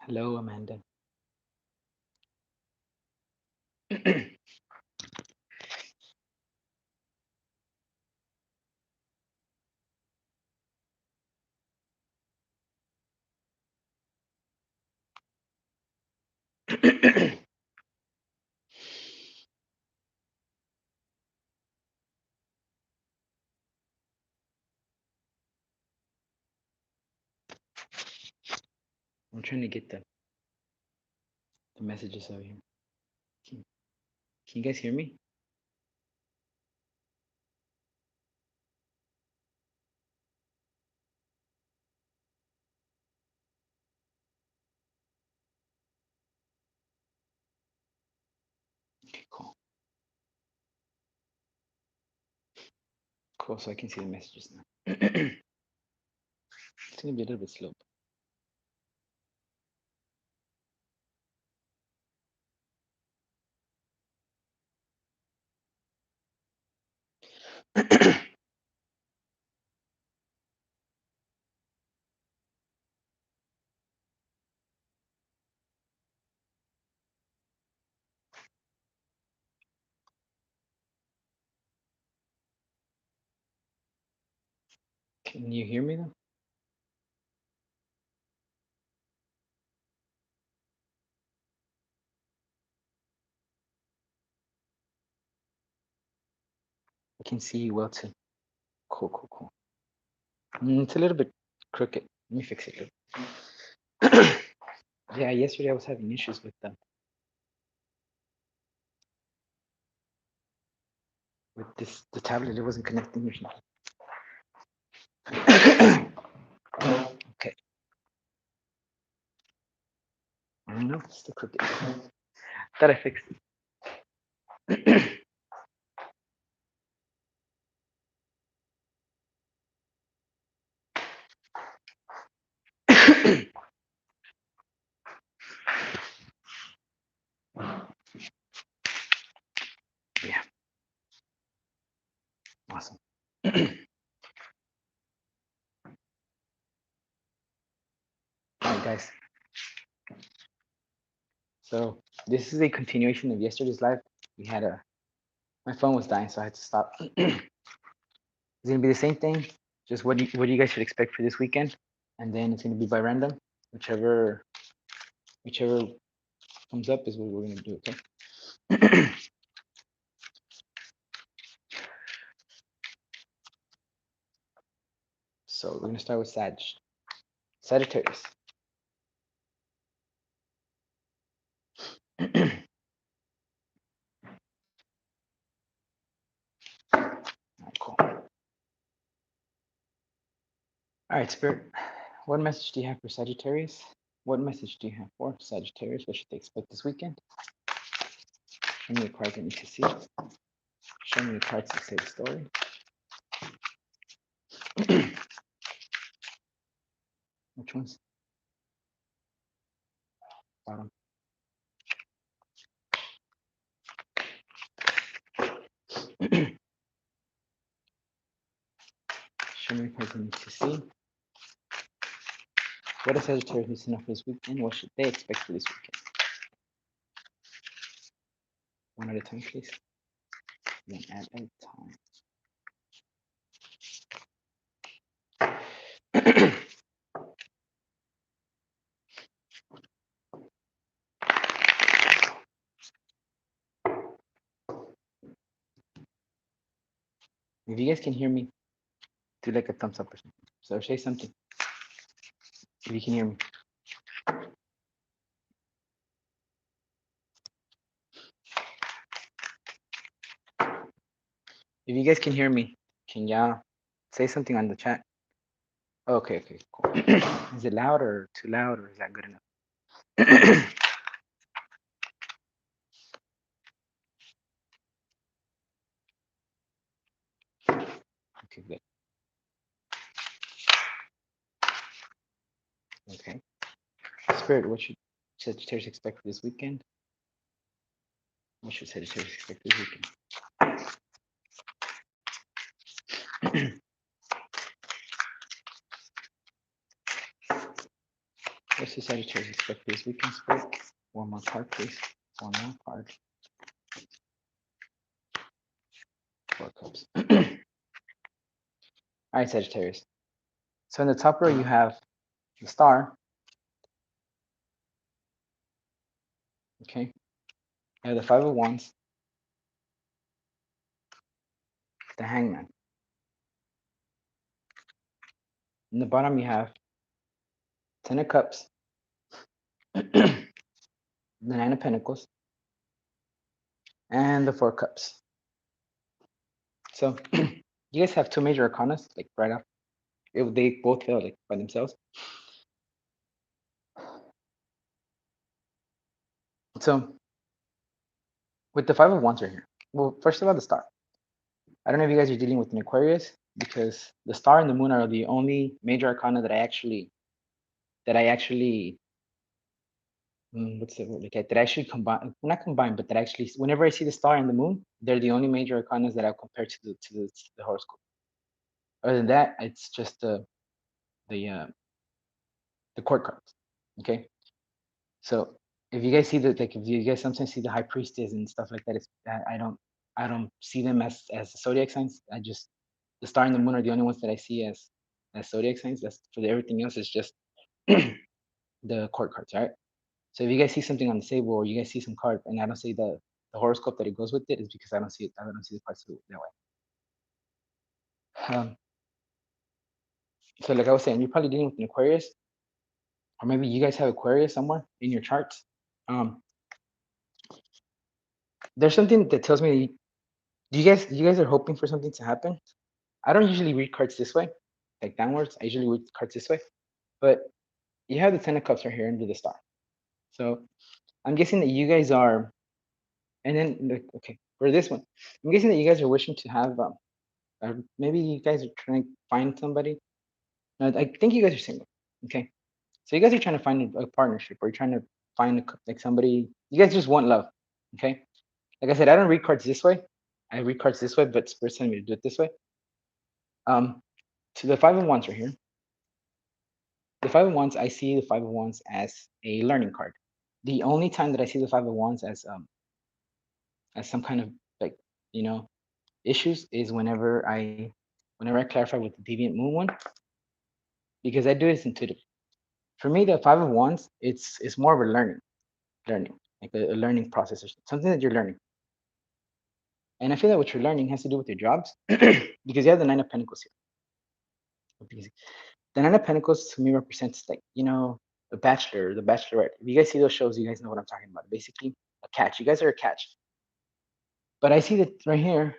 Hello, Amanda. I'm trying to get the messages over here. Can you guys hear me? Okay, cool. Cool, so I can see the messages now. It's gonna be a little bit slow. Can you hear me though? I can see you well too. Cool, cool, cool. It's a little bit crooked. Let me fix it. Yeah, yesterday I was having issues with the tablet. It wasn't connecting or something. Okay. I don't know. It's still crooked. Thought I fixed it. Yeah. Awesome. All right, guys. So this is a continuation of yesterday's live. We had my phone was dying, so I had to stop. It's gonna be the same thing. Just what you guys should expect for this weekend, and then it's gonna be by random. Whichever comes up is what we're gonna do. Okay. So we're gonna start with Sagittarius. Cool. All right, Spirit. What message do you have for Sagittarius? What message do you have for Sagittarius? What should they expect this weekend? Show me the cards I need to see. Show me the cards that say the story. Which ones? Bottom. Show me the cards I need to see. What does Sagittarius need to know for this weekend? What should they expect for this weekend? One at a time, please. one at a time. If you guys can hear me, do like a thumbs up or something. So say something if you can hear me. If you guys can hear me, can y'all say something on the chat? Okay, cool. Is it loud or too loud, or is that good enough? Okay, good. Okay. Spirit, what should Sagittarius expect for this weekend? What should Sagittarius expect this weekend? What should Sagittarius expect for this weekend, Spirit? One more card, please. One more card. Four cups. All right, Sagittarius. So in the top row, you have the star. Okay. You have the Five of Wands, the Hangman. In the bottom, you have Ten of Cups, the Nine of Pentacles, and the Four Cups. So you guys have two major arcanas, like right after. They both fell like by themselves. So with the Five of Wands right here. Well, first of all, the star. I don't know if you guys are dealing with an Aquarius, because the star and the moon are the only major arcana that I actually what's the word? Like, that actually combine, not combine, but that actually, whenever I see the star and the moon, they're the only major arcanas that I compare to the horoscope. Other than that, it's just the court cards. Okay, so if you guys see the, like, if you guys sometimes see the high priestess and stuff like that, it's I don't see them as zodiac signs. I just, the star and the moon are the only ones that I see as zodiac signs. That's for everything else is just the court cards, all right? So if you guys see something on the table, or you guys see some card and I don't see the horoscope that it goes with it, is because I don't see it. I don't see the cards that way. So like I was saying, you're probably dealing with an Aquarius, or maybe you guys have Aquarius somewhere in your charts. There's something that tells me you guys are hoping for something to happen. I don't usually read cards this way, like downwards. I usually read cards this way, but you have the Ten of Cups right here under the star. So I'm guessing that you guys are, and then okay, for this one, I'm guessing that you guys are wishing to have, maybe you guys are trying to find somebody. I think you guys are single. Okay, so you guys are trying to find a partnership, or you're trying to find like somebody. You guys just want love. Okay, like I said, I don't read cards this way. I read cards this way, but Spirit's telling me to do it this way. So the Five of Wands right here. The Five of Wands, I see the Five of Wands as a learning card. The only time that I see the Five of Wands as some kind of, like, issues is whenever I clarify with the Deviant Moon one, because I do this intuitively. For me, the Five of Wands, it's more of a learning, like a learning process, or something that you're learning. And I feel that what you're learning has to do with your jobs, because you have the Nine of Pentacles here. The Nine of Pentacles to me represents, like, the Bachelor, the Bachelorette. If you guys see those shows, you guys know what I'm talking about. Basically, a catch. You guys are a catch. But I see that right here,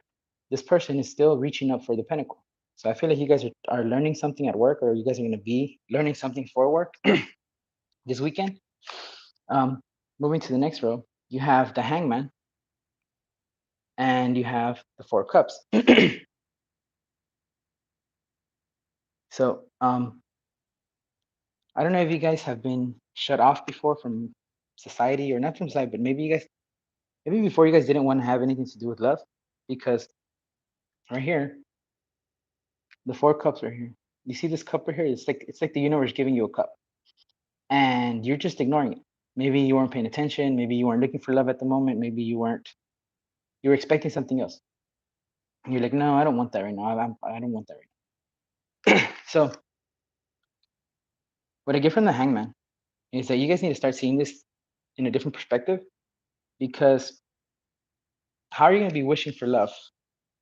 this person is still reaching up for the Pentacle. So I feel like you guys are learning something at work, or you guys are going to be learning something for work this weekend. Moving to the next row, you have the Hangman, and you have the Four Cups. So I don't know if you guys have been shut off before from society, or not from society, but maybe before you guys didn't want to have anything to do with love, because right here, the Four Cups right here. You see this cup right here? It's like the universe giving you a cup, and you're just ignoring it. Maybe you weren't paying attention. Maybe you weren't looking for love at the moment. Maybe you were expecting something else. And you're like, no, I don't want that right now. I don't want that right now. So what I get from the hangman is that you guys need to start seeing this in a different perspective, because how are you going to be wishing for love?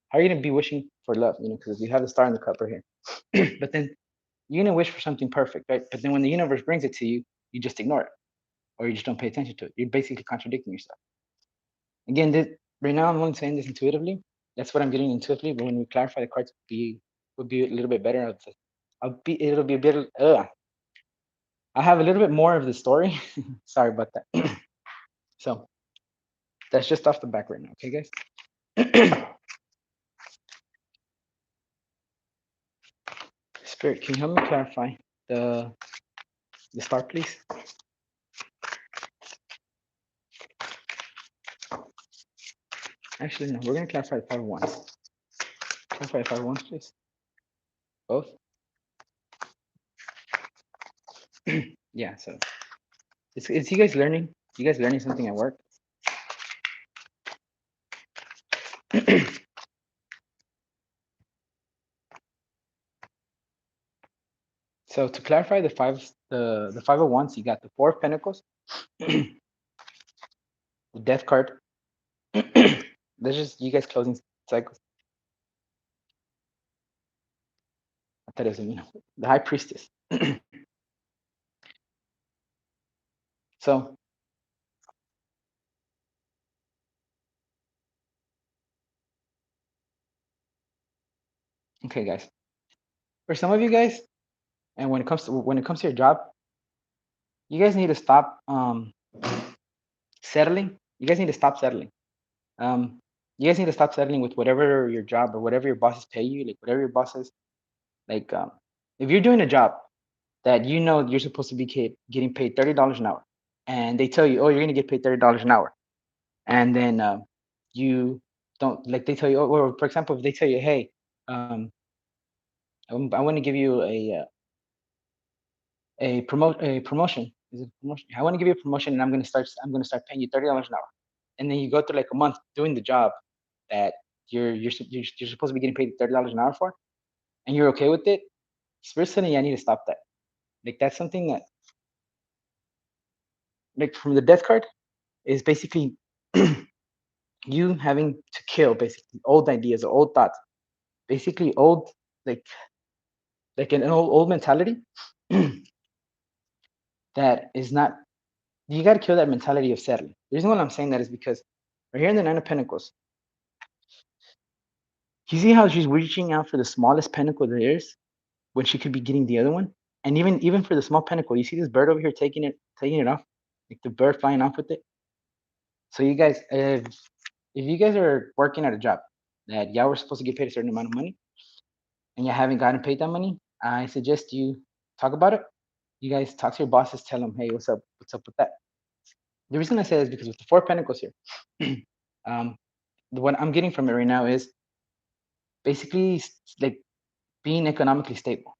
How are you going to be wishing for love? Because you have the star in the cup right here. But then you're going to wish for something perfect, right? But then when the universe brings it to you, you just ignore it, or you just don't pay attention to it. You're basically contradicting yourself. Again, right now I'm only saying this intuitively. That's what I'm getting intuitively. But when we clarify the cards, would be a little bit better. It'll be a bit. I have a little bit more of the story. Sorry about that. So that's just off the back right now. Okay, guys. Spirit, can you help me clarify the star, please? Actually, no. We're gonna clarify the 5 of Wands. Clarify the 5 of Wands, please. Both. Yeah. So it's you guys learning. You guys learning something at work? So to clarify the 5 of Wands, you got the 4 of Pentacles, the Death card. That's just you guys closing cycles. I thought it was the High Priestess. So okay, guys. For some of you guys, and when it comes to your job, you guys need to stop settling. You guys need to stop settling. You guys need to stop settling with whatever your job or whatever your bosses pay you, like whatever your bosses like. If you're doing a job that you're supposed to be getting paid $30 an hour, and they tell you, oh, you're gonna get paid $30 an hour, and then you don't, like, they tell you, or for example, if they tell you, hey, I want to give you a promotion. Is it promotion? I want to give you a promotion, and I'm gonna start paying you $30 an hour, and then you go through like a month doing the job that you're supposed to be getting paid $30 an hour for, and you're okay with it. Spirit's telling you, I need to stop that. Like, that's something that, like, from the Death card, is basically you having to kill basically old ideas or old thoughts, basically old, like an old mentality that is not. You got to kill that mentality of settling. The reason why I'm saying that is because right here in the Nine of Pentacles, you see how she's reaching out for the smallest pentacle there is when she could be getting the other one, and even for the small pentacle, you see this bird over here taking it off, like the bird flying off with it. So you guys, if you guys are working at a job that y'all were supposed to get paid a certain amount of money, and you haven't gotten paid that money, I suggest you talk about it. You guys talk to your bosses, tell them, hey, what's up? What's up with that? The reason I say is because with the 4 pentacles here, what I'm getting from it right now is basically like being economically stable.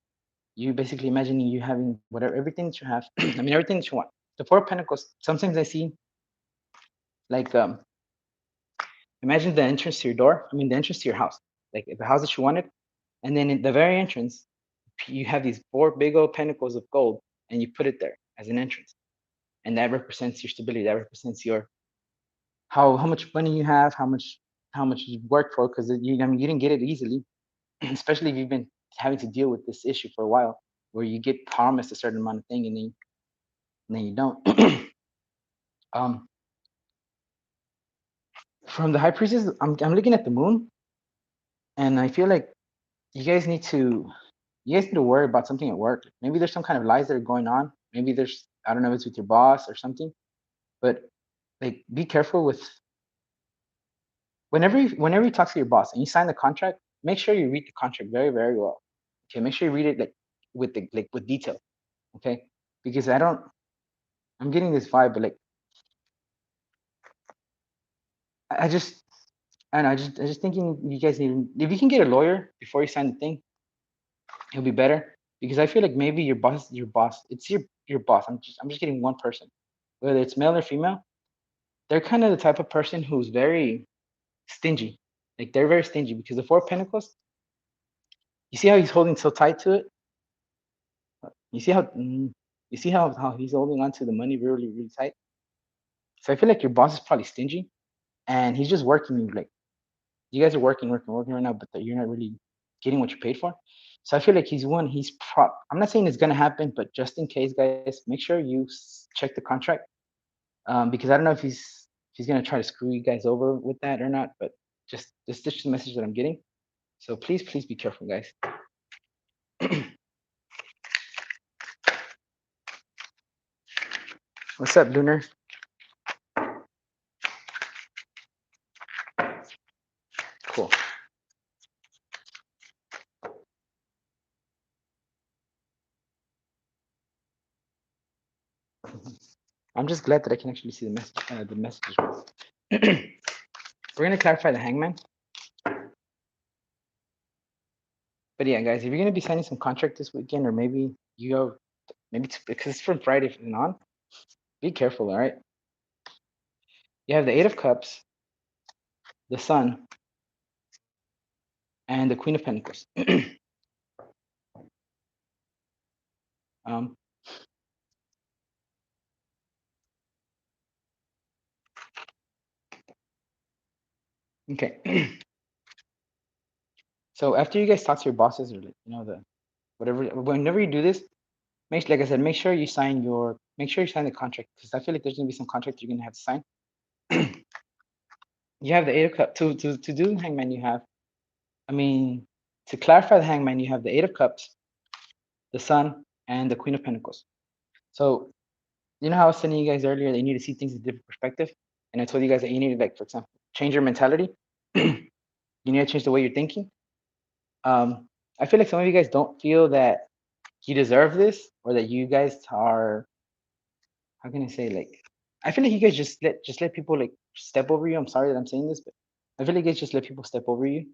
You basically imagining you having whatever, everything that you have. I mean, everything that you want. The 4 pentacles. Sometimes I see like imagine the entrance to your door. I mean, the entrance to your house, like the house that you wanted, and then in the very entrance, you have these 4 big old pentacles of gold, and you put it there as an entrance, and that represents your stability. That represents your how much money you have, how much you worked for, because I mean, you didn't get it easily, especially if you've been having to deal with this issue for a while, where you get promised a certain amount of thing and then you don't. um, from the High Priestess, I'm looking at the moon, and I feel like you guys need to worry about something at work. Maybe there's some kind of lies that are going on. Maybe there's, I don't know if it's with your boss or something, but like, be careful with whenever you talk to your boss and you sign the contract, make sure you read the contract very, very well. Okay, make sure you read it with detail. Okay, because I'm getting this vibe, but like, I just I don't know, I just thinking you guys need, if you can get a lawyer before you sign the thing, it'll be better, because I feel like maybe your boss, it's your boss. I'm just getting one person, whether it's male or female. They're kind of the type of person who's very stingy. Like they're very stingy because the Four of Pentacles, you see how he's holding so tight to it? You see how how he's holding on to the money really, really tight? So I feel like your boss is probably stingy and he's just working you like you guys are working right now, but you're not really getting what you paid for. So I feel like I'm not saying it's gonna happen, but just in case, guys, make sure you check the contract. Because I don't know if he's gonna try to screw you guys over with that or not, but just this is the message that I'm getting. So please be careful, guys. What's up, Lunar? Cool. I'm just glad that I can actually see the message. The messages. We're gonna clarify the Hangman. But yeah, guys, if you're gonna be signing some contract this weekend, or maybe because it's from Friday and on, be careful. All right. You have the Eight of Cups, the Sun, and the Queen of Pentacles. um, okay. So after you guys talk to your bosses, or the whatever, whenever you do this, like I said, make sure you sign the contract, because I feel like there's gonna be some contract you're gonna have to sign. You have the Eight of Cups to do the Hangman. To clarify the Hangman, you have the Eight of Cups, the Sun, and the Queen of Pentacles. So you know how I was telling you guys earlier that you need to see things in a different perspective, and I told you guys that you need to, like, for example, change your mentality. You need to change the way you're thinking. I feel like some of you guys don't feel that you deserve this, or that you guys are, how can I say, like, I feel like you guys just let people like step over you. I'm sorry that I'm saying this, but I feel like you guys just let people step over you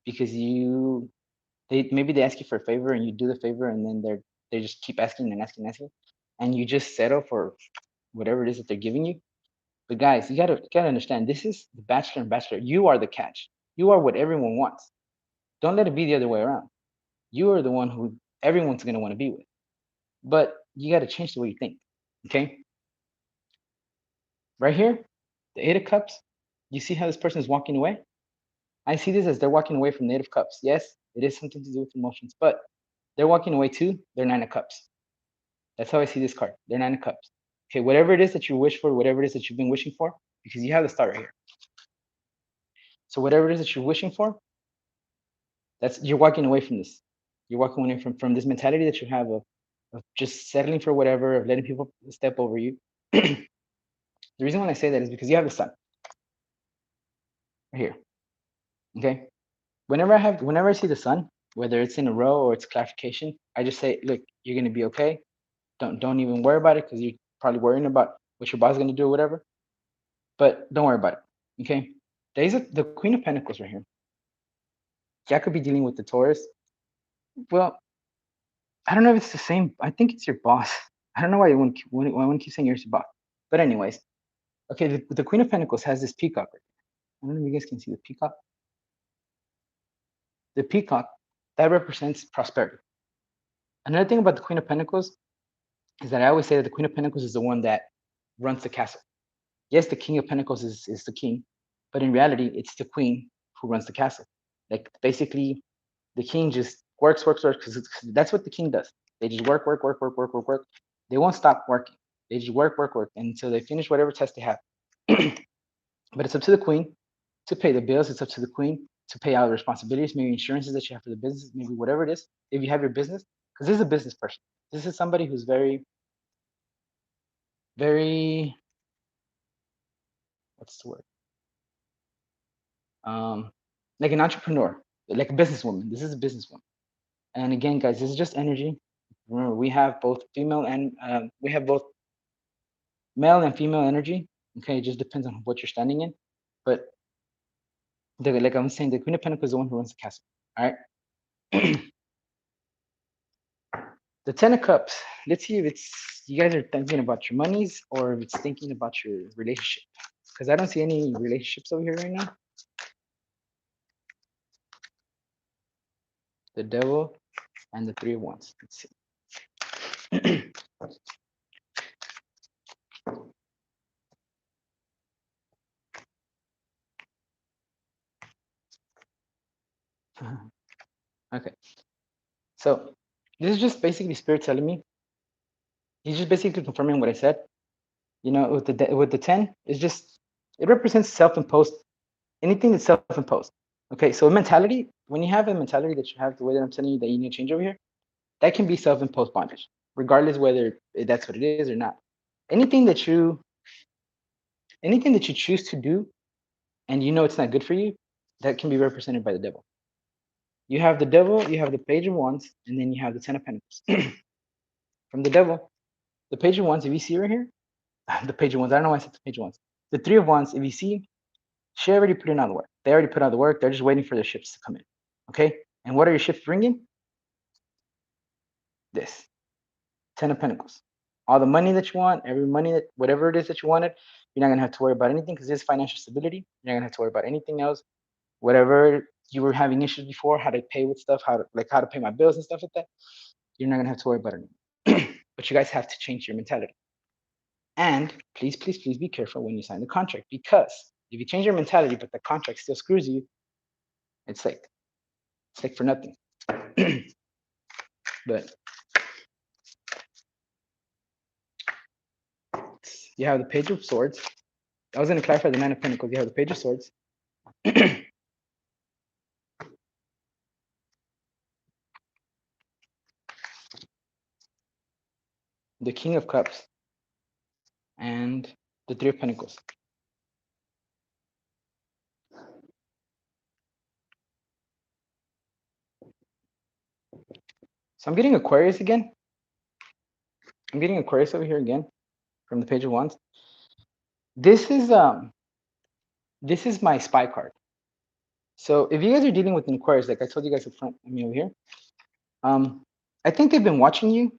because they ask you for a favor and you do the favor, and then they just keep asking and asking and asking, and you just settle for whatever it is that they're giving you. But guys, you gotta understand, this is the Bachelor and Bachelor. You are the catch. You are what everyone wants. Don't let it be the other way around. You are the one who everyone's gonna want to be with. But you gotta change the way you think. Okay? Right here, the Eight of Cups. You see how this person is walking away? I see this as they're walking away from the Eight of Cups. Yes, it is something to do with emotions, but they're walking away too. They're Nine of Cups. That's how I see this card. They're Nine of Cups. Okay, whatever it is that you wish for, whatever it is that you've been wishing for, because you have the star right here. So whatever it is that you're wishing for, you're walking away from this. You're walking away from this mentality that you have of just settling for whatever, of letting people step over you. The reason why I say that is because you have the Sun right here. Okay. Whenever I see the Sun, whether it's in a row or it's clarification, I just say, look, you're gonna be okay. Don't even worry about it, because you're probably worrying about what your boss is gonna do or whatever. But don't worry about it. Okay. There's the Queen of Pentacles right here. Jack could be dealing with the Taurus. Well, I don't know if it's the same. I think it's your boss. I don't know why I want to keep saying you're your boss. But anyways, okay, the Queen of Pentacles has this peacock. I don't know if you guys can see the peacock. The peacock, that represents prosperity. Another thing about the Queen of Pentacles is that I always say that the Queen of Pentacles is the one that runs the castle. Yes, the King of Pentacles is the king, but in reality, it's the queen who runs the castle. Like, basically, the king just works, because that's what the king does. They just work. They won't stop working. They just work until they finish whatever test they have. But it's up to the queen to pay the bills. It's up to the queen to pay out the responsibilities, maybe insurances that you have for the business, maybe whatever it is. If you have your business, because this is a business person. This is somebody who's very, very, what's the word? Like an entrepreneur, like a businesswoman. This is a businesswoman. And again, guys, this is just energy. Remember, we have both male and female energy. Okay, it just depends on what you're standing in. But like I'm saying, the Queen of Pentacles is the one who runs the castle. All right. The Ten of Cups. Let's see if you guys are thinking about your monies, or if it's thinking about your relationship. Because I don't see any relationships over here right now. the devil, and the Three of Wands. Let's see. Okay. So this is just basically Spirit telling me. He's just basically confirming what I said. You know, with the 10, it's just, it represents self-imposed, anything that's self-imposed. Okay, so mentality, when you have a mentality that you have, the way that I'm telling you that you need to change over here, that can be self-imposed bondage, regardless whether that's what it is or not. Anything that you choose to do and you know it's not good for you, that can be represented by the devil. You have the devil, you have the Page of Wands, and then you have the Ten of Pentacles. From the devil, the Page of Wands, if you see right here, the Page of Wands, I don't know why I said the Page of Wands. The Three of Wands, if you see, she already put in all the work. They already put out the work. They're just waiting for their ships to come in. Okay? And what are your ships bringing? This Ten of Pentacles. All the money that you want, every money that, whatever it is that you wanted, you're not going to have to worry about anything because there's financial stability. You're not going to have to worry about anything else. Whatever you were having issues before, how to pay with stuff, how to pay my bills and stuff like that, you're not going to have to worry about it. But you guys have to change your mentality. And please, please, please be careful when you sign the contract, because if you change your mentality but the contract still screws you, it's like for nothing. But you have the Page of Swords. I was going to clarify the Nine of Pentacles. You have the Page of Swords. The King of Cups, and the Three of Pentacles. So I'm getting Aquarius again. I'm getting Aquarius over here again from the Page of Wands. This is my spy card. So if you guys are dealing with an Aquarius, like I told you guys up front, I mean over here, I think they've been watching you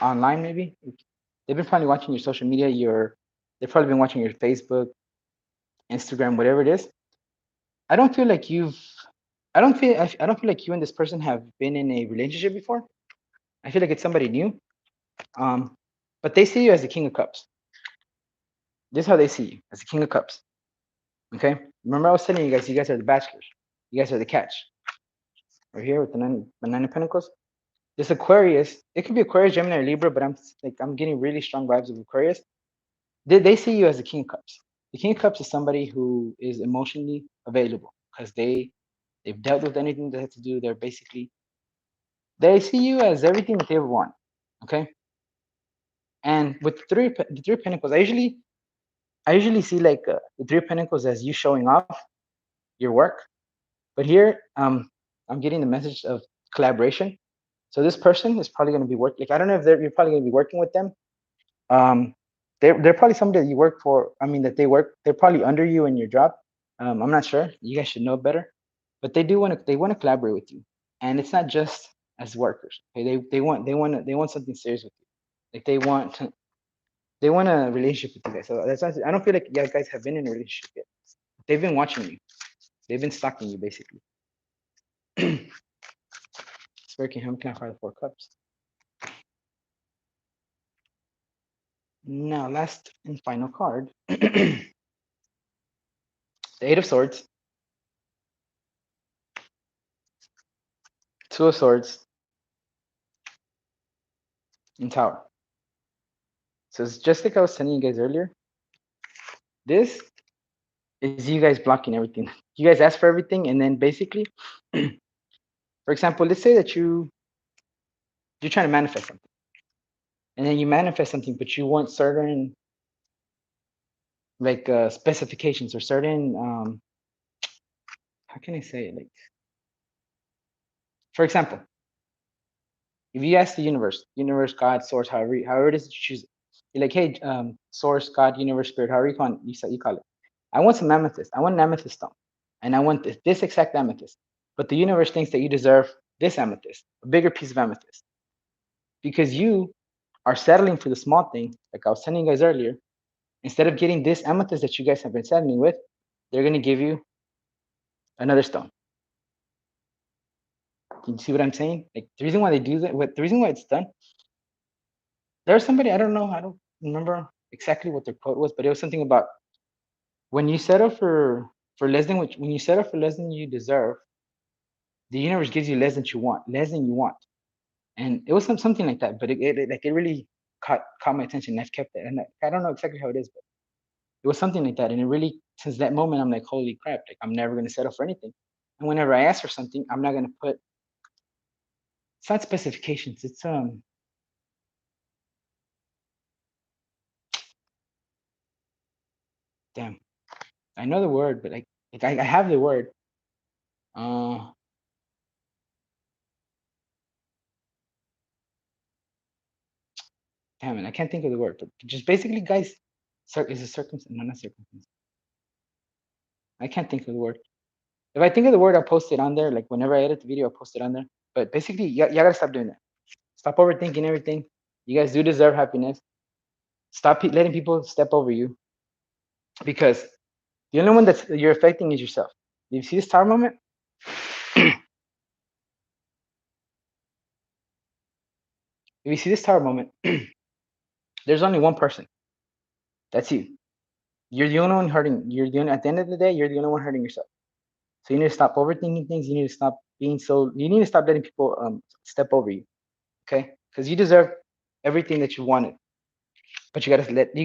online. Maybe they've been probably watching your social media. They've probably been watching your Facebook, Instagram, whatever it is. I don't feel like you and this person have been in a relationship before. I feel like it's somebody new. But they see you as the King of Cups. This is how they see you, as the King of Cups. Okay? Remember I was telling you guys are the bachelors. You guys are the catch. Right here with the Nine of Pentacles. This Aquarius, it could be Aquarius, Gemini, or Libra, but I'm getting really strong vibes of Aquarius. They see you as the King of Cups. The King of Cups is somebody who is emotionally available because they've dealt with anything that has to do. They see you as everything that they ever want. Okay? And with the Three of Pentacles, I usually see like the Three of Pentacles as you showing off your work. But here, I'm getting the message of collaboration. So this person is probably going to be working. Like I don't know if you're probably going to be working with them. They're probably somebody that you work for. I mean, they're probably under you in your job. I'm not sure. You guys should know better. But they want to collaborate with you, and it's not just as workers. Okay, they want something serious with you. Like they want a relationship with you guys. So that's why I don't feel like you guys have been in a relationship yet. They've been watching you. They've been stalking you basically. Spirit can help clarify the Four Cups. Now, last and final card. The Eight of Swords. Two of Swords. And Tower. So it's just like I was telling you guys earlier. This is you guys blocking everything. You guys ask for everything, and then basically, for example, let's say that you're trying to manifest something. And then you manifest something, but you want certain like specifications or certain how can I say it? Like, for example, if you ask the universe, God, source, however it is that you choose it, you're like, hey, source, God, universe, spirit, however you call it. I want some amethyst. I want an amethyst stone, and I want this exact amethyst. But the universe thinks that you deserve this amethyst, a bigger piece of amethyst, because you are settling for the small thing. Like I was telling you guys earlier, instead of getting this amethyst that you guys have been settling with, they're gonna give you another stone. You see what I'm saying? Like the reason why they do that, the reason why it's done. There's somebody, I don't know, I don't remember exactly what their quote was, but it was something about when you settle for less than when you settle for less than you deserve, the universe gives you less than you want. And it was something like that, but it really caught my attention. I've kept it, and I don't know exactly how it is, but it was something like that. And it really, since that moment, I'm like, holy crap! Like I'm never gonna settle for anything. And whenever I ask for something, I'm not gonna put. It's not specifications. It's damn. I know the word, but I have the word. Uh, damn it, I can't think of the word. But just basically, guys, is a circumstance? No, not circumstance. I can't think of the word. If I think of the word, I'll post it on there. Like whenever I edit the video, I'll post it on there. But basically, you gotta stop doing that. Stop overthinking everything. You guys do deserve happiness. Stop letting people step over you, because the only one that you're affecting is yourself. You see this tower moment? If you see this tower moment, there's only one person. That's you. You're the only one hurting. At the end of the day, you're the only one hurting yourself. So you need to stop overthinking things. You need to stop being so. You need to stop letting people step over you. Okay? Because you deserve everything that you wanted. But you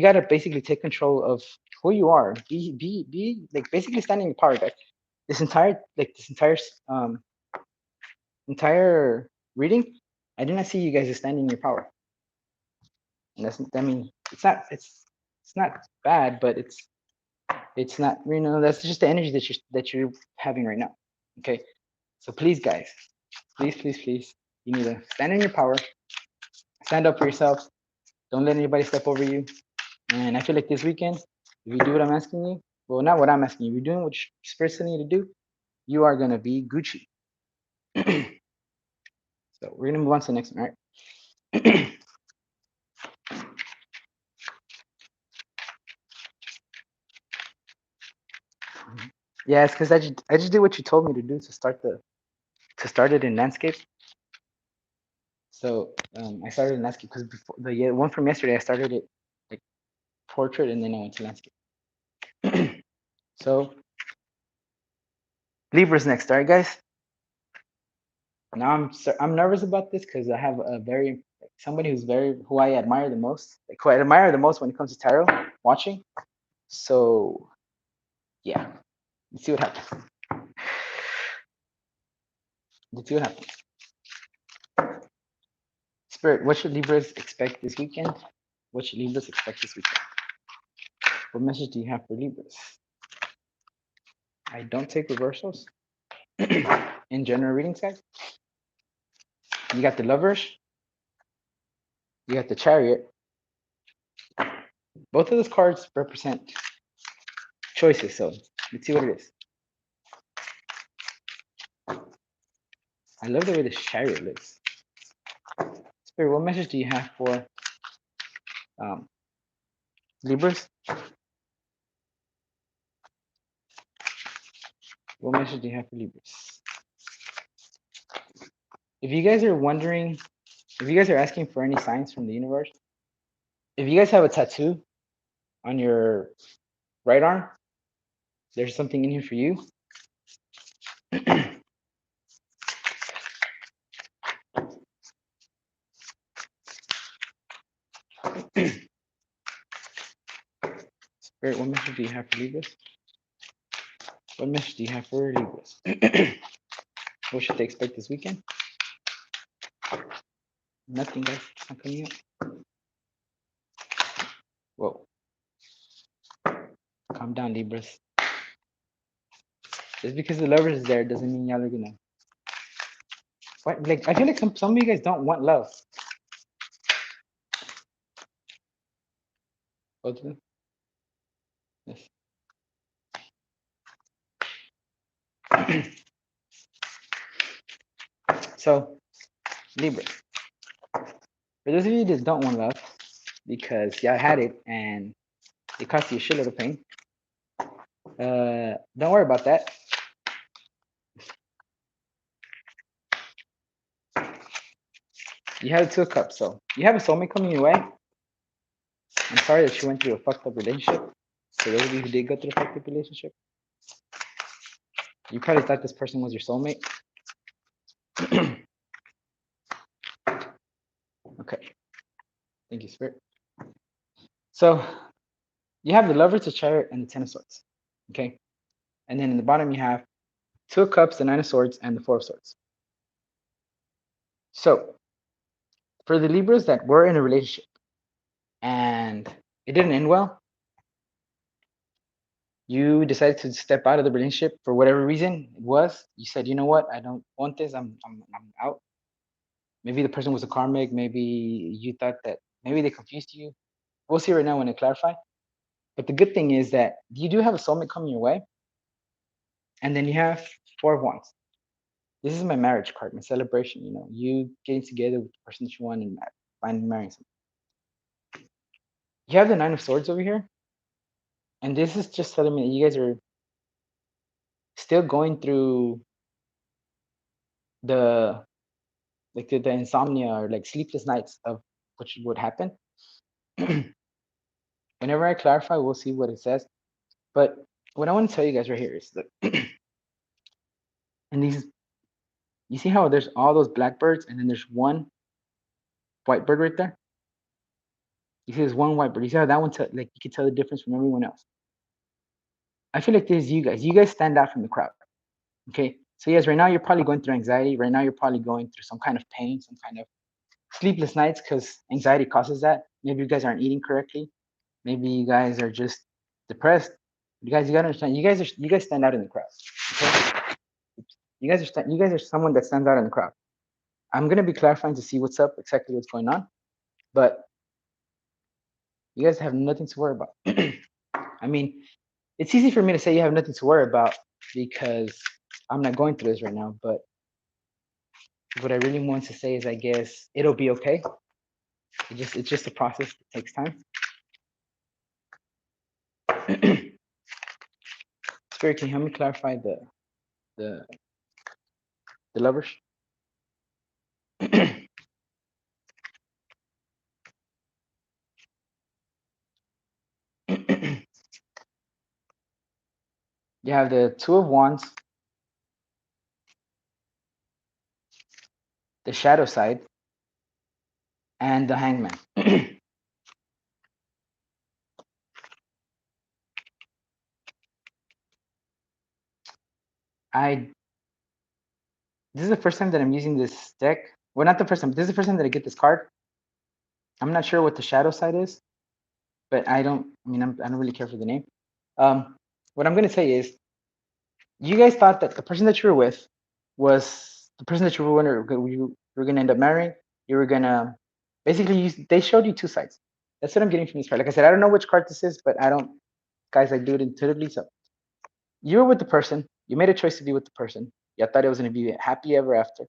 gotta basically take control of who you are. Be like basically standing in power, guys. This entire reading, I did not see you guys as standing in your power. And that's, I mean, it's not bad, but it's not, that's just the energy that you're having right now. Okay. So please, guys, please, you need to stand in your power, stand up for yourself. Don't let anybody step over you. And I feel like this weekend, if you do what I'm asking you, well, not what I'm asking you, you're doing what you're supposed to need to do, you are gonna be Gucci. So we're gonna move on to the next one, all right? Yeah, it's because I just did what you told me to do to start it in landscape. So I started in landscape because before the one from yesterday, I started it like portrait, and then I went to landscape. So Libra's next, all right, guys. Now I'm nervous about this because I have somebody who I admire the most, like who I admire the most when it comes to tarot watching. So yeah, let's see what happens. Let's see what happens. Spirit, what should Libras expect this weekend? What should Libras expect this weekend? What message do you have for Libras? I don't take reversals in general readings, guys. You got the Lovers. You got the Chariot. Both of those cards represent choices. So let's see what it is. I love the way the Chariot looks. Spirit, what message do you have for Libras? What message do you have for Libras? If you guys are wondering, if you guys are asking for any signs from the universe, if you guys have a tattoo on your right arm, there's something in here for you. Spirit, what message do you have for Libras? What message do you have for Libras? What should they expect this weekend? Nothing, guys. It's not coming up. Whoa. Calm down, Libras. Just because the Lovers is there doesn't mean y'all are gonna. What? Like I feel like some of you guys don't want love. Both of them. Yes. So, Libra. For those of you that don't want love, because y'all had it and it cost you a shitload of pain, don't worry about that. You have the Two of Cups, so you have a soulmate coming your way. I'm sorry that you went through a fucked up relationship. For those of you who did go through a fucked up relationship, you probably thought this person was your soulmate. Okay. Thank you, Spirit. So you have the Lovers, the Chariot, and the Ten of Swords. Okay. And then in the bottom, you have Two of Cups, the Nine of Swords, and the Four of Swords. So for the Libras that were in a relationship and it didn't end well, you decided to step out of the relationship for whatever reason it was. You said, you know what, I don't want this. I'm out. Maybe the person was a karmic. Maybe you thought that maybe they confused you. We'll see right now when I clarify. But the good thing is that you do have a soulmate coming your way. And then you have Four of Wands. This is my marriage card, my celebration. You know, you getting together with the person that you want and finding marrying someone. You have the Nine of Swords over here. And this is just telling me that you guys are still going through the the insomnia or like sleepless nights of what would happen. Whenever I clarify, we'll see what it says. But what I want to tell you guys right here is that, and these, you see how there's all those blackbirds and then there's one white bird right there? You see there's one white bird. You see how that one, like you can tell the difference from everyone else. I feel like this is you guys. You guys stand out from the crowd. Okay. So yes, right now you're probably going through anxiety. Right now you're probably going through some kind of pain, some kind of sleepless nights because anxiety causes that. Maybe you guys aren't eating correctly. Maybe you guys are just depressed. You guys, you gotta understand. You guys stand out in the crowd. Okay? You guys are someone that stands out in the crowd. I'm gonna be clarifying to see what's up, exactly what's going on, but you guys have nothing to worry about. I mean, it's easy for me to say you have nothing to worry about because I'm not going through this right now. But what I really want to say is, I guess it'll be okay. It's just a process that takes time. Spirit, can you help me clarify the Lovers? You have the Two of Wands, the Shadow side, and the Hangman. This is the first time that I'm using this deck. Well, not the first time. This is the first time that I get this card. I'm not sure what the Shadow side is, but I don't really care for the name. What I'm going to say is, you guys thought that the person that you were with was the person that you were going to end up marrying. You were going to basically they showed you two sides. That's what I'm getting from this card. Like I said, I don't know which card this is, but I do it intuitively. So you were with the person. You made a choice to be with the person. You thought it was going to be happy ever after.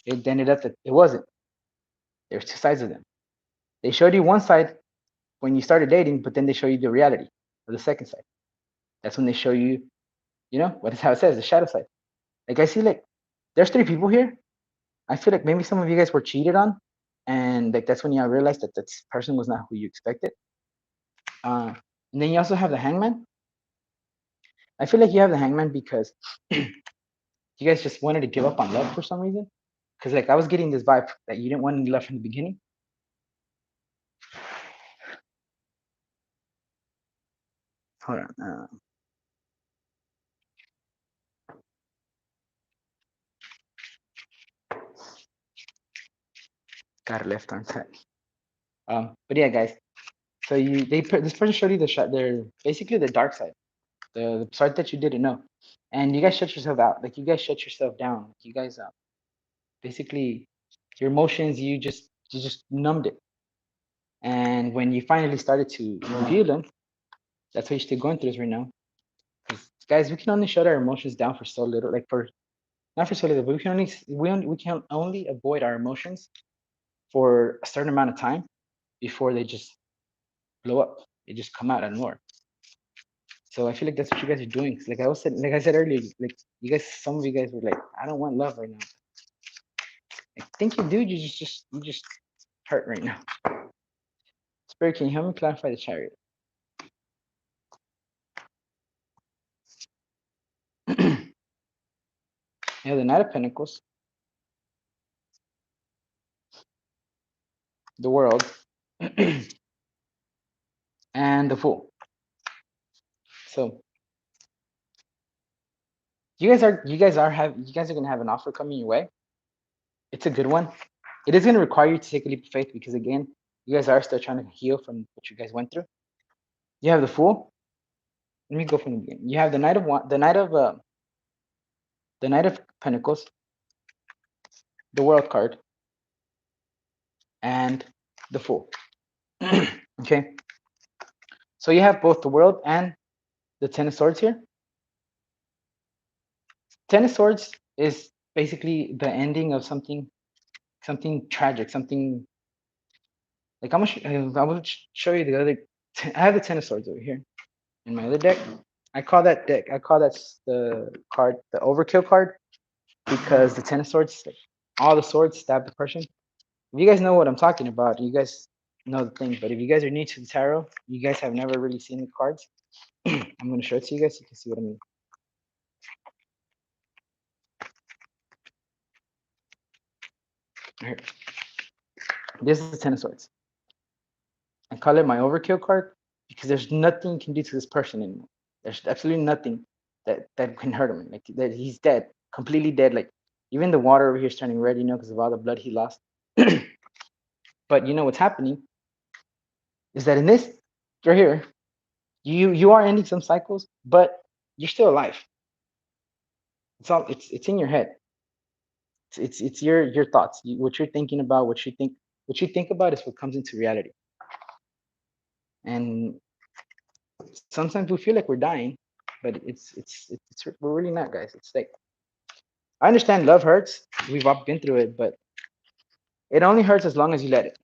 It ended up that it wasn't. There's two sides of them. They showed you one side when you started dating, but then they show you the reality of the second side. That's when they show you, what is how it says, the shadow side. Like I see, like there's three people here. I feel like maybe some of you guys were cheated on, and like that's when you realized that this person was not who you expected. And then you also have the Hangman. I feel like you have the Hangman because you guys just wanted to give up on love for some reason. Because like I was getting this vibe that you didn't want any love from the beginning. Hold on. Got a left arm side. But yeah, guys. So this person showed you they're basically the dark side, the side that you didn't know, and you guys shut yourself out. Like you guys shut yourself down. You guys basically your emotions you just numbed it. And when you finally started to reveal them, that's why you're still going through this right now. Because guys, we can only shut our emotions down for so little, like for not for so little, but we can only avoid our emotions for a certain amount of time before they just blow up. They just come out and more. So I feel like that's what you guys are doing. Like I said earlier, like you guys, some of you guys were like, I don't want love right now. I think you do. You just hurt right now. Spirit, can you help me clarify the chariot? You have the Knight of Pentacles, the World, and the Fool. So you guys are gonna have an offer coming your way. It's a good one. It is gonna require you to take a leap of faith because again, you guys are still trying to heal from what you guys went through. You have the Fool. Let me go from the beginning. You have the Knight of Pentacles, the World card, and the Fool. Okay. So you have both the World and the Ten of Swords here. Ten of Swords is basically the ending of something tragic, something like I will show you the other. I have the Ten of Swords over here in my other deck. I call that the card, the Overkill card, because the Ten of Swords, like, all the swords stab the person. If you guys know what I'm talking about, you guys know the thing. But if you guys are new to the tarot, you guys have never really seen the cards. I'm going to show it to you guys so you can see what I mean. All right. This is the Ten of Swords. I call it my Overkill card because there's nothing you can do to this person anymore. There's absolutely nothing that can hurt him. Like that, he's dead, completely dead. Like even the water over here is turning red, because of all the blood he lost. But you know what's happening is that in this right here, you are ending some cycles, but you're still alive. It's in your head. It's your thoughts, what you're thinking about, what you think about is what comes into reality. And sometimes we feel like we're dying, but we're really not, guys. It's like, I understand love hurts. We've all been through it, but it only hurts as long as you let it.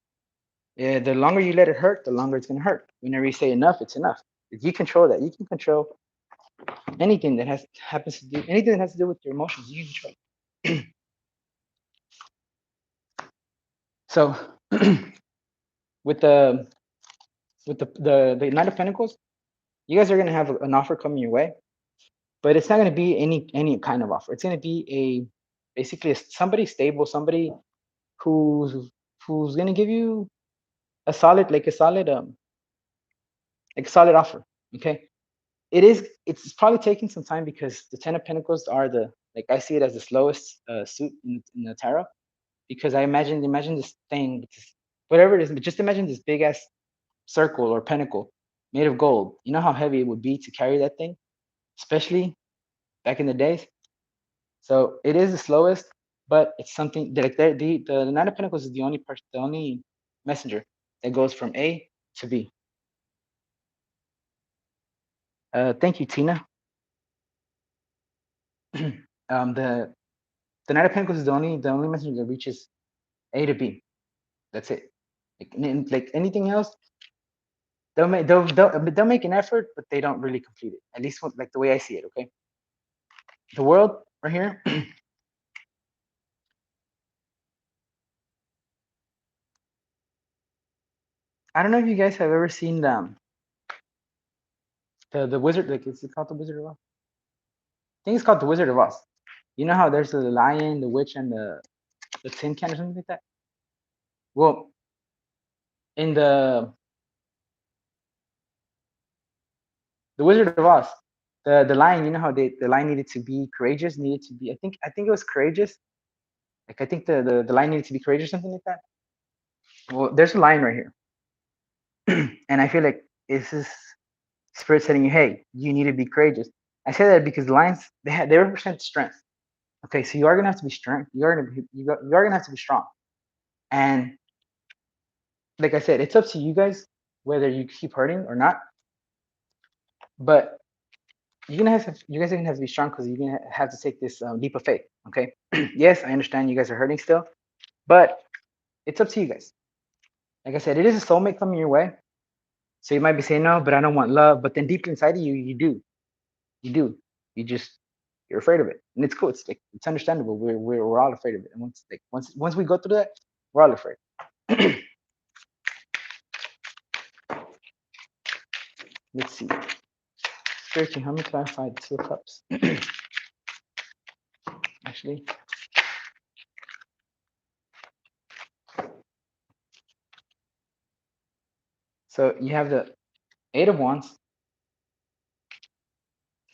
Yeah, the longer you let it hurt, the longer it's gonna hurt. Whenever you say enough, it's enough. If you control that, you can control anything that has to do with your emotions. You can control. So with the Knight of Pentacles, you guys are gonna have an offer coming your way, but it's not gonna be any kind of offer. It's gonna be basically somebody stable, somebody who's gonna give you a solid offer. Okay, it's probably taking some time because the Ten of Pentacles are I see it as the slowest suit in the tarot, because I imagine this thing, whatever it is, but just imagine this big ass circle or pentacle made of gold. You know how heavy it would be to carry that thing, especially back in the days. So it is the slowest, but it's something that the Nine of Pentacles is the only messenger that goes from A to B. Thank you, Tina. The Nine of Pentacles is the only messenger that reaches A to B. That's it. Like anything else, they'll make an effort, but they don't really complete it. At least like the way I see it. Okay. The World right here. I don't know if you guys have ever seen the Wizard. Like, is it called the Wizard of Oz? I think it's called the Wizard of Oz. You know how there's the lion, the witch, and the tin can or something like that? Well, in the Wizard of Oz, the lion, you know how the lion needed to be courageous, I think it was courageous. Like, I think the lion needed to be courageous, something like that. Well, there's a lion right here. And I feel like this is spirit telling you, hey, you need to be courageous. I say that because lions, they represent strength. Okay, so you are gonna have to be strong. You are gonna have to be strong. And like I said, it's up to you guys whether you keep hurting or not. But you guys are gonna have to be strong because you're gonna have to take this leap of faith. Okay. Yes, I understand you guys are hurting still, but it's up to you guys. Like I said, it is a soulmate coming your way. So you might be saying, no, but I don't want love. But then deep inside of you, you do. You do. You just, you're afraid of it, and it's cool. It's like it's understandable. We're all afraid of it, and once we go through that, we're all afraid. Let's see. Spiritually, how me clarify the Two of Cups? Actually, so you have the Eight of Wands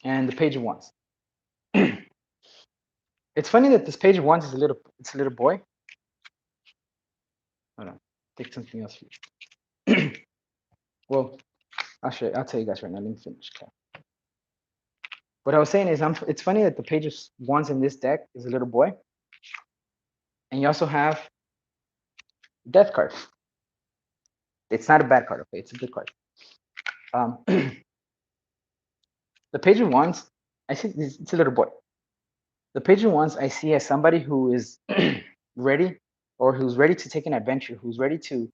and the Page of Wands. It's funny that this Page of Wands is a little boy. Hold on, take something else. Well, I'll tell you guys right now. Let me finish. Okay. What I was saying is, it's funny that the Page of Wands in this deck is a little boy, and you also have Death card. It's not a bad card, okay? It's a good card. The Page of Wands, I see it's a little boy. The Page of Wands I see as somebody who is ready, or who's ready to take an adventure, who's ready to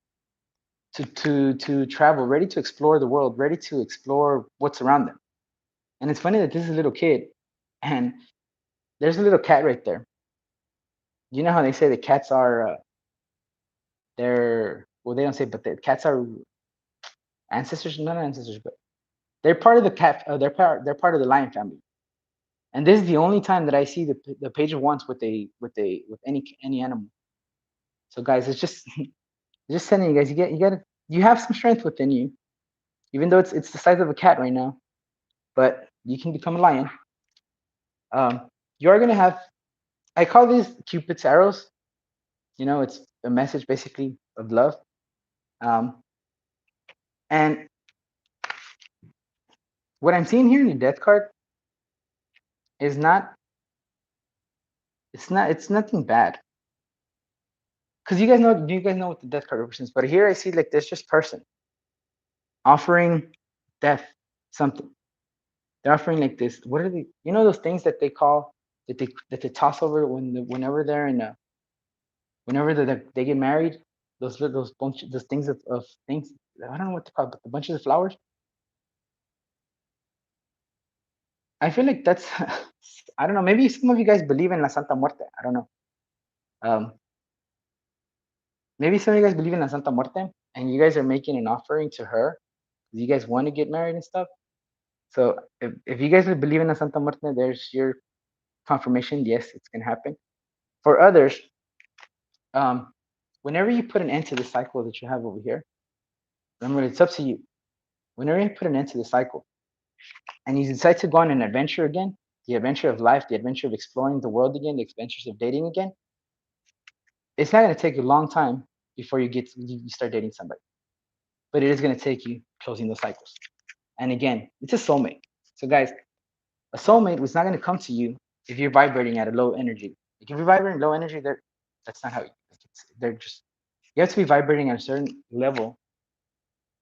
travel, ready to explore the world, ready to explore what's around them. And it's funny that this is a little kid, and there's a little cat right there. You know how they say the cats are, well, they don't say, but the cats are ancestors, not ancestors, but they're part of the cat. They're part of the lion family. And this is the only time that I see the Page of Wands with any animal. So guys, it's just telling you guys, you have some strength within you, even though it's the size of a cat right now, but you can become a lion. You are gonna have, I call these Cupid's arrows. You know, it's a message basically of love. And what I'm seeing here in the Death card is it's nothing bad. Because you guys know what the Death card represents, but here I see like there's just person offering death something. They're offering like this. What are they? You know those things that they call that they toss over whenever they're in a whenever they get married. Those things of things. I don't know what to call it, but the bunches of flowers. I feel like that's I don't know. Maybe some of you guys believe in La Santa Muerte. I don't know. Maybe some of you guys believe in La Santa Muerte, and you guys are making an offering to her because you guys want to get married and stuff. So if you guys believe in La Santa Muerte, there's your confirmation. Yes, it's gonna happen. For others, whenever you put an end to the cycle that you have over here, remember it's up to you. Whenever you put an end to the cycle, and you decide to go on an adventure again, the adventure of life, the adventure of exploring the world again, the adventures of dating again, it's not going to take a long time before you start dating somebody, but it is going to take you closing those cycles. And again, it's a soulmate. So guys, a soulmate was not going to come to you if you're vibrating at a low energy. Like if you're vibrating low energy, that's not how they're just, you have to be vibrating at a certain level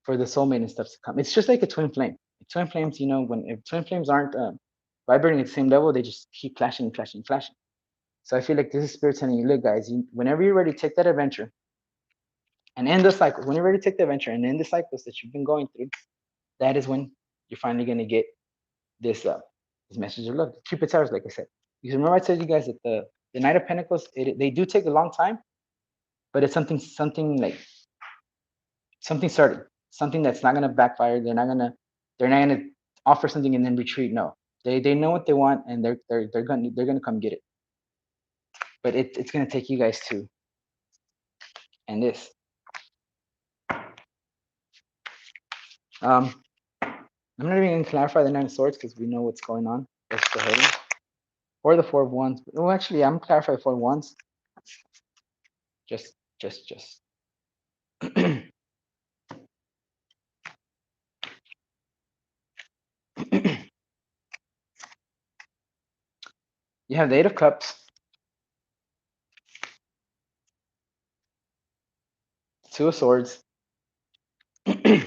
for the soulmate and stuff to come. It's just like a twin flame. Twin flames, you know, if twin flames aren't vibrating at the same level, they just keep flashing and flashing and flashing. So I feel like this is spirit telling you, look, guys, whenever you're ready to take that adventure and end the cycle, when you're ready to take the adventure and end the cycles that you've been going through, that is when you're finally going to get this message of love. Cupid's arrows, like I said. Because remember I told you guys that the Knight of Pentacles, they do take a long time, but it's something started, something that's not going to backfire. They're not going to offer something and then retreat. No, they know what they want, and they're going to come get it. But it's going to take you guys to end this. I'm not even going to clarify the Nine of Swords because we know what's going on. Let's go ahead. Or the Four of Wands. Well, actually, I'm clarifying Four of Wands. Just. You have the Eight of Cups, Two of Swords, and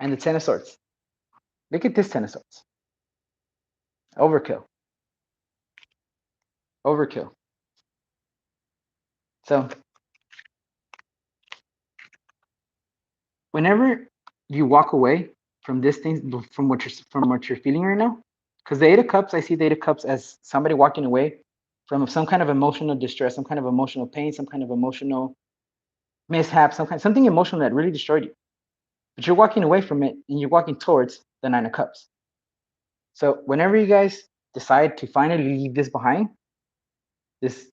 the Ten of Swords. Look at this Ten of Swords. Overkill. So whenever you walk away from this thing, from what you're feeling right now. Because the Eight of Cups, I see the Eight of Cups as somebody walking away from some kind of emotional distress, some kind of emotional pain, some kind of emotional mishap, something emotional that really destroyed you. But you're walking away from it and you're walking towards the Nine of Cups. So whenever you guys decide to finally leave this behind, this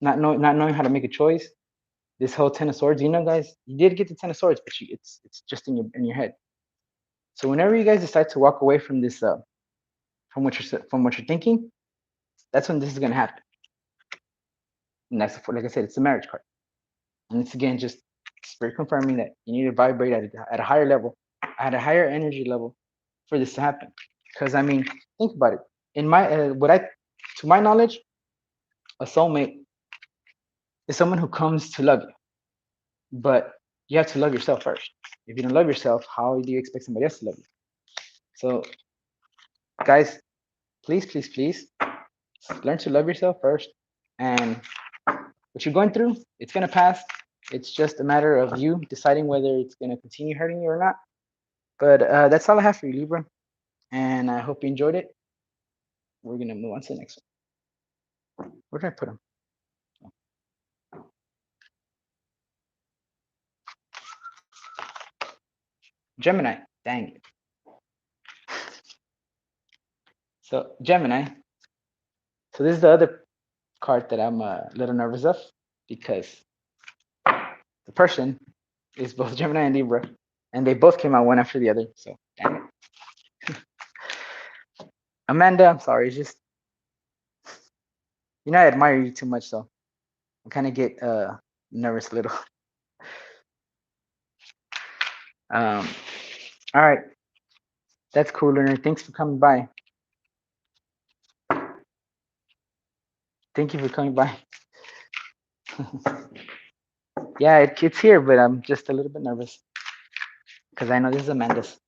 not knowing how to make a choice, this whole Ten of Swords, guys, you did get the Ten of Swords, but it's just in your head. So whenever you guys decide to walk away from this, from what you're thinking, that's when this is gonna happen. And that's, like I said, it's a marriage card, and it's again just spirit confirming that you need to vibrate at a higher level, at a higher energy level, for this to happen. Because I mean, think about it. In my to my knowledge, a soulmate is someone who comes to love you, but you have to love yourself first. If you don't love yourself, how do you expect somebody else to love you? So, guys, please, please, please, learn to love yourself first. And what you're going through, it's gonna pass. It's just a matter of you deciding whether it's gonna continue hurting you or not. But that's all I have for you, Libra. And I hope you enjoyed it. We're gonna move on to the next one. Where did I put them? Gemini. Dang it. So Gemini. So this is the other card that I'm a little nervous of, because the person is both Gemini and Libra, and they both came out one after the other. So dang it. Amanda, I'm sorry. It's just, I admire you too much, so I kind of get nervous a little. All right. That's cool, Leonard. Thanks for coming by. Thank you for coming by. Yeah, it's here, but I'm just a little bit nervous because I know this is Amanda's.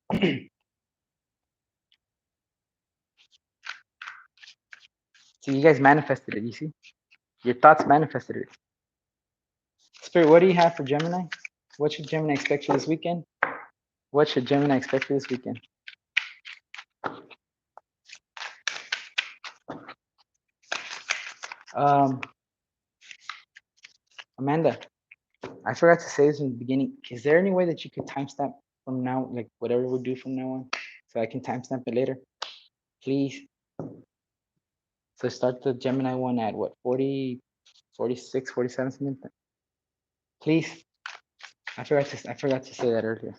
So you guys manifested it, you see? Your thoughts manifested it. Spirit, what do you have for Gemini? What should Gemini expect for this weekend? What should Gemini expect for this weekend? Amanda, I forgot to say this in the beginning. Is there any way that you could timestamp from now, like whatever we do from now on, so I can timestamp it later? Please. So start the Gemini one at what, 40, 46, 47, something like that? Please. I forgot to say that earlier.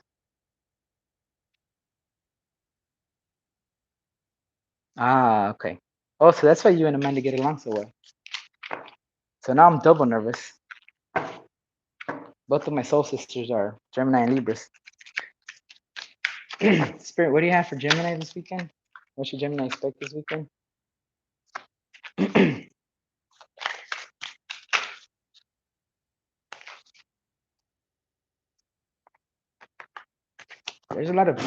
Ah, okay. Oh, so that's why you and Amanda get along so well. So now I'm double nervous. Both of my soul sisters are Gemini and Libras. Spirit, what do you have for Gemini this weekend? What should Gemini expect this weekend? There's a lot of,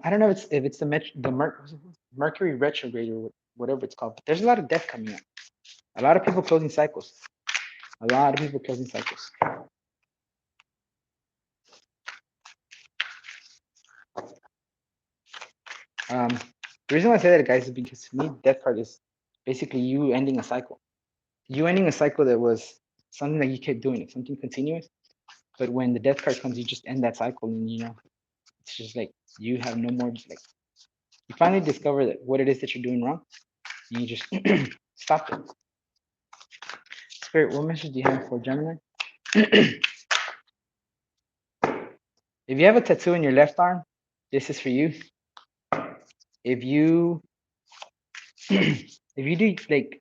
I don't know if it's the Mercury retrograde or whatever it's called, but there's a lot of death coming up. A lot of people closing cycles. A lot of people closing cycles. The reason why I say that, guys, is because to me, death card is basically you ending a cycle. You ending a cycle that was something that you kept doing, it's something continuous. But when the death card comes, you just end that cycle, and it's just like you have no more. Like you finally discover that what it is that you're doing wrong, and you just stop it. Spirit, what message do you have for Gemini? If you have a tattoo in your left arm, this is for you. If you do like,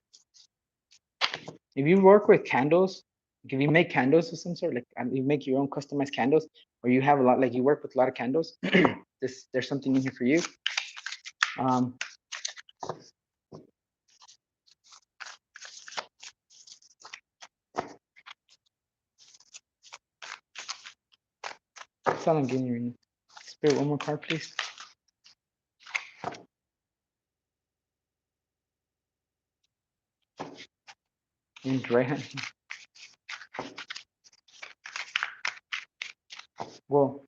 if you work with candles, like if you make candles of some sort, like you make your own customized candles, or you have a lot, like you work with a lot of candles, there's something in here for you. That's all I'm getting you right now. Spirit, one more card, please. In the right hand. Well,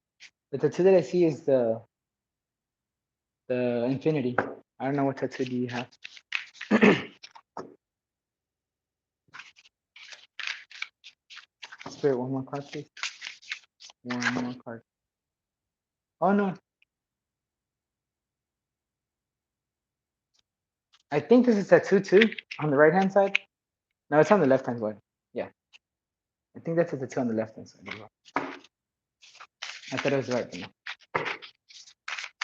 the tattoo that I see is the the infinity. I don't know what tattoo do you have. Spirit, one more card, please. One more card. Oh no. I think this is tattoo too on the right hand side. No, it's on the left hand side. Yeah. I think that's a tattoo on the left hand side as well. I thought it was right. But no.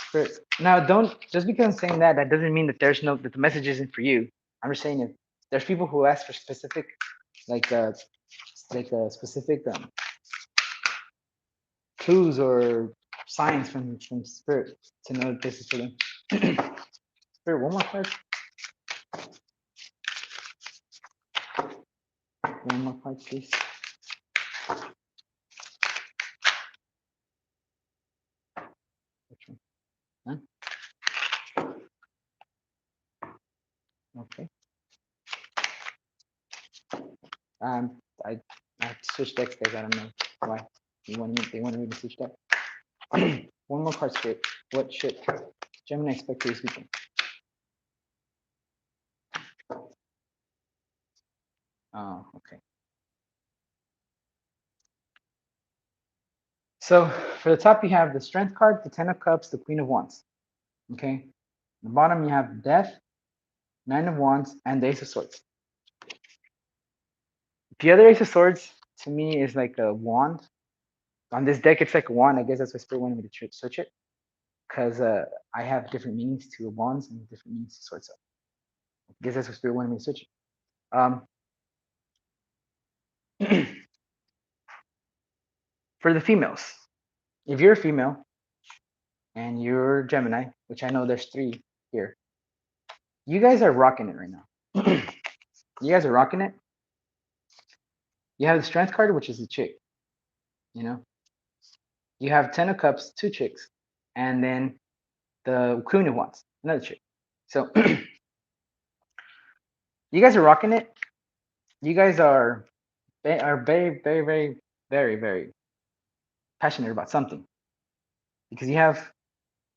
Spirit. Now, don't just because I'm saying that, that doesn't mean that there's no that the message isn't for you. I'm just saying if there's people who ask for specific, like specific clues or signs from spirit to know that this is for them. Spirit, one more card. One more card, please. Which one? Huh? Okay. I switched decks, guys. I don't know why. They wanted me to switch deck. One more card, Spirit. What should Gemini expect for this weekend? Oh, okay. So for the top, you have the Strength card, the Ten of Cups, the Queen of Wands. Okay. The bottom, you have Death, Nine of Wands, and the Ace of Swords. The other Ace of Swords, to me, is like a wand. On this deck, it's like a wand. I guess that's why Spirit wanted me to switch it. Because I have different meanings to wands and different meanings to swords. So I guess that's what Spirit wanted me to switch it. For the females, if you're a female and you're Gemini, which I know there's 3 here, you guys are rocking it right now. You guys are rocking it. You have the Strength card, which is a chick. You know, you have 10 of Cups, 2 chicks, and then the Queen of Wands, another chick. So you guys are rocking it. You guys are very, very, very, very, very passionate about something, because you have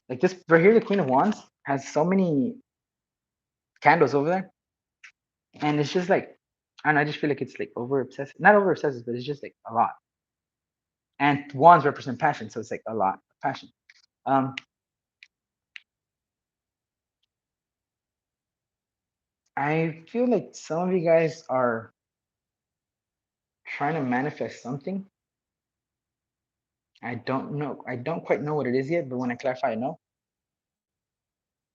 like this right here. The Queen of Wands has so many candles over there, and it's just like, and I just feel like it's like over obsessive, not over obsessive, but it's just like a lot. And wands represent passion, so it's like a lot of passion. I feel like some of you guys are trying to manifest something. I don't know. I don't quite know what it is yet, but when I clarify, I know.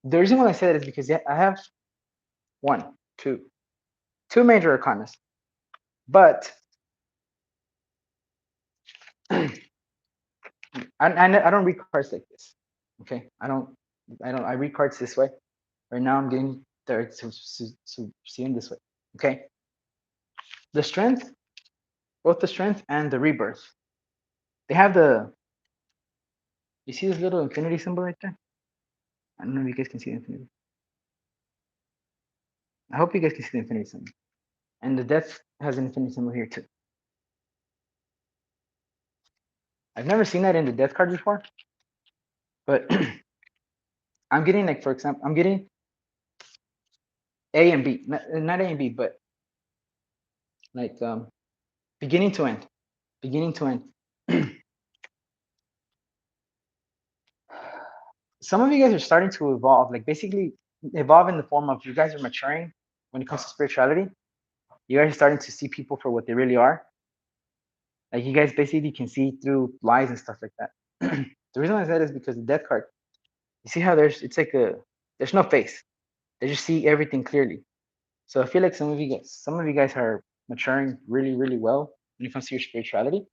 The reason why I say that is because I have two major arcanas, but I don't read cards like this. Okay, I read cards this way. Right now, I'm getting there to see them this way. Okay, the Strength, both the Strength and the Rebirth, they have the. You see this little infinity symbol right there? I don't know if you guys can see the infinity. I hope you guys can see the infinity symbol. And the Death has an infinity symbol here too. I've never seen that in the Death card before, but I'm getting, like, for example, I'm getting A and B, not A and B, but like beginning to end, beginning to end. Some of you guys are starting to evolve, like basically evolve in the form of you guys are maturing when it comes to spirituality. You guys are starting to see people for what they really are. Like you guys basically can see through lies and stuff like that. The reason I said is because the Death card, you see how there's no face. They just see everything clearly. So I feel like some of you guys are maturing really, really well when it comes to your spirituality.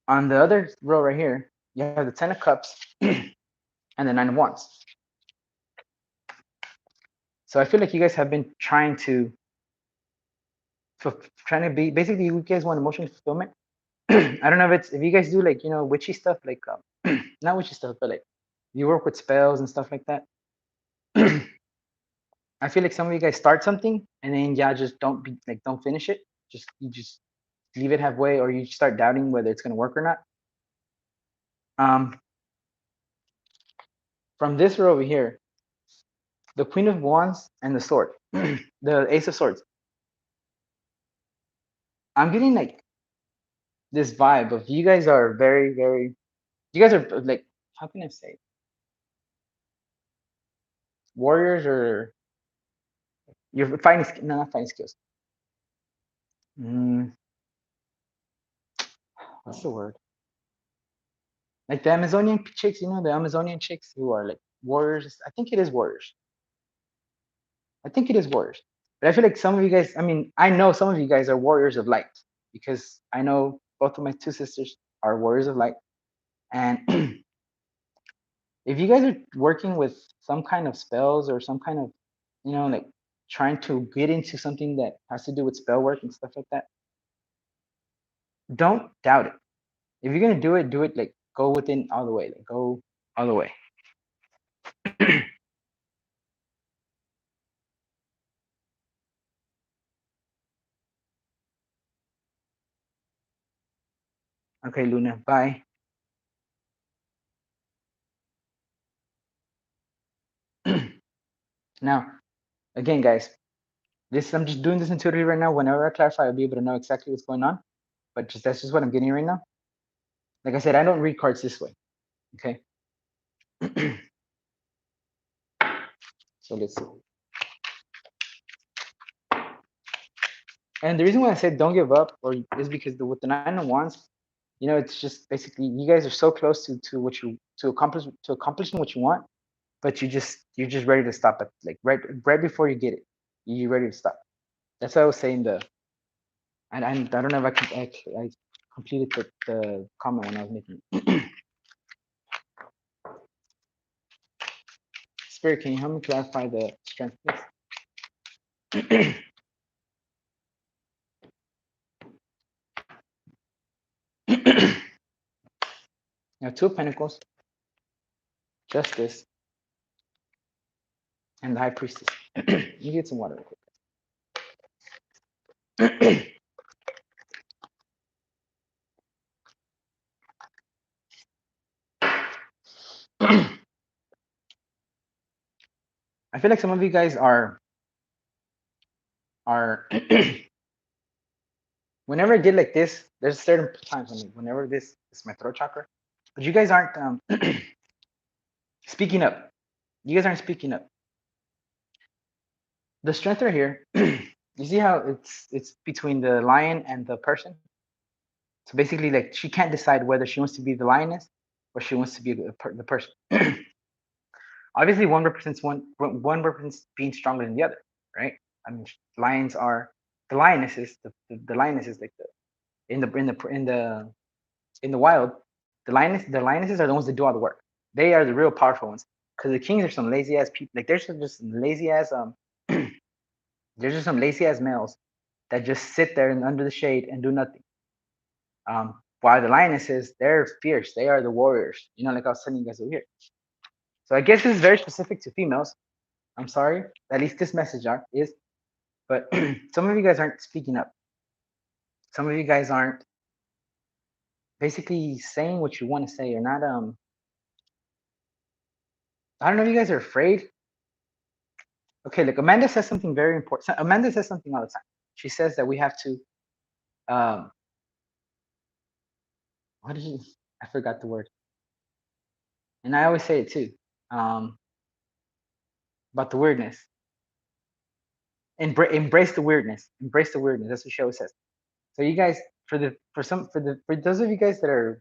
On the other row right here, you have the Ten of Cups and the Nine of Wands. So I feel like you guys have been trying to be, basically you guys want emotional fulfillment. I don't know if you guys do like, witchy stuff, like not witchy stuff, but like you work with spells and stuff like that. I feel like some of you guys start something and then just don't finish it. You just leave it halfway, or you start doubting whether it's gonna work or not. from this row over here, the Queen of Wands and the sword, the Ace of Swords. I'm getting like this vibe of you guys are very, very, you guys are like, how can I say? Warriors, or you're fighting, no, not fighting skills. What's the word? Like the Amazonian chicks, you know, the Amazonian chicks who are like warriors. I think it is warriors. I think it is warriors. But I feel like some of you guys, I mean, I know some of you guys are warriors of light, because I know both of my two sisters are warriors of light. And if you guys are working with some kind of spells or some kind of, you know, like trying to get into something that has to do with spell work and stuff like that, don't doubt it. If you're gonna do it like go within all the way, like go all the way. Okay, Luna, bye. Now, again, guys, this I'm just doing this intuitively right now. Whenever I clarify, I'll be able to know exactly what's going on. But just that's just what I'm getting right now. Like I said, I don't read cards this way. Okay. So let's see. And the reason why I said don't give up, or is because with the Nine of Wands, you know, it's just basically you guys are so close to what you to accomplishing what you want, but you're just ready to stop at like right before you get it. You're ready to stop. That's what I was saying. I don't know if I completed the comment when I was making it. Spirit, can you help me clarify the strength, please? Now, Two of Pentacles, Justice, and the High Priestess. You get some water real quick. I feel like some of you guys are whenever I get like this, there's certain times when whenever this is my throat chakra, but you guys aren't speaking up. You guys aren't speaking up. The strength right here, you see how it's between the lion and the person. So basically, like she can't decide whether she wants to be the lioness or she wants to be the person. Obviously, one represents being stronger than the other, right? I mean, lions are the lionesses. The lionesses, like the in the wild, the lionesses are the ones that do all the work. They are the real powerful ones. Because the kings are some lazy ass people. Like there's just lazy ass there's just some lazy ass males that just sit there and under the shade and do nothing. While the lionesses, they're fierce. They are the warriors. You know, like I was telling you guys over here. So I guess this is very specific to females. I'm sorry. At least this message is. But some of you guys aren't speaking up. Some of you guys aren't basically saying what you want to say. You're not I don't know if you guys are afraid. Okay, look, Amanda says something very important. Amanda says something all the time. She says that we have to what did you I forgot the word. And I always say it too. About the weirdness. Embrace the weirdness. Embrace the weirdness. That's what she always says. So you guys, for those of you guys that are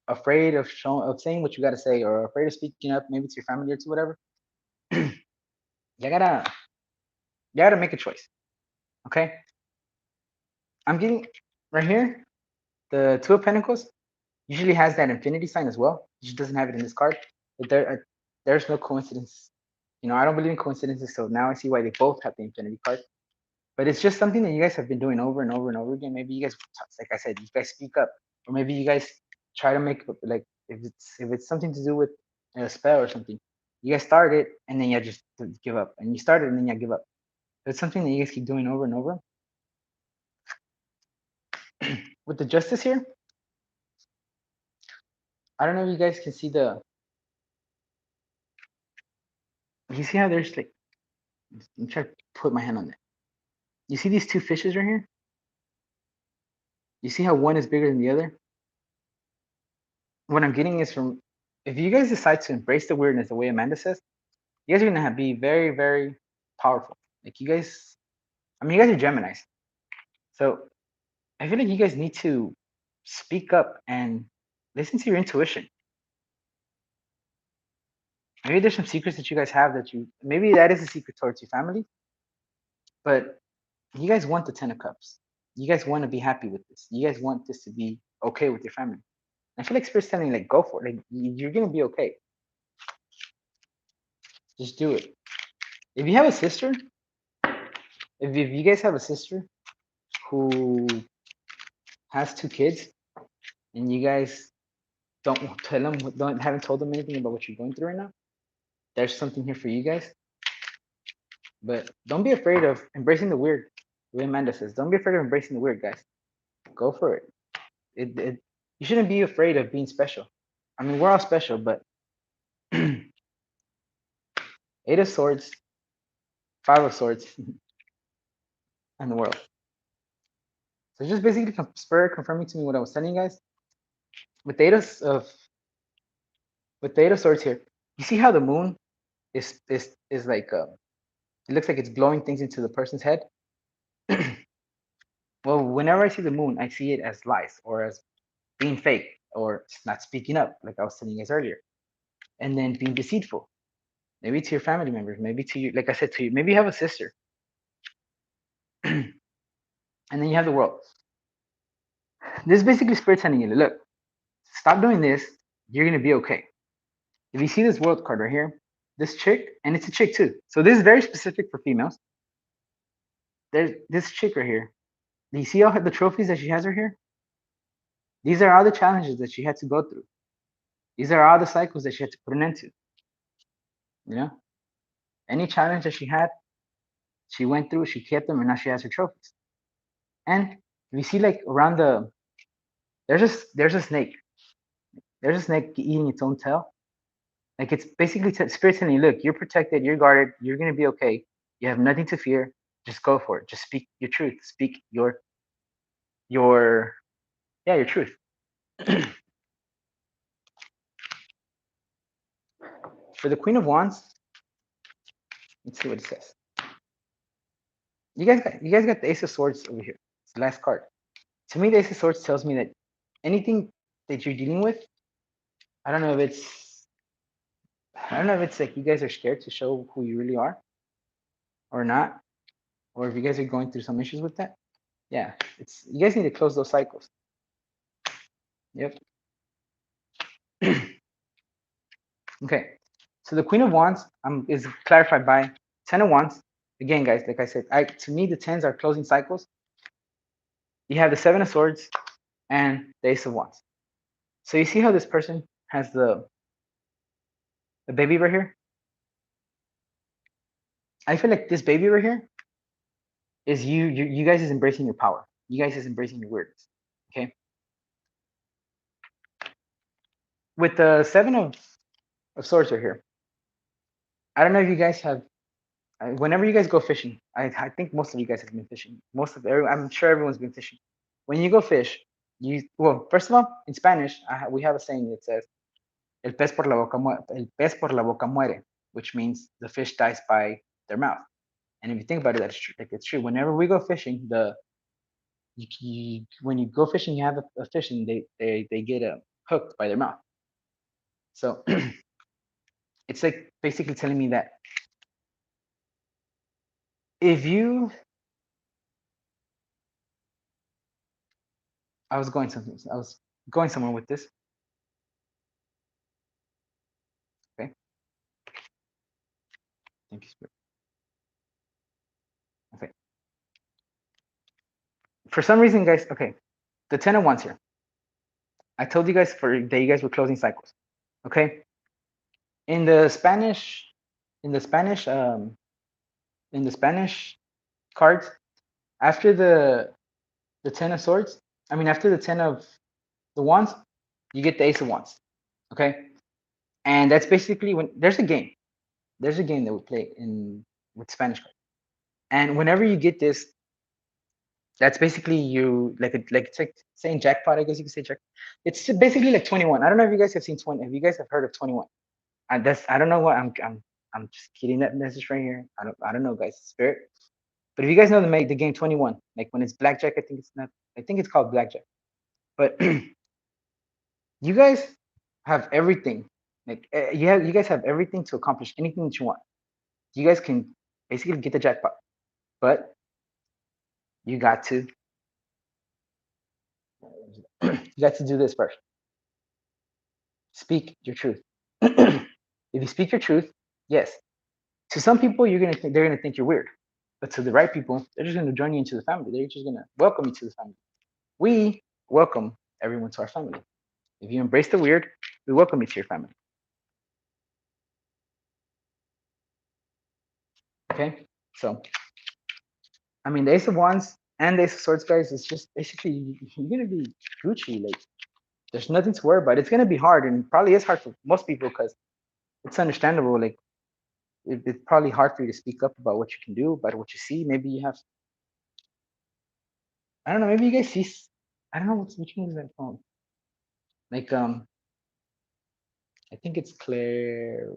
afraid of saying what you got to say, or afraid of speaking up, maybe to your family or to whatever, you gotta make a choice. Okay. I'm getting right here. The Two of Pentacles usually has that infinity sign as well. It just doesn't have it in this card. But there's no coincidence. You know, I don't believe in coincidences, so now I see why they both have the infinity card. But it's just something that you guys have been doing over and over and over again. Maybe you guys, like I said, you guys speak up, or maybe you guys try to make like if it's something to do with a spell or something, you guys start it and then you just give up, and you start it and then you give up. So it's something that you guys keep doing over and over. With the Justice here, I don't know if you guys can see You see how there's like, I'm trying to put my hand on that. You see these two fishes right here? You see how one is bigger than the other? What I'm getting is from, if you guys decide to embrace the weirdness the way Amanda says, you guys are gonna be very, very powerful. Like you guys, I mean, you guys are Geminis. So I feel like you guys need to speak up and listen to your intuition. Maybe there's some secrets that you guys have that you, maybe that is a secret towards your family, but you guys want the 10 of Cups. You guys want to be happy with this. You guys want this to be okay with your family. I feel like Spirit's telling you, like, go for it. Like, you're going to be okay. Just do it. If you have a sister, if you guys have a sister who has 2 kids and you guys haven't told them anything about what you're going through right now, there's something here for you guys. But don't be afraid of embracing the weird. The way Amanda says, don't be afraid of embracing the weird, guys. Go for it. You shouldn't be afraid of being special. I mean, we're all special, but 8 of Swords, 5 of Swords, and the World. So just basically confirming to me what I was telling you guys. With the 8 of Swords here, you see how the moon is like it looks like it's blowing things into the person's head. Well, whenever I see the moon, I see it as lies or as being fake or not speaking up, like I was telling you guys earlier, and then being deceitful. Maybe to your family members, maybe to you, like I said to you, maybe you have a sister, and then you have the World. This is basically Spirit telling you, look, stop doing this. You're gonna be okay. If you see this World card right here, this chick, and it's a chick too. So this is very specific for females. There's this chick right here. Do you see all the trophies that she has right here? These are all the challenges that she had to go through. These are all the cycles that she had to put an end to. You know, any challenge that she had, she went through, she kept them, and now she has her trophies. And if you see, like around there's a snake. There's a snake eating its own tail. Like it's basically Spirit telling you, look, you're protected, you're guarded, you're gonna be okay. You have nothing to fear. Just go for it. Just speak your truth. Speak your truth. For the Queen of Wands, let's see what it says. You guys got the Ace of Swords over here. It's the last card. To me, the Ace of Swords tells me that anything that you're dealing with, I don't know if it's like you guys are scared to show who you really are or not, or if you guys are going through some issues with that. Yeah, it's you guys need to close those cycles. Yep. Okay, so the Queen of Wands is clarified by 10 of Wands. Again, guys, like I said, to me the 10s are closing cycles. You have the 7 of Swords and the Ace of Wands. So you see how this person has the baby right here? I feel like this baby right here is you guys is embracing your power. You guys is embracing your weirdness. Okay. With the 7 of Swords right here, I don't know if you guys have. Whenever you guys go fishing, I think most of you guys have been fishing. I'm sure everyone's been fishing. When you go fish, first of all, in Spanish, we have a saying that says, "El pez por la boca muere," which means the fish dies by their mouth. And if you think about it, that's true. Like it's true. Whenever we go fishing, when you go fishing, you have a fish and they get hooked by their mouth. So it's like basically telling me that if you, I was going somewhere with this. Okay. Thank you, Spirit. Okay. For some reason, guys, okay, the 10 of Wands here. I told you guys that you guys were closing cycles. Okay. In the Spanish cards, after the 10 of Swords, after the 10 of the Wands, you get the Ace of Wands. Okay. And that's basically when there's a game. there's a game that we play in with Spanish cards, and whenever you get this, that's basically you like it's like saying jackpot. I guess you could say jack. It's basically like 21. I don't know if you guys have seen 20. If you guys have heard of 21, I don't know what I'm just getting that message right here. I don't know, guys. Spirit. But if you guys know the game 21, like when it's blackjack, I think it's not. I think it's called blackjack. But you guys have everything. Like you guys have everything to accomplish anything that you want. You guys can basically get the jackpot, but you got to you got to do this first. Speak your truth. If you speak your truth, yes, to some people they're gonna think you're weird, but to the right people, they're just gonna join you into the family. They're just gonna welcome you to the family. We welcome everyone to our family. If you embrace the weird, we welcome you to your family. Okay, so I mean, the Ace of Wands and the Ace of Swords, guys, it's just basically you're gonna be Gucci. Like, there's nothing to worry about. It's gonna be hard, and probably is hard for most people because it's understandable. Like, it's probably hard for you to speak up about what you can do, about what you see. Maybe you have, I don't know. Maybe you guys see, I don't know which one is that phone. Like, I think it's Claire.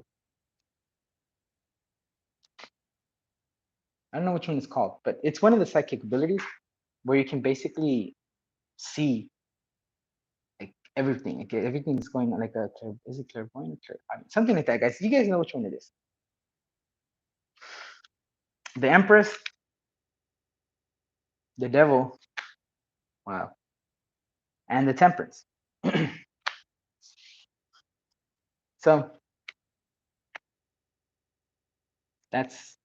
I don't know which one it's called, but it's one of the psychic abilities where you can basically see like everything. Like everything is going on. Like is it clairvoyant? Something like that, guys. You guys know which one it is. The Empress, the Devil, wow, and the Temperance. So that's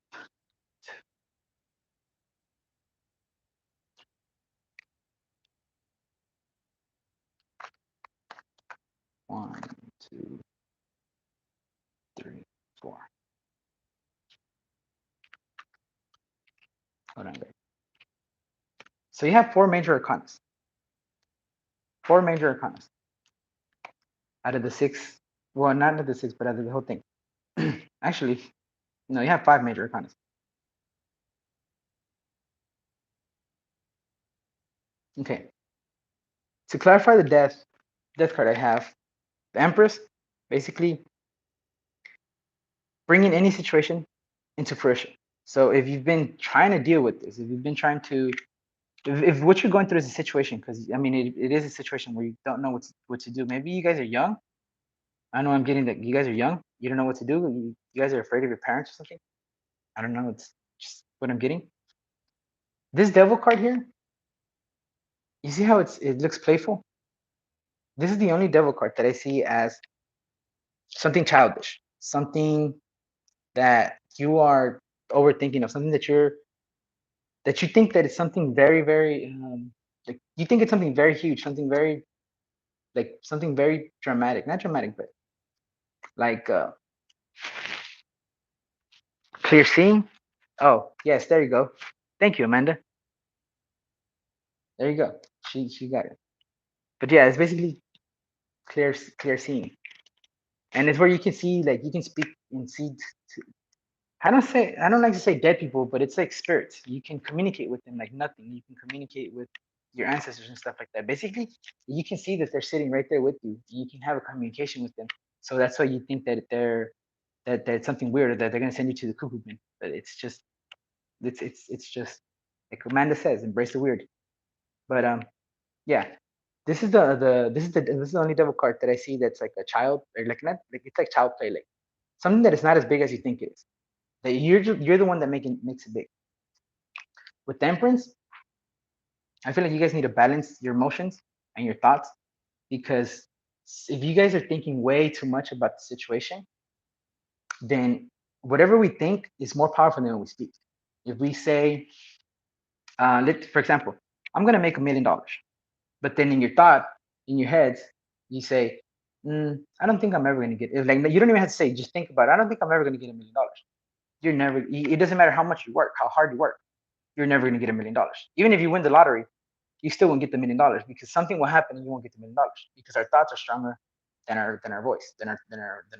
one, two, three, four. Hold on, guys. So you have four major arcanas. Four major arcanas out of the six. Well, not out of the six, but out of the whole thing. Actually, no, you have five major arcanas. Okay. To clarify the death card I have, the Empress, basically bringing any situation into fruition. So if you've been trying to deal with this, if you've been trying to, if what you're going through is a situation, because I mean, it is a situation where you don't know what to do. Maybe you guys are young. I know I'm getting that you guys are young. You don't know what to do. You guys are afraid of your parents or something. I don't know. It's just what I'm getting. This devil card here, you see how it looks playful? This is the only devil card that I see as something childish, something that you are overthinking of, something that you think that it's something very, very like you think it's something very huge, something very like something very dramatic, not dramatic, but like clear seeing. Oh yes, there you go. Thank you, Amanda. There you go. She got it. But yeah, it's basically clear seeing, and it's where you can see like you can speak and see. I don't like to say dead people, but it's like spirits. You can communicate with them like nothing. You can communicate with your ancestors and stuff like that. Basically, you can see that they're sitting right there with you. You can have a communication with them. So that's why you think that that it's something weird or that they're gonna send you to the cuckoo bin. But it's just it's just like Amanda says, embrace the weird. But yeah, this is the only devil card that I see that's like a child or like not like it's like child play, like something that is not as big as you think it is. That you're the one that makes it big. With temperance, I feel like you guys need to balance your emotions and your thoughts because if you guys are thinking way too much about the situation, then whatever we think is more powerful than what we speak. If we say, for example, I'm gonna make $1,000,000, but then in your thought, in your heads, you say, I don't think I'm ever gonna get it. Like you don't even have to say, just think about it. I don't think I'm ever gonna get $1,000,000. You're never. It doesn't matter how much you work, how hard you work. You're never gonna get $1,000,000. Even if you win the lottery, you still won't get the $1,000,000 because something will happen and you won't get the $1,000,000 because our thoughts are stronger than our voice, than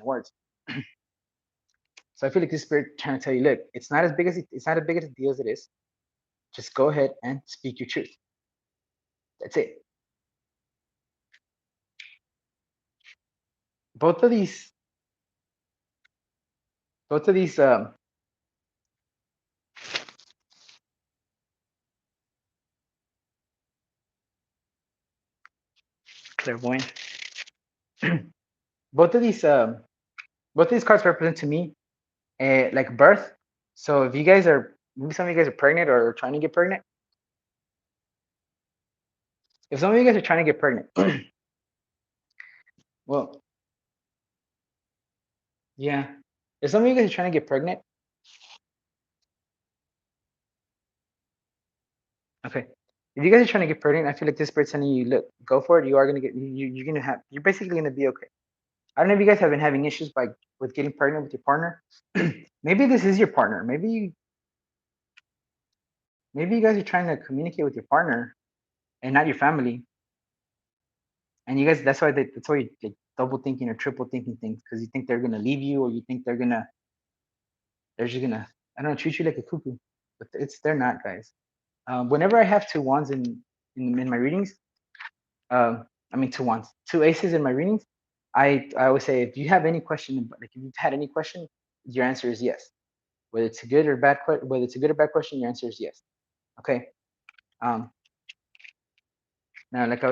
words. So I feel like this spirit trying to tell you, look, it's not as big as it's not as big as a deal as it is. Just go ahead and speak your truth. That's it. Both of these, both of these clairvoyant, both of these, both of these cards represent to me like birth. So if you guys are, maybe some of you guys are pregnant or trying to get pregnant. If some of you guys are trying to get pregnant, well, yeah. If some of you guys are trying to get pregnant, okay. If you guys are trying to get pregnant, I feel like this spirit's telling you, look, go for it. You are gonna get, you're gonna have, you're basically gonna be okay. I don't know if you guys have been having issues by with getting pregnant with your partner. Maybe this is your partner. Maybe you guys are trying to communicate with your partner and not your family. And you guys, that's why you like double thinking or triple thinking things because you think they're gonna leave you or you think they're just gonna, I don't know, treat you like a cuckoo. But they're not, guys. Whenever I have two wands in my readings, I mean two wands, two aces in my readings, I always say if you have any question, like if you've had any question, your answer is yes. Whether it's a good or bad whether it's a good or bad question, your answer is yes. Okay. Um, Now like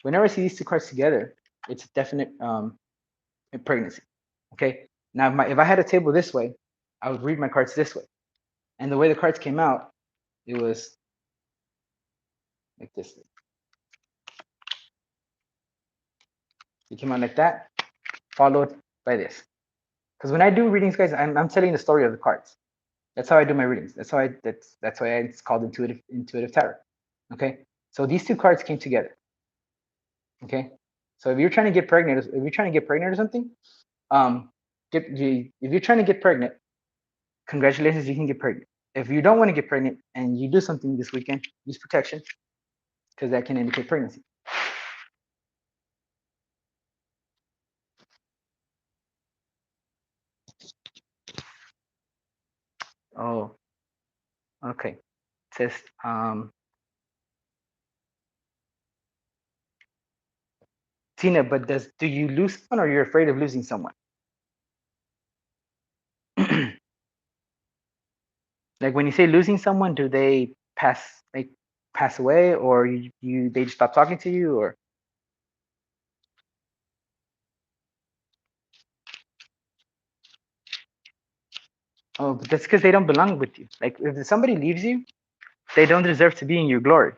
whenever I see these two cards together, it's a definite pregnancy. Okay. Now if I had a table this way, I would read my cards this way, and the way the cards came out, it was like this. It came out like that, followed by this. Because when I do readings, guys, I'm telling the story of the cards. That's how I do my readings. That's why it's called intuitive tarot. Okay. So these two cards came together. Okay. So if you're trying to get pregnant, or something, if you're trying to get pregnant, congratulations, you can get pregnant. If you don't want to get pregnant and you do something this weekend, use protection because that can indicate pregnancy. Oh, okay. It says, Tina, but do you lose someone or you're afraid of losing someone? Like when you say losing someone, do they pass away or they just stop talking to you or? Oh, but that's because they don't belong with you. Like if somebody leaves you, they don't deserve to be in your glory.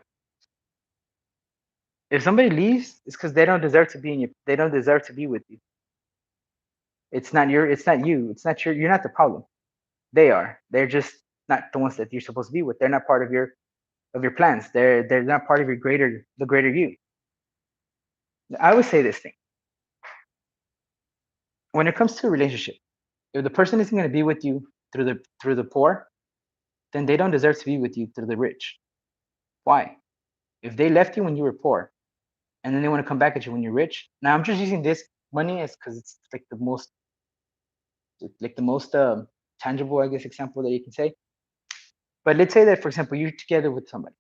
If somebody leaves, it's because they don't deserve to be in you. They don't deserve to be with you. It's not you. It's not you're not the problem. They are. They're just not the ones that you're supposed to be with. They're not part of your plans. They're not part of the greater you. I would say this thing. When it comes to a relationship, if the person isn't going to be with you through the poor, then they don't deserve to be with you through the rich. Why? If they left you when you were poor and then they want to come back at you when you're rich. Now I'm just using this money as because it's like the most tangible, I guess, example that you can say. But let's say that, for example, you're together with somebody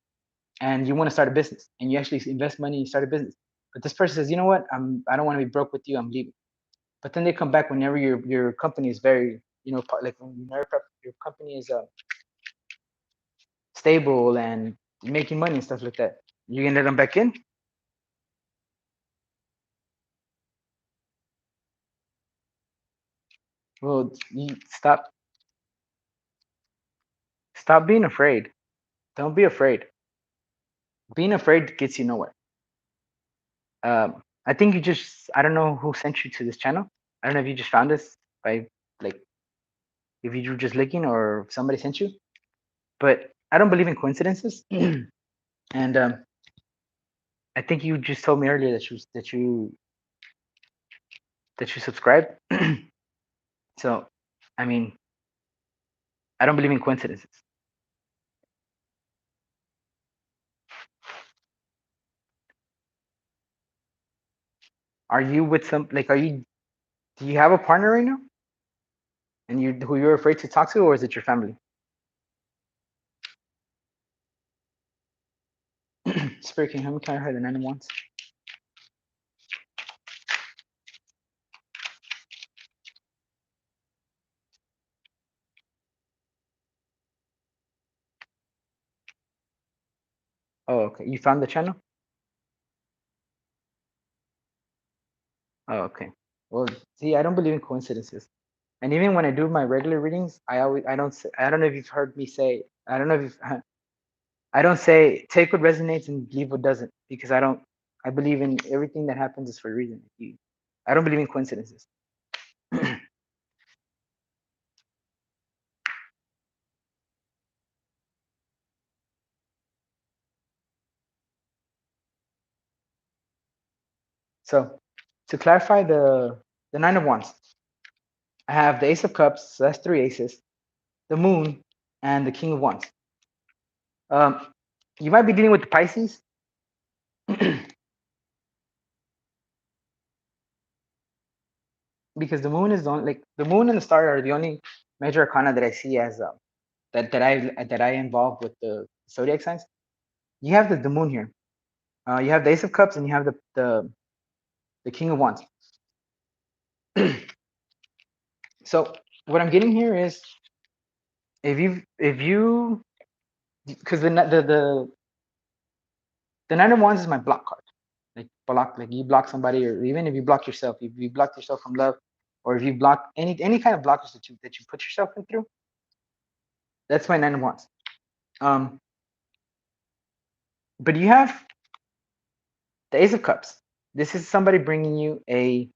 and you want to start a business and you actually invest money and start a business. But this person says, you know what, I don't want to be broke with you, I'm leaving. But then they come back whenever your company is very, like whenever your company is stable and making money and stuff like that. You can let them back in. Well, you stop being afraid. Don't be afraid. Being afraid gets you nowhere. I think I don't know who sent you to this channel. I don't know if you just found this by like if you were just looking or if somebody sent you. But I don't believe in coincidences. And I think you just told me earlier that you subscribed. So, I mean, I don't believe in coincidences. Are you with some like? Do you have a partner right now? And who you're afraid to talk to, or is it your family? Spirit, can you help me clarify the 9 of Wands? Oh, okay. You found the channel? Oh, okay. Well, see, I don't believe in coincidences. And even when I do my regular readings, I don't say, I don't know if you've heard me say, I don't know if you've, I don't say take what resonates and leave what doesn't, because I believe in everything that happens is for a reason. I don't believe in coincidences. So to clarify the 9 of Wands, I have the Ace of Cups, so that's 3 aces, the Moon, and the King of Wands. You might be dealing with the Pisces. Because the moon is the moon and the star are the only major arcana that I see as that I involve with the zodiac signs. You have the moon here. You have the Ace of Cups and you have the King of Wands. So what I'm getting here is if you because the 9 of Wands is my block card. Like you block somebody, or even if you block yourself, if you block yourself from love, or if you block any kind of blockers that you put yourself in through, that's my 9 of Wands. But you have the Ace of Cups. This is somebody bringing you a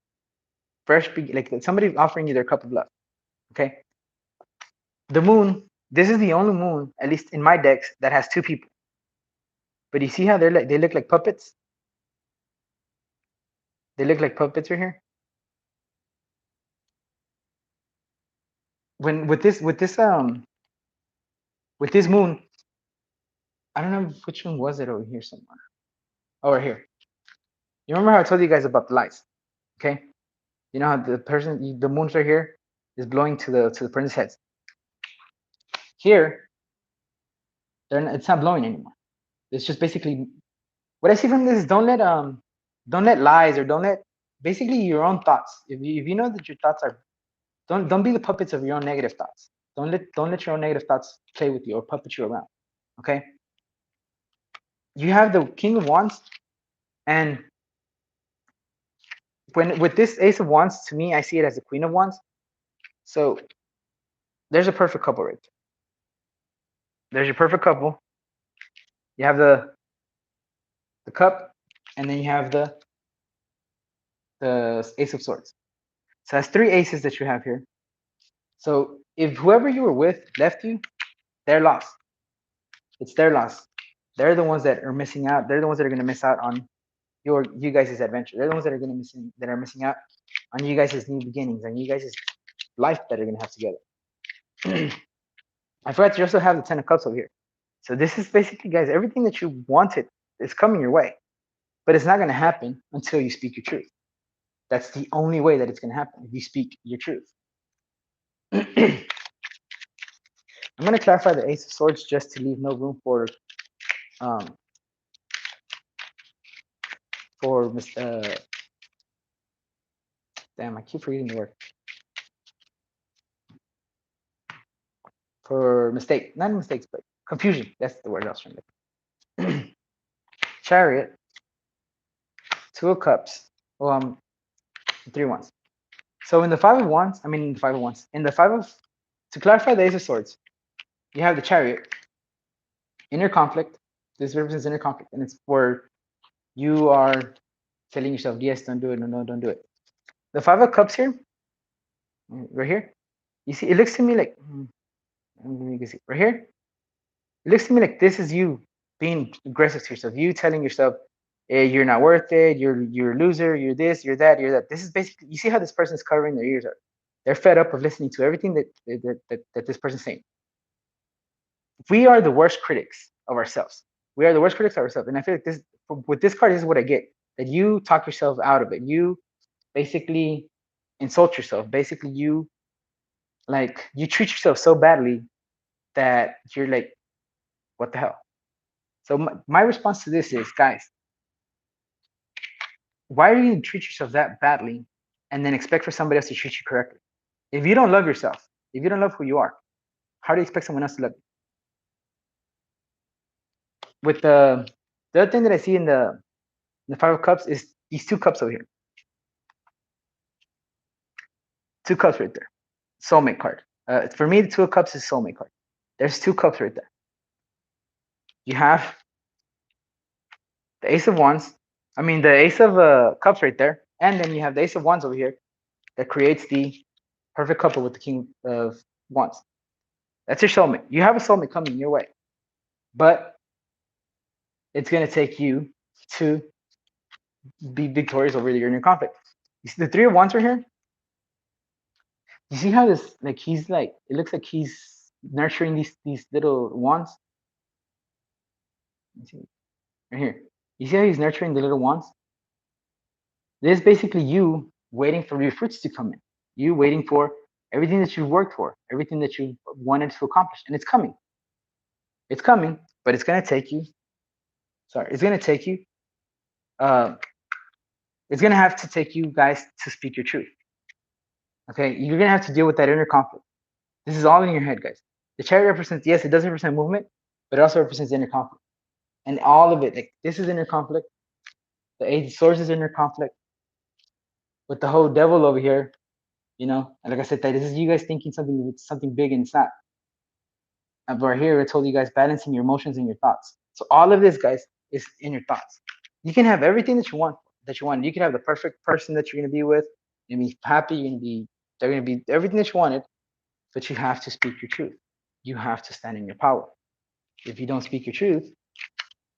fresh, like somebody offering you their cup of love. Okay. The moon. This is the only moon, at least in my decks, that has 2 people. But you see how they look like puppets. They look like puppets right here. When with this moon, I don't know which one was it over here somewhere. Oh, right here. You remember how I told you guys about the lights? Okay. You know how the moon's right here is blowing to the person's heads. Here, it's not blowing anymore. It's just basically what I see from this is don't let lies, or don't let basically your own thoughts. If you know that your thoughts are, don't be the puppets of your own negative thoughts. Don't let your own negative thoughts play with you or puppet you around. Okay. You have the King of Wands, and with this Ace of Wands, to me, I see it as the Queen of Wands. So there's a perfect couple right there. There's your perfect couple. You have the cup, and then you have the Ace of Swords. So that's 3 aces that you have here. So if whoever you were with left you, they're lost. It's their loss. They're the ones that are missing out. They're the ones that are going to miss out on you guys' adventure. They're the ones that are missing out on you guys' new beginnings, and you guys' life that are going to have together. I forgot to also have the 10 of Cups over here. So this is basically, guys, everything that you wanted is coming your way, but it's not going to happen until you speak your truth. That's the only way that it's going to happen, if you speak your truth. I'm going to clarify the Ace of Swords just to leave no room for damn, I keep forgetting the word. For mistake, not mistakes, but confusion. That's the word I was trying to. Chariot, 2 of Cups. Well, 3 Wands. So in the 5 of Wands, in the 5 of Wands, to clarify the Ace of Swords, you have the Chariot, inner conflict. This represents inner conflict, and it's where you are telling yourself, yes, don't do it, no, don't do it. The 5 of Cups here, right here, you see, it looks to me like, you can see right here, it looks to me like this is you being aggressive to yourself, you telling yourself, hey, you're not worth it, you're a loser, you're this, you're that, you're that. This is basically, you see how this person's covering their ears. They're fed up of listening to everything that this person's saying. We are the worst critics of ourselves. We are the worst critics of ourselves. And I feel like with this card, this is what I get, that you talk yourself out of it. You basically insult yourself. Basically, you Like you treat yourself so badly that you're like, what the hell? So my response to this is, guys, why are you going to treat yourself that badly and then expect for somebody else to treat you correctly? If you don't love yourself, if you don't love who you are, how do you expect someone else to love you? With the other thing that I see in the Five of Cups is these two cups over here. Two cups right there. Soulmate card. For me, the Two of Cups is soulmate card. There's two cups right there. You have the Ace of Wands. I mean, the Ace of Cups right there. And then you have the Ace of Wands over here that creates the perfect couple with the King of Wands. That's your soulmate. You have a soulmate coming your way. But it's going to take you to be victorious over your inner conflict. You see the Three of Wands right here? You see how this, like, he's like, it looks like he's nurturing these little wands. Right here. You see how he's nurturing the little wands? This is basically you waiting for your fruits to come in. You waiting for everything that you've worked for, everything that you wanted to accomplish. And it's coming. It's coming, but it's going to take you. Sorry, it's going to take you. It's going to have to take you guys to speak your truth. Okay? You're going to have to deal with that inner conflict. This is all in your head, guys. The chariot represents, yes, it does represent movement, but it also represents inner conflict. And all of it, like this is inner conflict. The Eight of Swords is inner conflict. With the whole devil over here, you know, and like I said, this is you guys thinking something big and it's not. And right here, I told you guys balancing your emotions and your thoughts. So all of this, guys, is in your thoughts. You can have everything that you want. You can have the perfect person that you're gonna be with. You're gonna be happy. They're gonna be everything that you wanted. But you have to speak your truth. You have to stand in your power. If you don't speak your truth,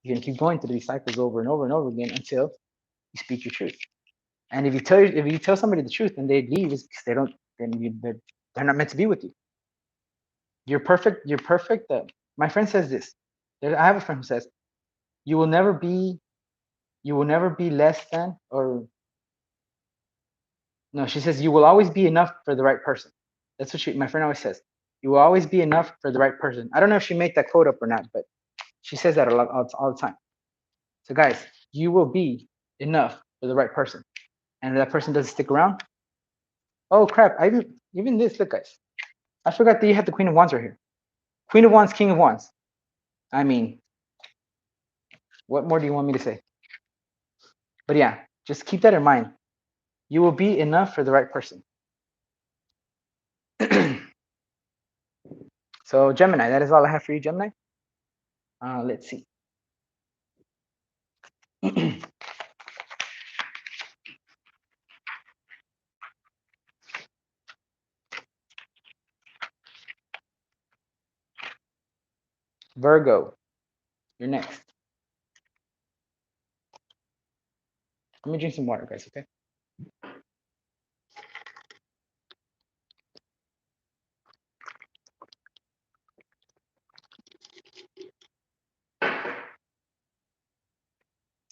you're gonna keep going through these cycles over and over and over again until you speak your truth. And if you tell somebody the truth and they leave, it's because they're not meant to be with you. You're perfect. You're perfect. My friend says this. I have a friend who says, "You will never be less than," or no, she says, "You will always be enough for the right person." That's what my friend always says. You will always be enough for the right person. I don't know if she made that quote up or not, but she says that a lot all the time. So guys, you will be enough for the right person, and if that person doesn't stick around. Oh crap! Even this. Look, guys. I forgot that you have the Queen of Wands right here. Queen of Wands, King of Wands. I mean, what more do you want me to say? But yeah, just keep that in mind. You will be enough for the right person. So Gemini, that is all I have for you, Gemini. Let's see. Virgo, you're next. Let me drink some water, guys, okay?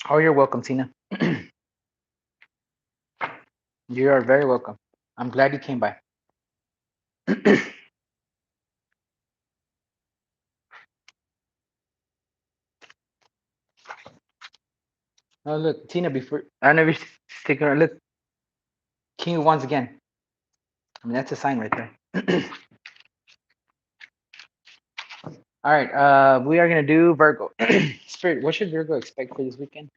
Oh, you're welcome, Tina. You are very welcome. I'm glad you came by. Oh, look, Tina, before I never stick around. Look, King of Wands again. I mean, that's a sign right there. All right, we are gonna do Virgo. Spirit, what should Virgo expect for this weekend?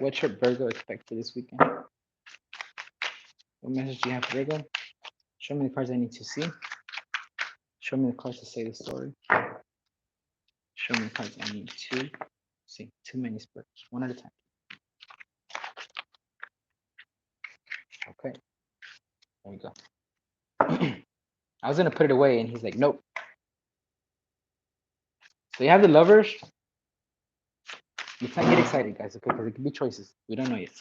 What should Virgo expect for this weekend? What message do you have for Virgo? Show me the cards I need to see. Show me the cards to say the story. Show me the cards I need to see. Too many spirits, one at a time. Okay, there we go. I was gonna put it away, and he's like, nope. So you have the Lovers. Let's not get excited, guys, okay? Because it could be choices. We don't know yet.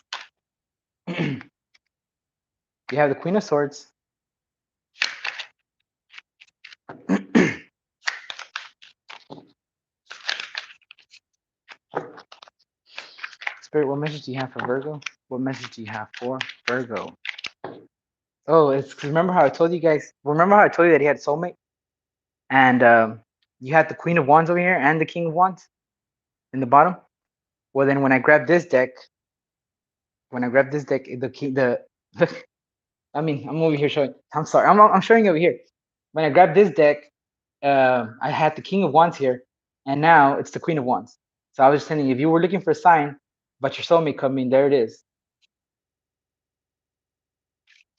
You have the Queen of Swords. Spirit, what message do you have for Virgo? What message do you have for Virgo? Oh, it's 'cause remember how I told you guys? Remember how I told you that he had a soulmate, and you had the Queen of Wands over here and the King of Wands in the bottom. Well, then when I grabbed this deck, the key, the I mean, I'm over here showing. I'm sorry, I'm showing over here. When I grabbed this deck, I had the King of Wands here, and now it's the Queen of Wands. So I was just saying, if you were looking for a sign, but your soulmate coming, there it is.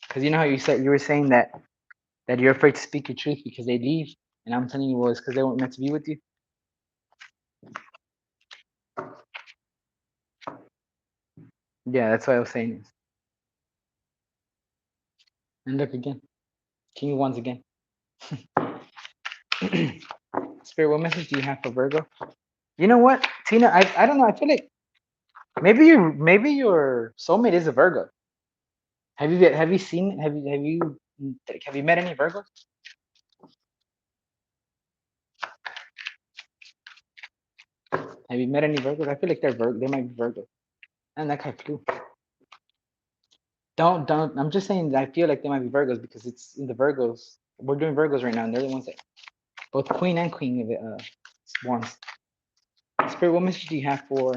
Because you know how you were saying that you're afraid to speak your truth because they leave, and I'm telling you, well, it's because they weren't meant to be with you. Yeah, that's what I was saying. And look again, King of Wands again. Spirit, what message do you have for Virgo? You know what, Tina? I don't know. I feel like maybe your soulmate is a Virgo. Have you seen have you met any Virgos? Have you met any Virgos? I feel like they might be Virgo. And that guy flew. Don't. I'm just saying that I feel like they might be Virgos because it's in the Virgos. We're doing Virgos right now, and they're the ones that both Queen and Queen of Wands. Spirit, what message do you have for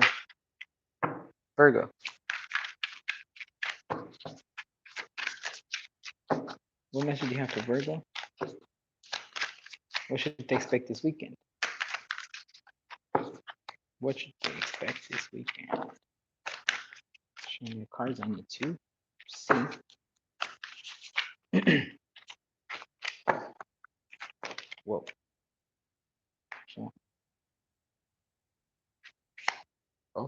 Virgo? What message do you have for Virgo? What should they expect this weekend? What should they expect this weekend? Showing the cards I need to see. Whoa. So, oh.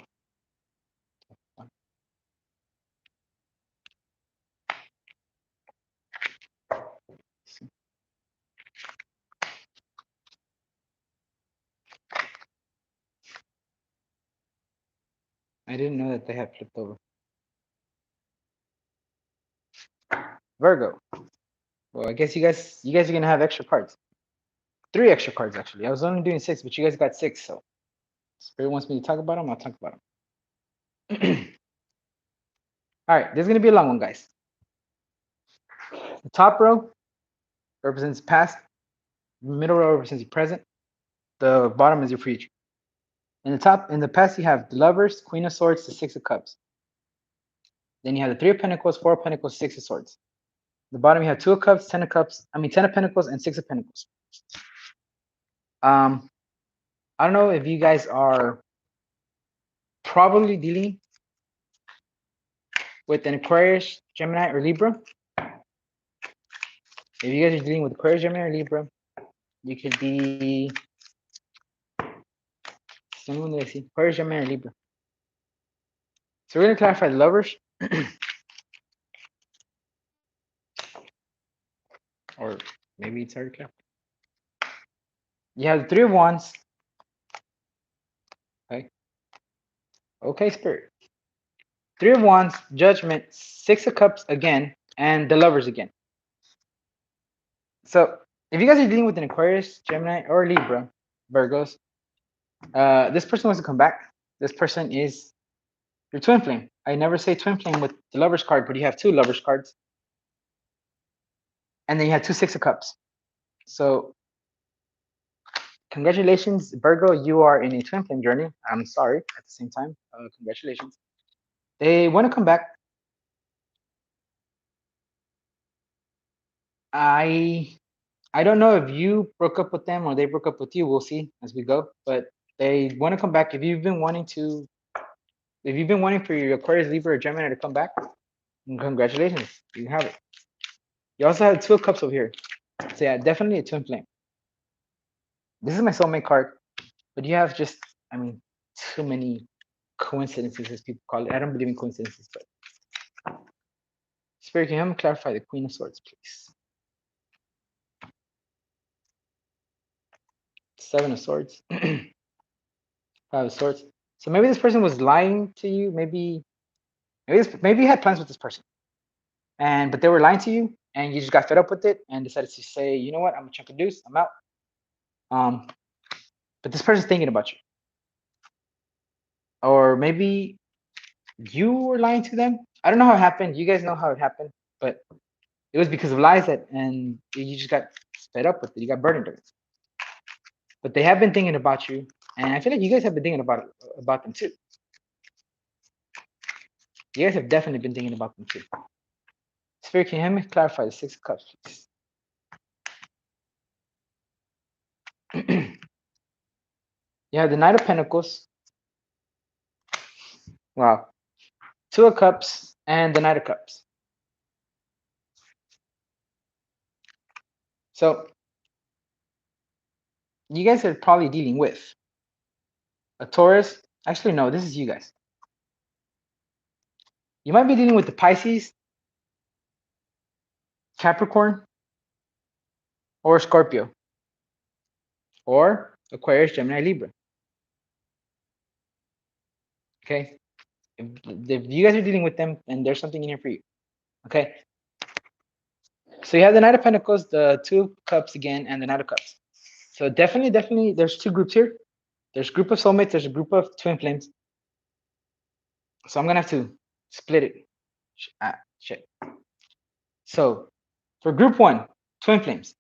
I didn't know that they had flipped over. Virgo. Well, I guess you guys are gonna have extra cards. 3 extra cards actually. I was only doing 6, but you guys got 6. So Spirit wants me to talk about them. I'll talk about them. All right, this is gonna be a long one, guys. The top row represents past. The middle row represents your present. The bottom is your future. In the past, you have the Lovers, Queen of Swords, the Six of Cups. Then you have the Three of Pentacles, Four of Pentacles, Six of Swords. The bottom, you have Two of Cups, 10 of Cups. I mean, 10 of Pentacles and Six of Pentacles. I don't know if you guys are probably dealing with an Aquarius, Gemini, or Libra. If you guys are dealing with Aquarius, Gemini, or Libra, you could be Aquarius, Gemini, or Libra. So we're gonna clarify the Lovers. Or maybe it's already clear. You have the Three of Wands. Okay, Spirit. Three of Wands, Judgment, Six of Cups again, and the Lovers again. So if you guys are dealing with an Aquarius, Gemini, or Libra, Virgos, this person wants to come back. This person is your twin flame. I never say twin flame with the Lovers card, but you have 2 Lovers cards. And then you have 2 Six of Cups. So congratulations, Virgo, you are in a twin flame journey. I'm sorry at the same time. Congratulations. They want to come back. I don't know if you broke up with them or they broke up with you. We'll see as we go. But they want to come back. If you've been wanting for your Aquarius, Libra, or Gemini to come back, congratulations, you have it. You also have 2 of Cups over here. So yeah, definitely a twin flame. This is my soulmate card, but you have just, I mean, too many coincidences, as people call it. I don't believe in coincidences, but Spirit, can you help me clarify the Queen of Swords, please? 7 of Swords. 5 of Swords. So maybe this person was lying to you. Maybe you had plans with this person, but they were lying to you, and you just got fed up with it and decided to say, you know what, I'm a chunk of deuce, I'm out. But this person's thinking about you, or maybe you were lying to them. I don't know how it happened. You guys know how it happened, but It was because of lies and you just got fed up with it. You got burdened with it. But they have been thinking about you, and I feel like you guys have been thinking about them too. You guys have definitely been thinking about them too. Spirit, can you help me clarify the Six of Cups, please? You have the Knight of Pentacles. Wow. Two of Cups and the Knight of Cups. So you guys are probably dealing with a Taurus. Actually, no, this is you guys. You might be dealing with the Pisces, Capricorn, or Scorpio, or Aquarius, Gemini, Libra. Okay. If you guys are dealing with them, and there's something in here for you. Okay. So you have the Knight of Pentacles, the Two of Cups again, and the Knight of Cups. So definitely, there's two groups here. There's a group of soulmates. There's a group of twin flames. So I'm gonna have to split it. Shit. So for group one, twin flames.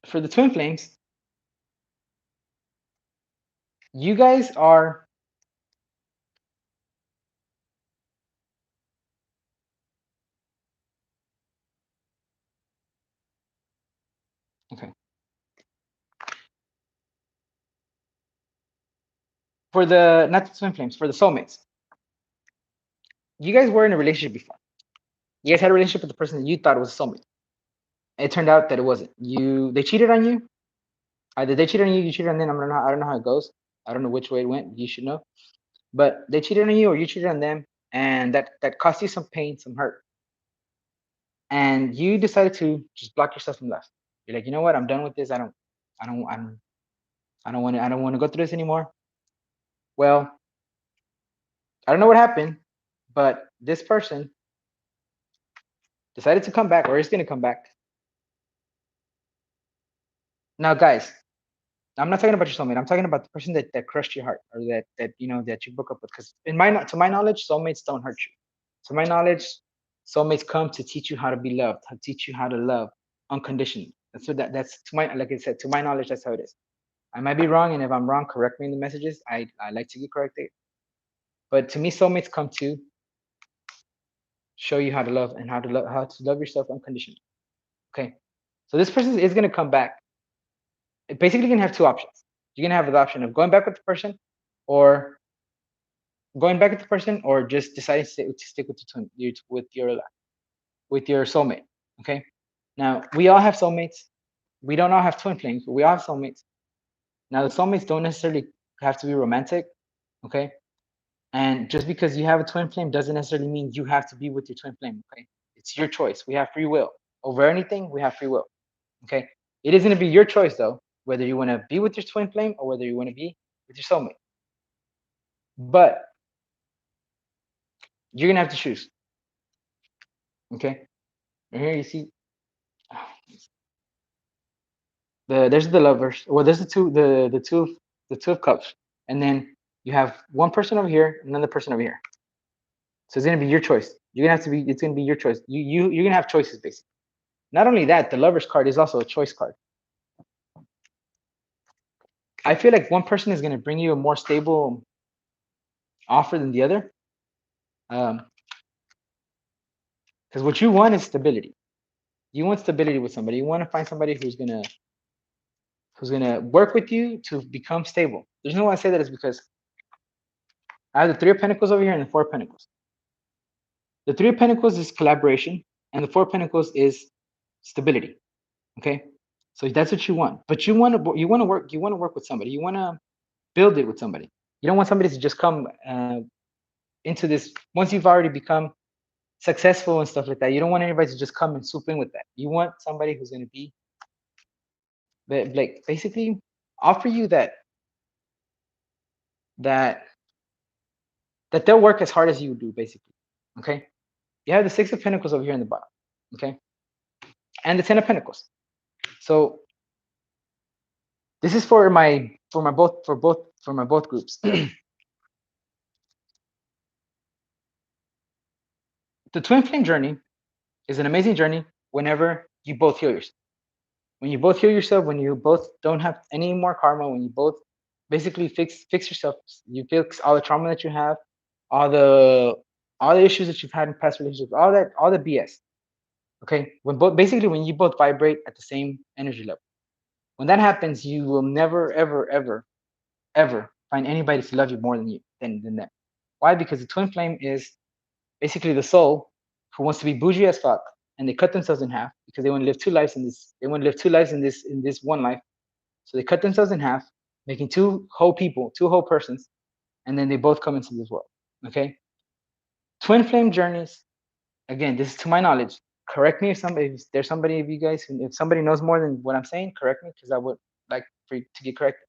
For the twin flames, you guys are okay. For the not the twin flames, for the soulmates, you guys were in a relationship before. You guys had a relationship with the person that you thought was a soulmate. It turned out that it wasn't. They cheated on you. Either they cheated on you, you cheated on them. I don't know how it goes. I don't know which way it went. You should know. But they cheated on you or you cheated on them, and that cost you some pain, some hurt. And you decided to just block yourself from love. You're like, you know what? I'm done with this. I don't want to go through this anymore. Well, I don't know what happened, but this person decided to come back, or is going to come back. Now, guys, I'm not talking about your soulmate. I'm talking about the person that crushed your heart, or that you broke up with. Because to my knowledge, soulmates don't hurt you. To my knowledge, soulmates come to teach you how to be loved, to teach you how to love unconditionally. That's to my, like I said, to my knowledge, that's how it is. I might be wrong, and if I'm wrong, correct me in the messages. I like to get corrected. But to me, soulmates come to show you how to love and how to love yourself unconditionally. Okay, so this person is going to come back. Basically, you're going to have two options. You're going to have the option of going back with the person, or just deciding to stick with your soulmate. Okay, now we all have soulmates. We don't all have twin flames, but we all have soulmates. Now the soulmates don't necessarily have to be romantic. Okay, and just because you have a twin flame doesn't necessarily mean you have to be with your twin flame. Okay, it's your choice. We have free will over anything. We have free will. Okay, it is going to be your choice though, whether you want to be with your twin flame or whether you want to be with your soulmate. But you're gonna have to choose. Okay, and here you see there's the lovers. Well, there's the two of cups, and then you have one person over here, another person over here. So it's gonna be your choice. You're gonna have to be. It's gonna be your choice. You're gonna have choices basically. Not only that, the lovers card is also a choice card. I feel like one person is gonna bring you a more stable offer than the other. Because what you want is stability. You want stability with somebody. You want to find somebody who's gonna work with you to become stable. The reason why I say that is because I have the Three of Pentacles over here and the Four of Pentacles. The Three of Pentacles is collaboration, and the Four of Pentacles is stability. Okay, so that's what you want. But you want to work with somebody. You want to build it with somebody. You don't want somebody to just come into this once you've already become successful and stuff like that. You don't want anybody to just come and swoop in with that. You want somebody who's going to be like basically offer you that they'll work as hard as you do, basically. Okay, you have the Six of Pentacles over here in the bottom. Okay, and the Ten of Pentacles. So this is for my both groups. The twin flame journey is an amazing journey whenever you both heal yourself. When you both heal yourself, when you both don't have any more karma, when you both basically fix yourself, you fix all the trauma that you have, all the issues that you've had in past relationships, all the BS. Okay, when you both vibrate at the same energy level. When that happens, you will never, ever, ever, ever find anybody to love you more than them. Why? Because the twin flame is basically the soul who wants to be bougie as fuck, and they cut themselves in half because they want to live two lives in this. They want to live two lives in this one life. So they cut themselves in half, making two whole people, two whole persons, and then they both come into this world. Okay. Twin flame journeys. Again, this is to my knowledge. Correct me if there's somebody of you guys, if somebody knows more than what I'm saying, correct me because I would like for you to get corrected.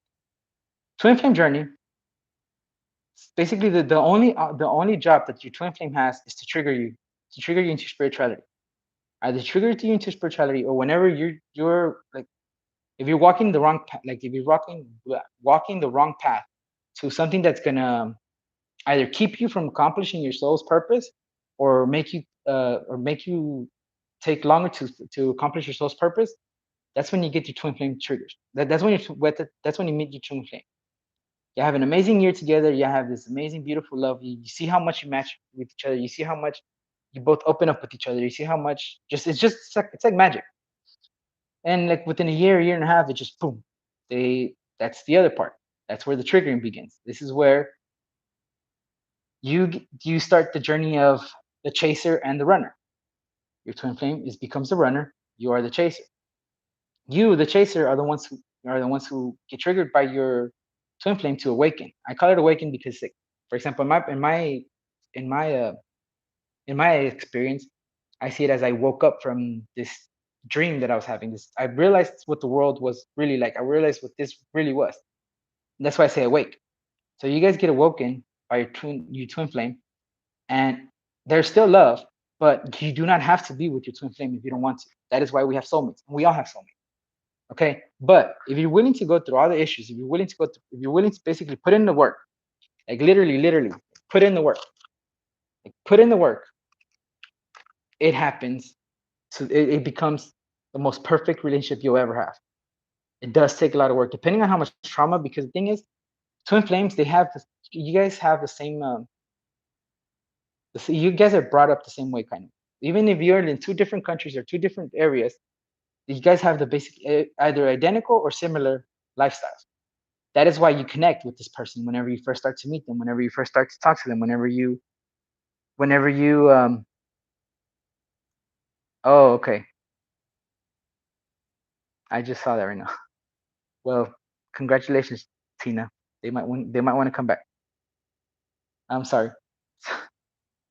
Twin flame journey. Basically, the only job that your twin flame has is to trigger you into spirituality. Either trigger you into spirituality, or whenever you're like, if you're walking the wrong path, like if you're walking the wrong path to something that's gonna either keep you from accomplishing your soul's purpose, or make you take longer to accomplish your soul's purpose. That's when you get your twin flame triggers. That's when you meet your twin flame. You have an amazing year together. You have this amazing, beautiful love. You see how much you match with each other. You see how much you both open up with each other. You see how much it's like magic. And like within a year and a half, it just boom. That's the other part. That's where the triggering begins. This is where you start the journey of the chaser and the runner. Your twin flame becomes the runner. You are the chaser. You, the chaser, are the ones who get triggered by your twin flame to awaken. I call it awaken because, like, for example, in my uh, in my experience, I see it as I woke up from this dream that I was having. I realized what the world was really like. I realized what this really was. And that's why I say awake. So you guys get awoken by your twin flame, and there's still love, but you do not have to be with your twin flame if you don't want to. That is why we have soulmates. We all have soulmates. Okay, but if you're willing to go through all the issues, if you're willing to basically put in the work, like literally put in the work, put in the work, it happens. So it becomes the most perfect relationship you'll ever have. It does take a lot of work, depending on how much trauma. Because the thing is, twin flames, you guys have the same. You guys are brought up the same way, kind of. Even if you're in two different countries or two different areas, you guys have the basic, either identical or similar lifestyles. That is why you connect with this person whenever you first start to meet them, whenever you first start to talk to them, whenever you oh, okay, I just saw that right now. Well, congratulations, Tina. They might want to come back. I'm sorry.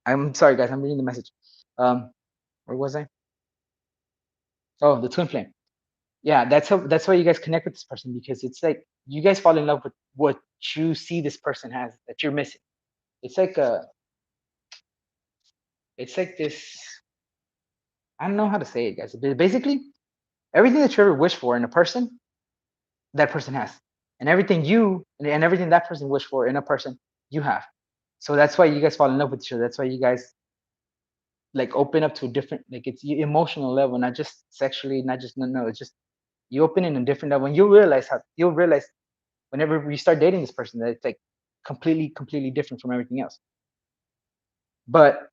I'm sorry, guys. I'm reading the message. Where was I? Oh, the twin flame. Yeah, that's why you guys connect with this person, because it's like you guys fall in love with what you see this person has that you're missing. It's like this. I don't know how to say it, guys. But basically, everything that you ever wish for in a person, that person has, and everything that person wished for in a person, you have. So that's why you guys fall in love with each other. That's why you guys like open up to a different, like, it's emotional level, not just sexually, not just no, it's just you open in a different level, and you'll realize whenever you start dating this person that it's like completely different from everything else. But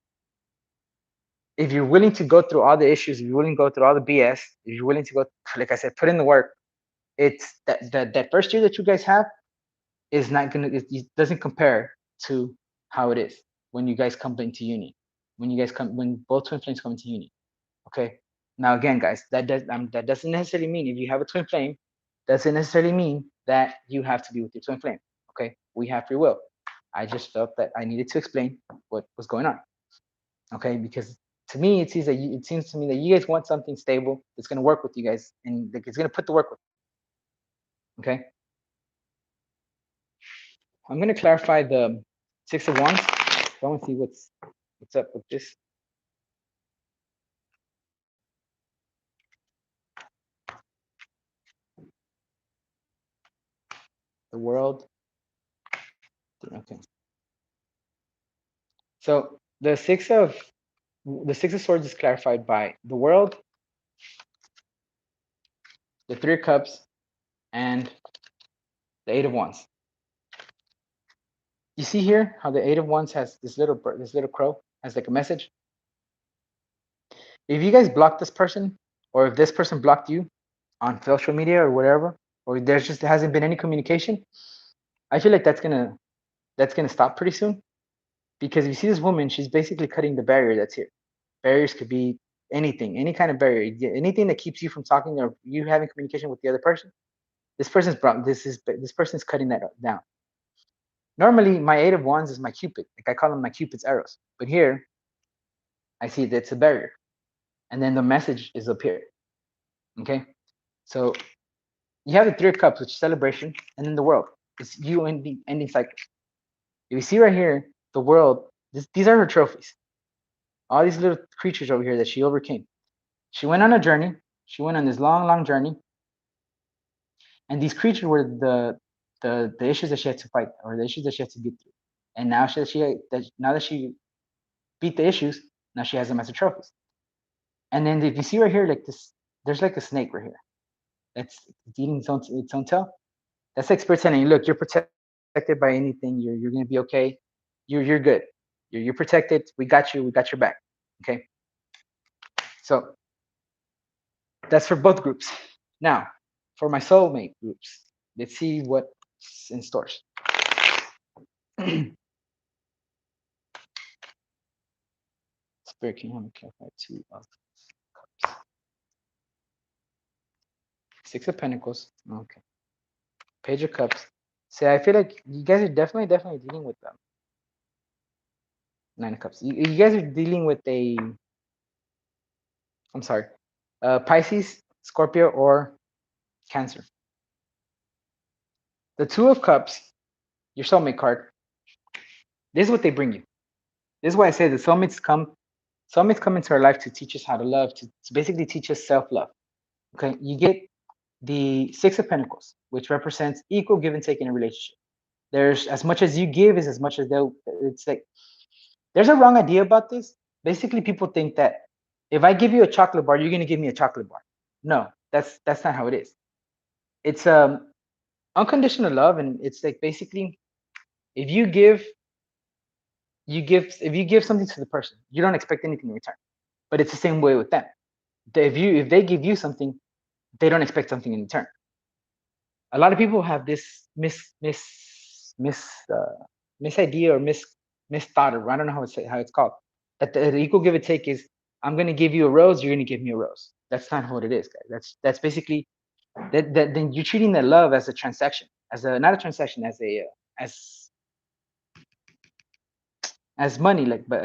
if you're willing to go through all the issues, if you're willing to go through all the BS, if you're willing to go, like I said, put in the work, it's that first year that you guys have is not gonna, it doesn't compare to how it is when you guys come into union, when both twin flames come into union. Okay. Now again, guys, that doesn't necessarily mean if you have a twin flame, doesn't necessarily mean that you have to be with your twin flame. Okay, we have free will. I just felt that I needed to explain what was going on. Okay, because to me, it seems to me that you guys want something stable that's going to work with you guys, and it's going to put the work with. Okay, I'm going to clarify the Six of Wands. I want to see what's up with this. The World. Okay. So the the Six of Swords is clarified by the World, the Three of Cups, and the Eight of Wands. You see here how the Eight of Wands has this little bird, this little crow has like a message. If you guys block this person, or if this person blocked you on social media or whatever, or there hasn't been any communication, I feel like that's gonna stop pretty soon. Because if you see this woman, she's basically cutting the barrier that's here. Barriers could be anything, any kind of barrier, anything that keeps you from talking or you having communication with the other person. This person's cutting that down. Normally, my Eight of Wands is my Cupid. Like I call them my Cupid's arrows. But here, I see that's a barrier. And then the message is up here. Okay? So you have the Three of Cups, which is celebration, and then the World. It's you ending cycles. If you see right here, the World, these are her trophies. All these little creatures over here that she overcame. She went on a journey. She went on this long, long journey. And these creatures were the issues that she had to fight, or the issues that she had to get through. And now now that she beat the issues, now she has them as her trophies. And then if you see right here, like this, there's like a snake right here. That's eating its own tail. That's like Spirit telling you, look, you're protected by anything. You're gonna be okay. You're good. You're protected. We got you. We got your back. Okay. So that's for both groups. Now, for my soulmate groups, let's see what's in stores. Spirit, can you help me clarify Two of Cups? Six of Pentacles. Okay. Page of Cups. See, I feel like you guys are definitely dealing with them. Nine of Cups. You guys are dealing with I'm sorry, Pisces, Scorpio, or Cancer. The Two of Cups, your soulmate card. This is what they bring you. This is why I say the soulmates come into our life to teach us how to love, to basically teach us self-love. Okay, you get the Six of Pentacles, which represents equal give and take in a relationship. There's as much as you give is as much as they'll. It's like there's a wrong idea about this. Basically, people think that if I give you a chocolate bar, you're gonna give me a chocolate bar. No, that's not how it is. It's unconditional love, and it's like basically if you give something to the person, you don't expect anything in return. But it's the same way with them. If they give you something, they don't expect something in return. A lot of people have this idea or misthought, or I don't know how it's called. That the equal give and take is I'm gonna give you a rose, you're gonna give me a rose. That's not what it is, guys. That's basically that then you're treating that love as a transaction, not a transaction, as money, like, but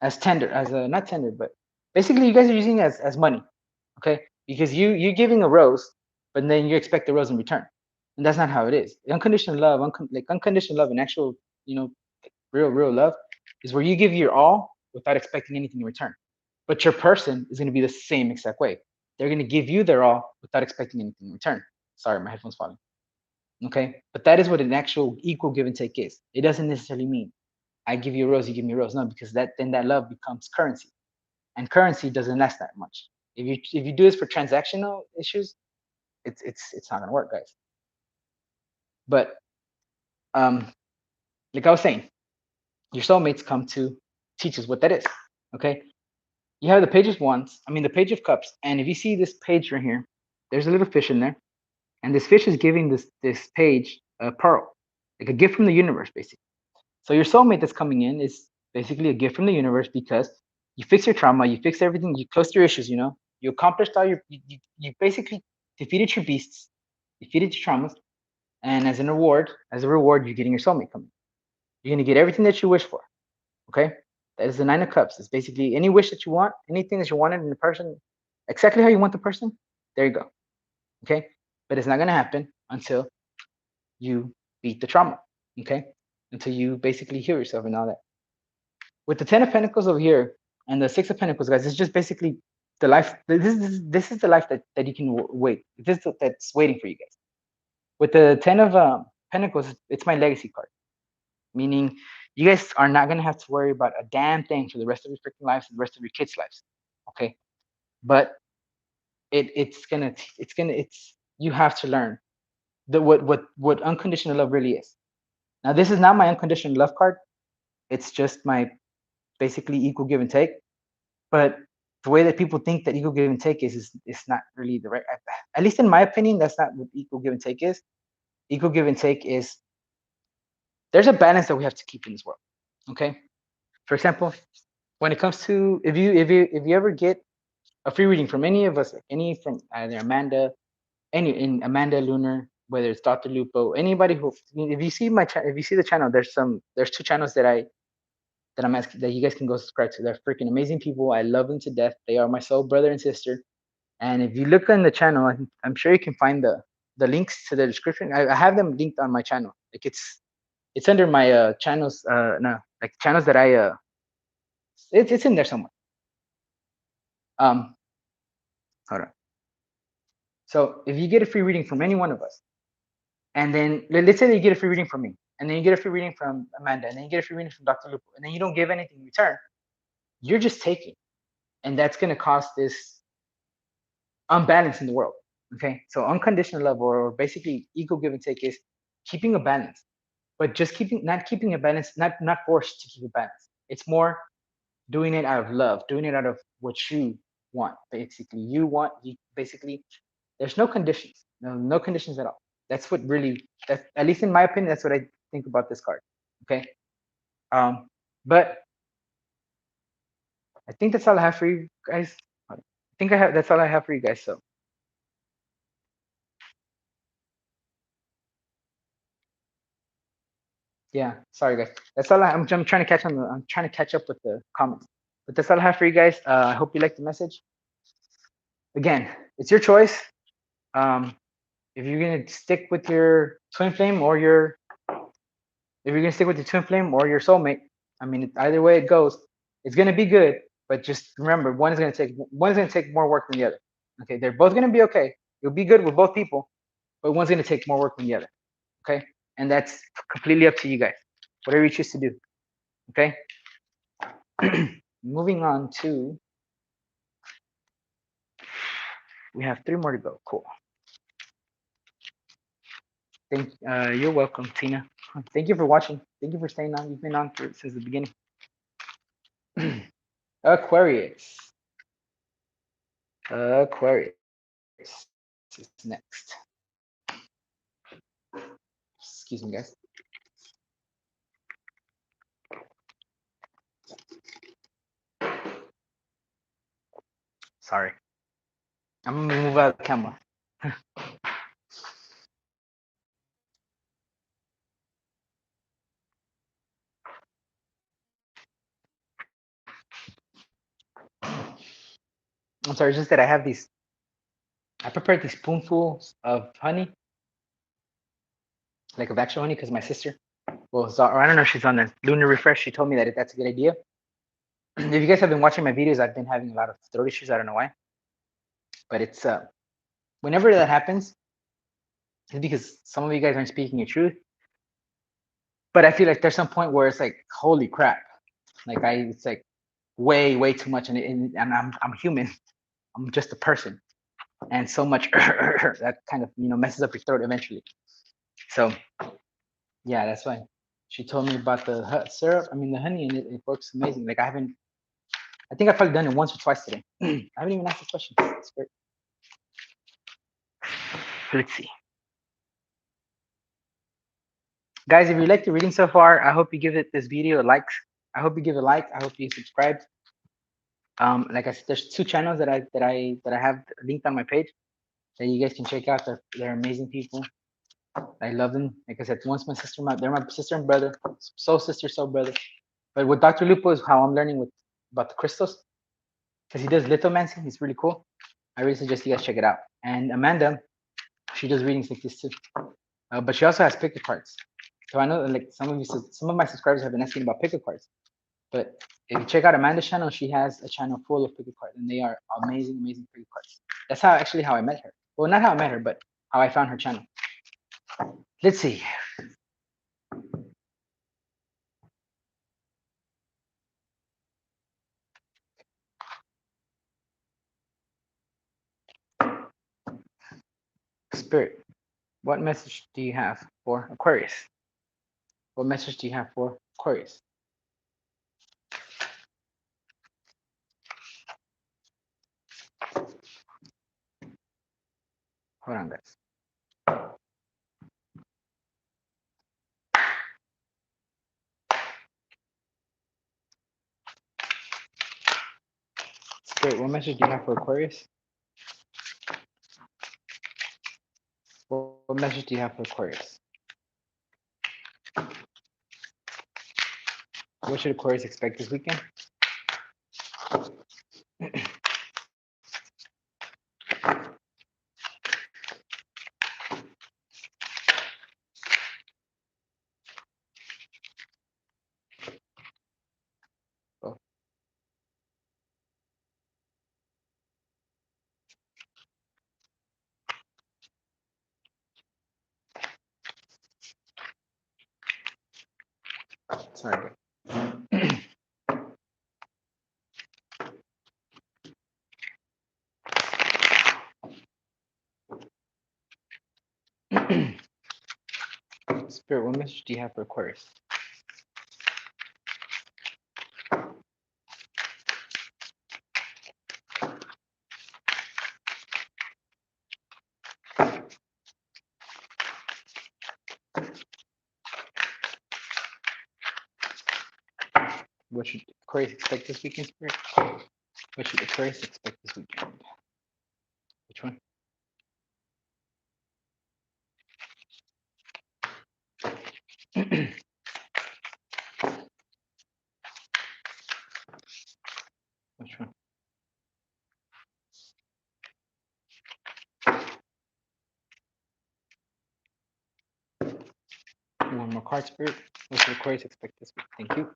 as tender, not tender, but basically you guys are using it as money, okay? Because you're giving a rose, but then you expect the rose in return, and that's not how it is. Unconditional love, unconditional love, and actual, real love is where you give your all without expecting anything in return. But your person is going to be the same exact way. They're going to give you their all without expecting anything in return. Sorry, my headphone's falling. Okay, but that is what an actual equal give and take is. It doesn't necessarily mean I give you a rose, you give me a rose. No, because then that love becomes currency, and currency doesn't last that much. If you do this for transactional issues, it's not gonna work, guys. But like I was saying, your soulmates come to teach us what that is. Okay, you have the Page of Wands. I mean, the Page of Cups, and if you see this page right here, there's a little fish in there, and this fish is giving this page a pearl, like a gift from the universe, basically. So your soulmate that's coming in is basically a gift from the universe because you fix your trauma, you fix everything, you closed your issues, you accomplished all you basically defeated your beasts, defeated your traumas, and as a reward, you're getting your soulmate coming. You're gonna get everything that you wish for. Okay? That is the Nine of Cups. It's basically any wish that you want, anything that you wanted in the person, exactly how you want the person, there you go. Okay? But it's not gonna happen until you beat the trauma. Okay? Until you basically heal yourself and all that. With the Ten of Pentacles over here and the Six of Pentacles, guys, it's just basically the life. This is the life that you can wait. That's waiting for you guys. With the Ten of Pentacles, it's my legacy card, meaning You guys are not gonna have to worry about a damn thing for the rest of your freaking lives and the rest of your kids' lives. Okay, but it's you have to learn what unconditional love really is. Now, this is not my unconditional love card. It's just my basically equal give and take. But the way that people think that equal give and take is not really the right. At least in my opinion, that's not what equal give and take is. Equal give and take is there's a balance that we have to keep in this world. Okay. For example, when it comes to if you ever get a free reading from any of us, like any from either Amanda, Amanda Lunar, whether it's Dr. Lupo, anybody who, if you see if you see the channel, there's two channels that I'm asking that you guys can go subscribe to. They're freaking amazing people. I love them to death. They are my soul brother and sister. And if you look on the channel, I'm sure you can find the links to the description. I have them linked on my channel. Like it's under my channels. No, like channels that I it's in there somewhere. Um, hold on. So if you get a free reading from any one of us, and then let's say that you get a free reading from me, and then you get a free reading from Amanda, and then you get a free reading from Dr. Lupo, and then you don't give anything in return, you're just taking, and that's going to cause this unbalance in the world. Okay, so unconditional love or basically equal give and take is keeping a balance, but just not keeping a balance, not forced to keep a balance. It's more doing it out of love, doing it out of what you want. Basically, you basically there's no conditions, no conditions at all. That's what really, that's at least in my opinion, that's what I think about this card. Okay, but I think that's all I have for you guys. I think that's all I have for you guys. So yeah, sorry guys. That's all I'm trying to catch on. I'm trying to catch up with the comments. But that's all I have for you guys. I hope you liked the message. Again, it's your choice. If you're gonna stick with your twin flame or if you're gonna stick with your twin flame or your soulmate, I mean, either way it goes, it's gonna be good. But just remember, one is gonna take more work than the other. Okay, they're both gonna be okay. You'll be good with both people, but one's gonna take more work than the other. Okay, and that's completely up to you guys. Whatever you choose to do. Okay. Moving on to, we have 3 more to go. Cool. You're welcome, Tina. Thank you for watching. Thank you for staying on. You've been on since the beginning. Aquarius. Aquarius is next. Excuse me, guys. Sorry. I'm gonna move out of the camera. I'm sorry, just that I have these. I prepared these spoonfuls of honey, like of actual honey, because my sister, well, or I don't know if she's on the lunar refresh. She told me that that's a good idea. If you guys have been watching my videos, I've been having a lot of throat issues. I don't know why, but it's whenever that happens, it's because some of you guys aren't speaking your truth. But I feel like there's some point where it's like, holy crap, like it's like way too much, and I'm human. I'm just a person, and so much that kind of messes up your throat eventually. So yeah, that's why she told me about the syrup. I mean the honey, and it works amazing. Like I think I've probably done it once or twice today. I haven't even asked this question. It's great. Let's see. Guys, if you liked the reading so far, I hope you give this video a like. I hope you give a like. I hope you subscribe. Like I said, there's 2 channels that I have linked on my page that you guys can check out. They're amazing people. I love them. Like I said, they're my sister and brother, soul sister, soul brother. But with Dr. Lupo is how I'm learning about the crystals, because he does lithomancy. He's really cool. I really suggest you guys check it out. And Amanda, she does readings like this too, but she also has pick a cards. So I know like some of my subscribers have been asking about pick a cards. But if you check out Amanda's channel, she has a channel full of pick a cards, and they are amazing pick a cards. That's how I met her. Well, not how I met her, but how I found her channel. Let's see. Spirit, what message do you have for Aquarius? What message do you have for Aquarius? Hold on, guys. Spirit, what message do you have for Aquarius? What message do you have for Aquarius? What should Aquarius expect this weekend? Oh, sorry. Spirit, what message do you have for Aquarius? What should Aquarius expect this weekend, Spirit? What should Aquarius expect this weekend? Which one? Which one? One more card, Spirit. What should Aquarius expect this week? Thank you.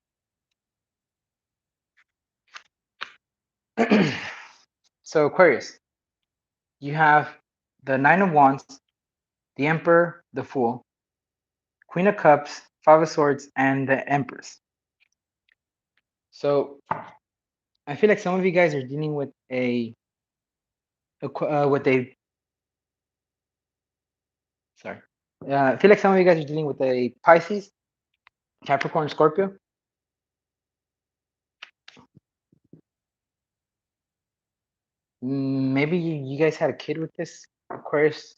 So Aquarius, you have the Nine of Wands, the Emperor, the Fool, Queen of Cups, Five of Swords, and the Empress. So I feel like some of you guys are dealing with a sorry. I feel like some of you guys are dealing with a Pisces, Capricorn, Scorpio. Maybe you guys had a kid with this Aquarius.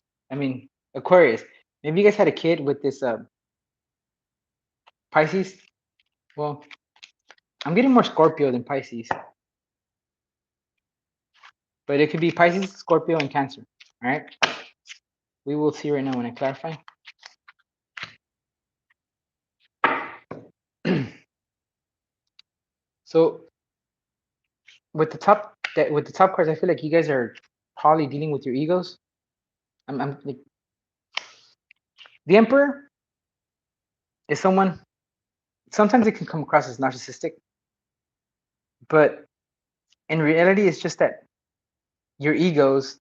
Aquarius. Maybe you guys had a kid with this Pisces. Well, I'm getting more Scorpio than Pisces, but it could be Pisces, Scorpio, and Cancer. All right. We will see right now when I clarify. So with the top cards, I feel like you guys are probably dealing with your egos. I'm like, the Emperor is someone. Sometimes it can come across as narcissistic, but in reality, it's just that your egos.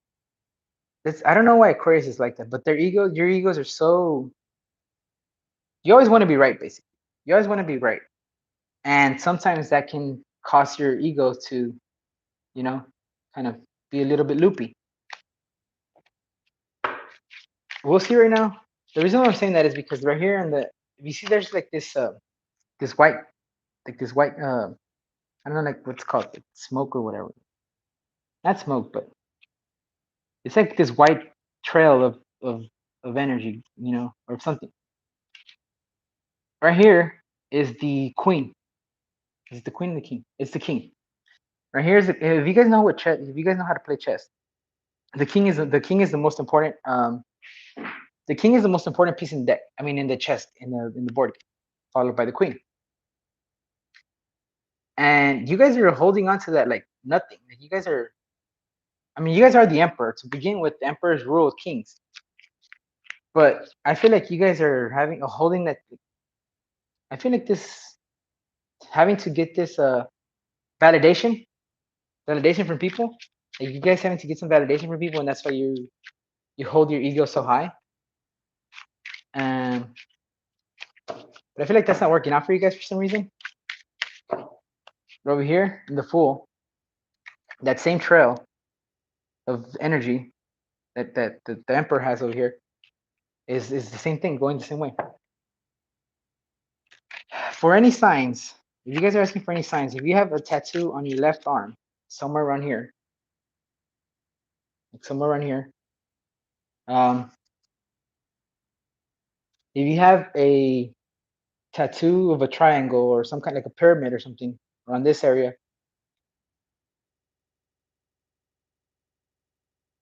I don't know why Aquarius is like that, but your egos are so. You always want to be right, basically. You always want to be right, and sometimes that can cause your ego to, kind of be a little bit loopy. We'll see right now. The reason why I'm saying that is because right here if you see there's like this white, I don't know, like what's called, like smoke or whatever. Not smoke, but it's like this white trail of energy, or something. Right here is the queen. Is it the queen or the king? It's the king. Right here is if you guys know if you guys know how to play chess, the king is the most important. The king is the most important piece in the deck. I mean, in the chess, in the board, followed by the queen. And you guys are holding on to that like nothing. Like you guys are the emperor. To begin with, the emperor's rule of kings. But I feel like you guys are holding that. I feel like this having to get this validation from people. Like you guys having to get some validation from people, and that's why you hold your ego so high. But I feel like that's not working out for you guys for some reason. Over here in the Fool, that same trail of energy that the Emperor has over here is the same thing, going the same way. For any signs, if you guys are asking for any signs, if you have a tattoo on your left arm, somewhere around here, like somewhere around here, if you have a tattoo of a triangle or some kind like a pyramid or something around this area,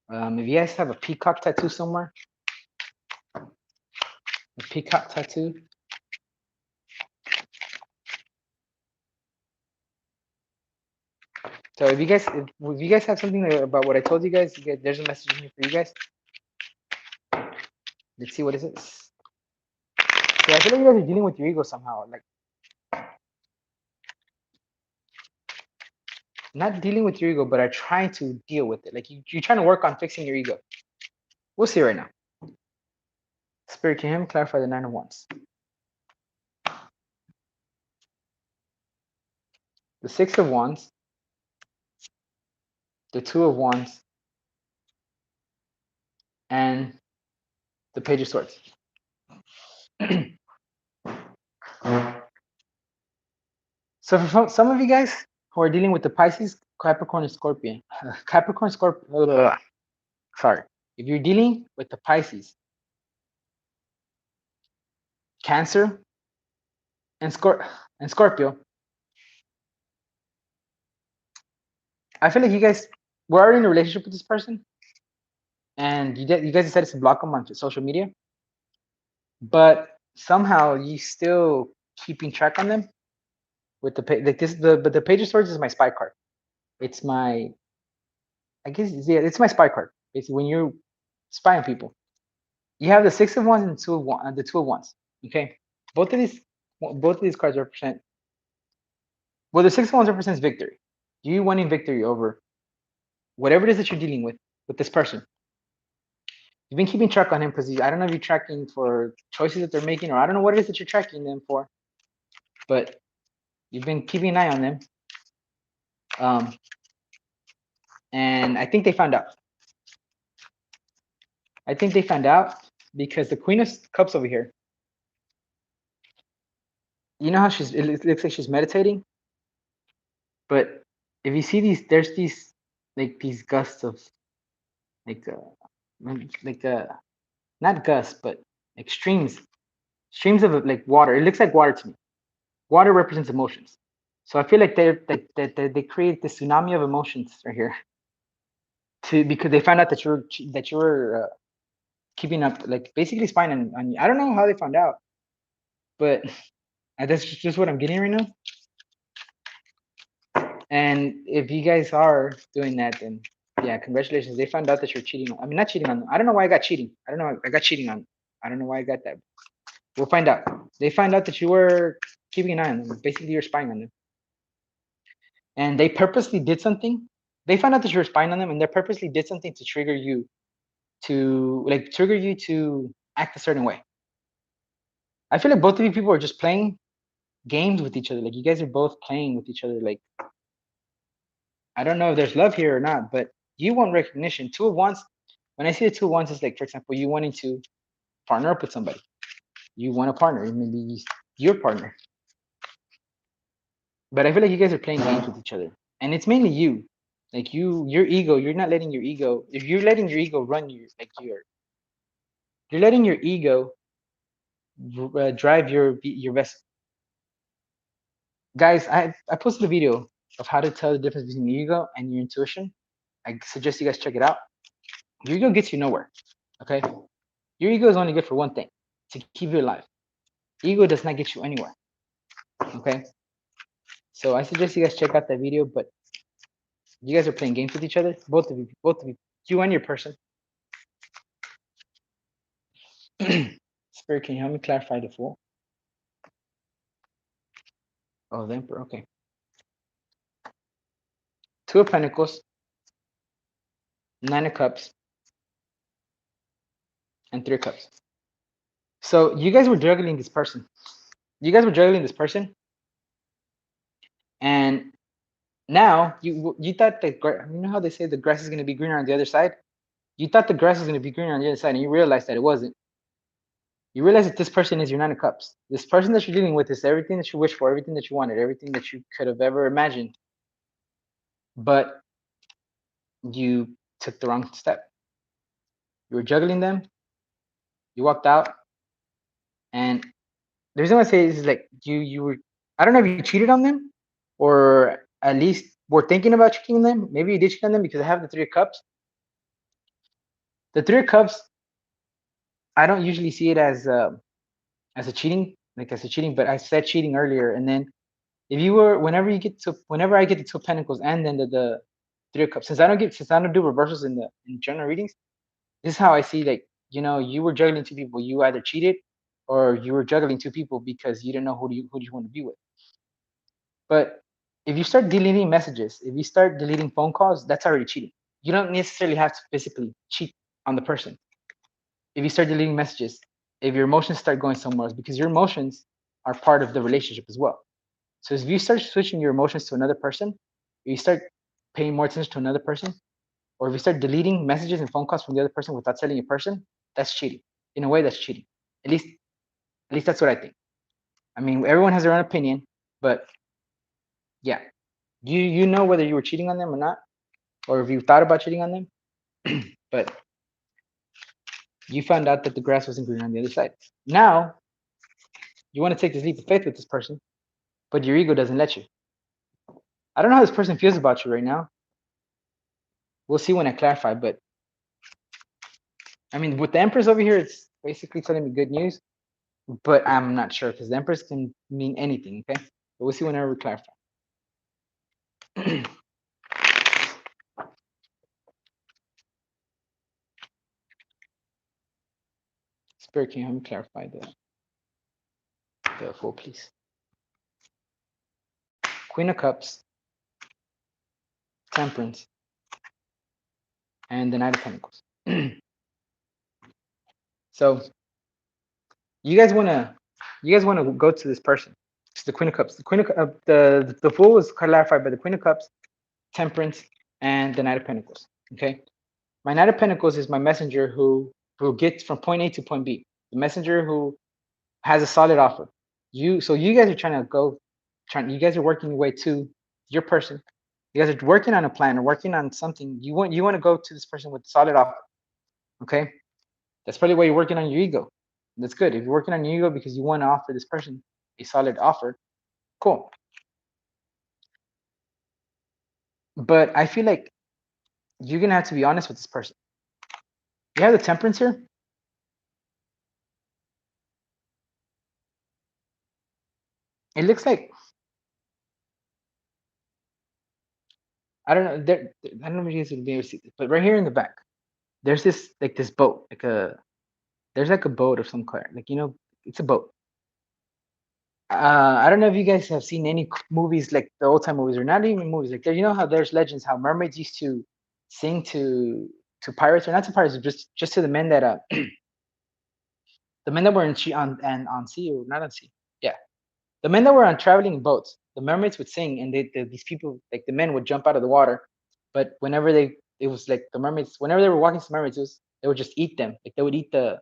if you guys have a peacock tattoo somewhere, a peacock tattoo, so if you guys have something about what I told you guys, there's a message in here for you guys. Let's see, what is it? Yeah, I feel like you guys are dealing with your ego somehow, like not dealing with your ego, but are trying to deal with it. Like you're trying to work on fixing your ego. We'll see right now. Spirit, can you help me clarify the Nine of Wands? The Six of Wands, the Two of Wands, and the Page of Swords. So for some of you guys who are dealing with the Pisces, Capricorn, and Scorpion, Capricorn, Scorpio, sorry. If you're dealing with the Pisces, Cancer, and Scorpio, I feel like you guys were already in a relationship with this person, and you guys decided to block them on social media, but somehow you still keeping track on them with the like this. But the Page of Swords is my spy card. It's my, I guess, yeah, it's my spy card. Basically, when you spy on people, you have the Six of Wands and the Two of Wands. Okay, both of these cards represent. Well, the Six of Wands represents victory. You winning victory over whatever it is that you're dealing with this person. You've been keeping track on him because I don't know if you're tracking for choices that they're making, or I don't know what it is that you're tracking them for, but you've been keeping an eye on them. And I think they found out. I think they found out because the Queen of Cups over here, you know how it looks like she's meditating, but if you see these, there's these like these gusts of like not gusts, but like streams of like water. It looks like water to me. Water represents emotions, so I feel like they create this tsunami of emotions right here, because they found out that you were keeping up, like basically spying on you. I don't know how they found out, but that's just what I'm getting right now. And if you guys are doing that, then yeah, congratulations. They found out that you're cheating. I mean, not cheating on them. I don't know why I got cheating. I don't know. I got cheating on. I don't know why I got that. We'll find out. They find out that you were keeping an eye on them. Basically, you're spying on them. And they purposely did something. They found out that you were spying on them, and they purposely did something to trigger you to act a certain way. I feel like both of you people are just playing games with each other. Like you guys are both playing with each other. Like I don't know if there's love here or not, but you want recognition. Two of Wands. When I see the Two of Wands, it's like, for example, you wanting to partner up with somebody. You want a partner, maybe your partner. But I feel like you guys are playing games with each other, and it's mainly you. Like your ego. You're not letting your ego. If you're letting your ego run you, like you're letting your ego drive your vessel. Guys, I posted a video of how to tell the difference between your ego and your intuition. I suggest you guys check it out. Your ego gets you nowhere. Okay, your ego is only good for one thing: to keep you alive. Ego does not get you anywhere. Okay, so I suggest you guys check out that video. But you guys are playing games with each other, both of you, you and your person. Spirit, can you help me clarify the Fool? Oh, the Emperor. Okay. Two of Pentacles, Nine of Cups, and Three of Cups. So you guys were juggling this person. And now you thought that, you know how they say the grass is going to be greener on the other side. You thought the grass was going to be greener on the other side, and you realized that it wasn't. You realize that this person is your Nine of Cups. This person that you're dealing with is everything that you wish for, everything that you wanted, everything that you could have ever imagined. But you took the wrong step. You were juggling them. You walked out, and the reason why I say this is like you were. I don't know if you cheated on them, or at least were thinking about cheating on them. Maybe you did cheat on them because I have the Three of Cups. The Three of Cups, I don't usually see it as a cheating, like as a cheating, but I said cheating earlier, and then if you were, whenever I get the Two of Pentacles and then the Three of Cups, since I don't do reversals in general readings, this is how I see, like, you were juggling two people. You either cheated or you were juggling two people because you didn't know who do you want to be with. But if you start deleting messages, if you start deleting phone calls, that's already cheating. You don't necessarily have to physically cheat on the person. If you start deleting messages, if your emotions start going somewhere else, because your emotions are part of the relationship as well. So if you start switching your emotions to another person, if you start paying more attention to another person, or if you start deleting messages and phone calls from the other person without telling a person, that's cheating. In a way, that's cheating. At least that's what I think. I mean, everyone has their own opinion, but yeah, you know whether you were cheating on them or not, or if you thought about cheating on them, but you found out that the grass wasn't green on the other side. Now you want to take this leap of faith with this person, but your ego doesn't let you. I don't know how this person feels about you right now. We'll see when I clarify, but I mean, with the Empress over here, it's basically telling me good news, but I'm not sure because the Empress can mean anything, okay? But we'll see whenever we clarify. Spirit, can you help me clarify the full, please? Queen of Cups, Temperance, and the Knight of Pentacles. So you guys wanna go to this person. It's the Queen of Cups. The Queen of the Fool is clarified by the Queen of Cups, Temperance, and the Knight of Pentacles. Okay, my Knight of Pentacles is my messenger who gets from point A to point B. The messenger who has a solid offer. So you guys are you guys are working your way to your person. You guys are working on a plan or working on something. You want to go to this person with a solid offer. Okay, that's probably why you're working on your ego. That's good. If you're working on your ego because you want to offer this person a solid offer, cool. But I feel like you're gonna have to be honest with this person. You have the Temperance here. It looks like, I don't know. I don't know if you guys would be able to see this, but right here in the back, there's this boat, there's like a boat of some kind, it's a boat. I don't know if you guys have seen any movies, like the old time movies, or not even movies. Like, you know how there's legends how mermaids used to sing to pirates, or not to pirates, just to the men that the men that were on sea, or not on sea. Yeah, the men that were on traveling boats. The mermaids would sing, and these people, like the men, would jump out of the water. But whenever it was like the mermaids, whenever they were walking to the mermaids, they would just eat them. Like they would eat the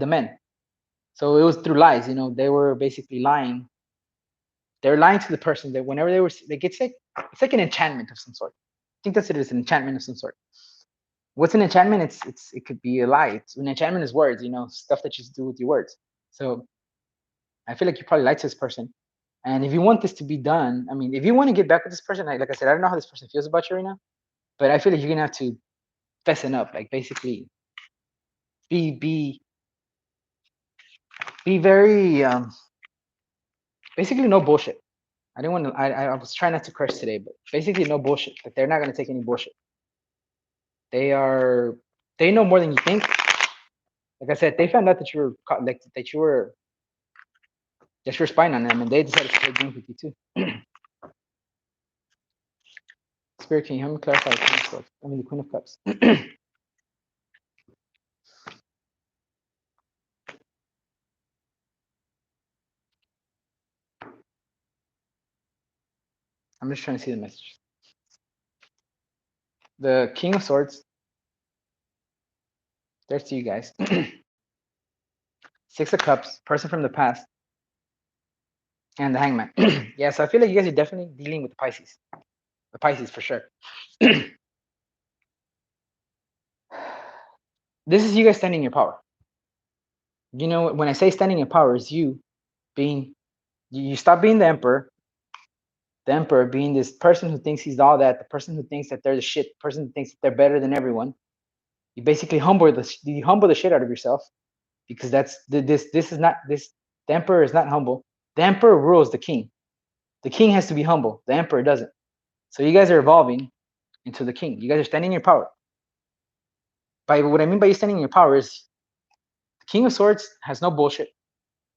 men. So it was through lies. They were basically lying. They're lying to the person that whenever they were like, it's like an enchantment of some sort. I think that's it is, an enchantment of some sort. What's an enchantment? It could be a lie. An enchantment is words, stuff that you do with your words. So I feel like you probably like this person. And if you want this to be done, I mean, if you want to get back with this person, like I said, I don't know how this person feels about you right now, but I feel like you're gonna have to fessen up, like basically be very basically no bullshit. I didn't want to. I was trying not to curse today, but basically no bullshit. Like they're not gonna take any bullshit. They are. They know more than you think. Like I said, they found out that you were that you were spying on them, and they decided to play games with you too. Spirit, can you help me clarify the Queen of Cups? I mean, the Queen of Cups. I'm just trying to see the message. The King of Swords, There's to you guys. Six of Cups, person from the past, and the Hangman. Yeah, so I feel like you guys are definitely dealing with the Pisces. The Pisces for sure. This is you guys standing in your power. You know, when I say standing in power, is you being, you stop being the emperor being this person who thinks he's all that, the person who thinks that they're the shit, the person who thinks that they're better than everyone. You basically humble the shit out of yourself, because that's this is not this. The emperor is not humble. The emperor rules the king. The king has to be humble. The emperor doesn't. So you guys are evolving into the king. You guys are standing in your power. By what I mean by you standing in your power is the King of Swords has no bullshit.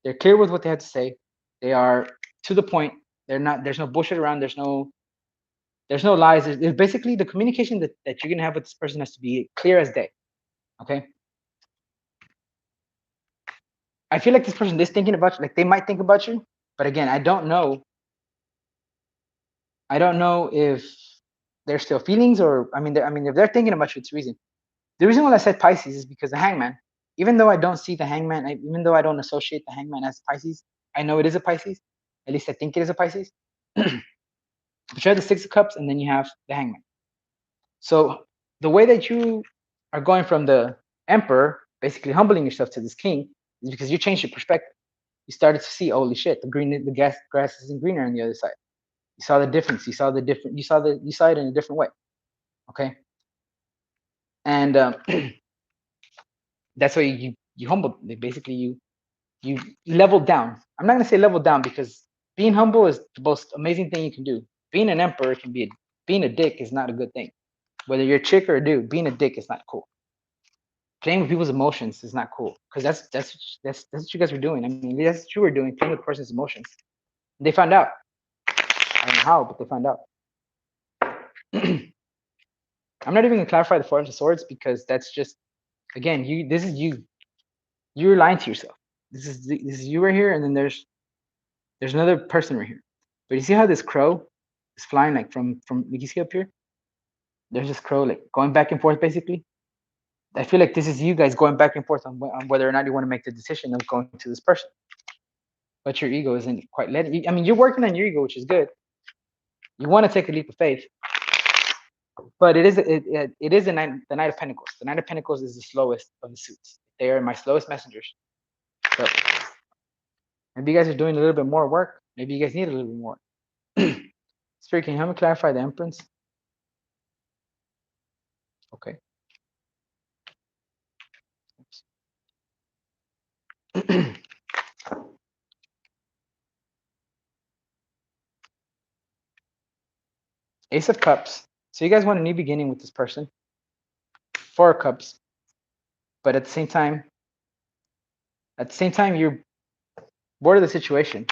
They're clear with what they have to say. They are to the point. They're not. There's no bullshit around. There's no lies. There's basically the communication that you're gonna have with this person has to be clear as day. Okay. I feel like this person is thinking about you. Like they might think about you, but again, I don't know. I don't know if there's still feelings, or I mean, if they're thinking about you, it's a reason. The reason why I said Pisces is because the Hangman. Even though I don't see the Hangman, even though I don't associate the Hangman as Pisces, I know it is a Pisces. At least I think it is a Pisces. But you have the Six of Cups, and then you have the Hangman. So the way that you are going from the Emperor, basically humbling yourself to this King, is because you changed your perspective. You started to see, holy shit, the grass isn't greener on the other side. You saw the difference. You saw it in a different way. Okay, and that's why you humbled. Basically, you leveled down. I'm not gonna say leveled down, because being humble is the most amazing thing you can do. Being an emperor can be being a dick is not a good thing. Whether you're a chick or a dude, being a dick is not cool. Playing with people's emotions is not cool, because that's what you guys were doing. I mean, that's what you were doing, playing with a person's emotions. They found out. I don't know how, but they found out. I'm not even gonna clarify the Four of Swords, because that's just, again, this is you. You're lying to yourself. This is you right here, and then there's another person right here. But you see how this crow is flying, like from you see up here? There's this crow like going back and forth basically. I feel like this is you guys going back and forth on whether or not you want to make the decision of going to this person. But your ego isn't quite letting you. I mean, you're working on your ego, which is good. You want to take a leap of faith, but it is the Knight of Pentacles. The Knight of Pentacles is the slowest of the suits. They are my slowest messengers. So maybe you guys are doing a little bit more work. Maybe you guys need a little bit more. Spirit, can you help me clarify the Empress? Okay. Ace of Cups. So you guys want a new beginning with this person. Four of Cups. But at the same time, you're bored of the situation.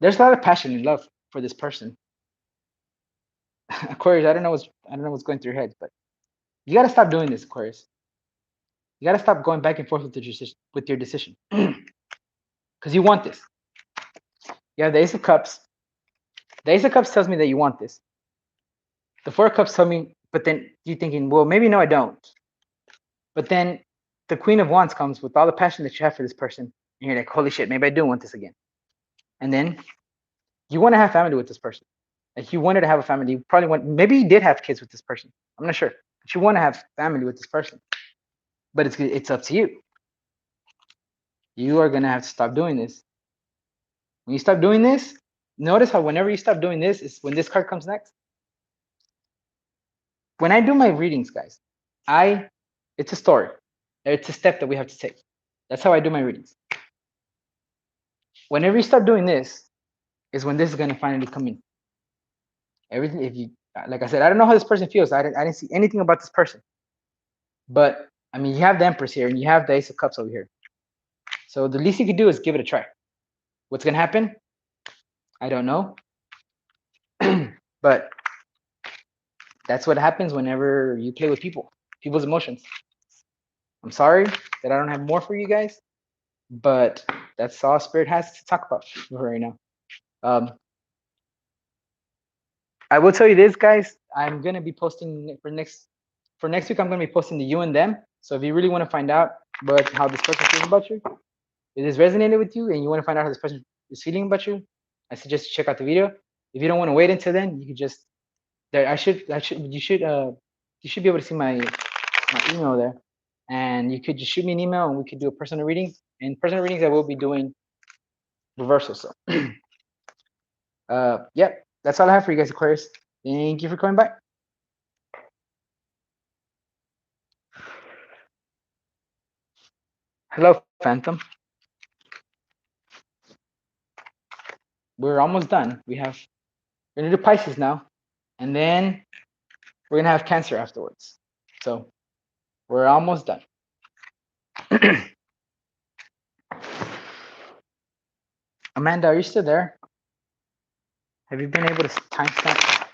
There's a lot of passion and love for this person. Aquarius, I don't know what's going through your head, but you gotta stop doing this, Aquarius. You gotta stop going back and forth with your decision. Because you want this. You have the Ace of Cups. The Ace of Cups tells me that you want this. The Four of Cups tell me, but then you're thinking, well, maybe no, I don't. But then the Queen of Wands comes with all the passion that you have for this person, and you're like, holy shit, maybe I do want this again. And then you want to have family with this person. Like you wanted to have a family. You probably maybe you did have kids with this person. I'm not sure. But you want to have family with this person. But it's up to you. You are gonna have to stop doing this. When you stop doing this, notice how whenever you stop doing this is when this card comes next. When I do my readings, guys, it's a story. It's a step that we have to take. That's how I do my readings. Whenever you start doing this, is when this is gonna finally come in. Everything, if you, like I said, I don't know how this person feels. I didn't see anything about this person. But I mean, you have the Empress here, and you have the Ace of Cups over here. So the least you could do is give it a try. What's gonna happen? I don't know. But that's what happens whenever you play with people's emotions. I'm sorry that I don't have more for you guys, but that's all Spirit has to talk about right now. I will tell you this, guys. I'm gonna be posting for next week. I'm gonna be posting the you and them. So if you really want to find out how this person feels about you, if this resonated with you and you want to find out how this person is feeling about you, I suggest you check out the video. If you don't want to wait until then, you can just you should be able to see my email there, and you could just shoot me an email and we could do a personal reading. And personal readings I will be doing reversal. So yeah, that's all I have for you guys, Aquarius. Thank you for coming by. Hello, Phantom. We're almost done. We're gonna do Pisces now, and then we're gonna have Cancer afterwards. So we're almost done. Amanda, are you still there? Have you been able to timestamp,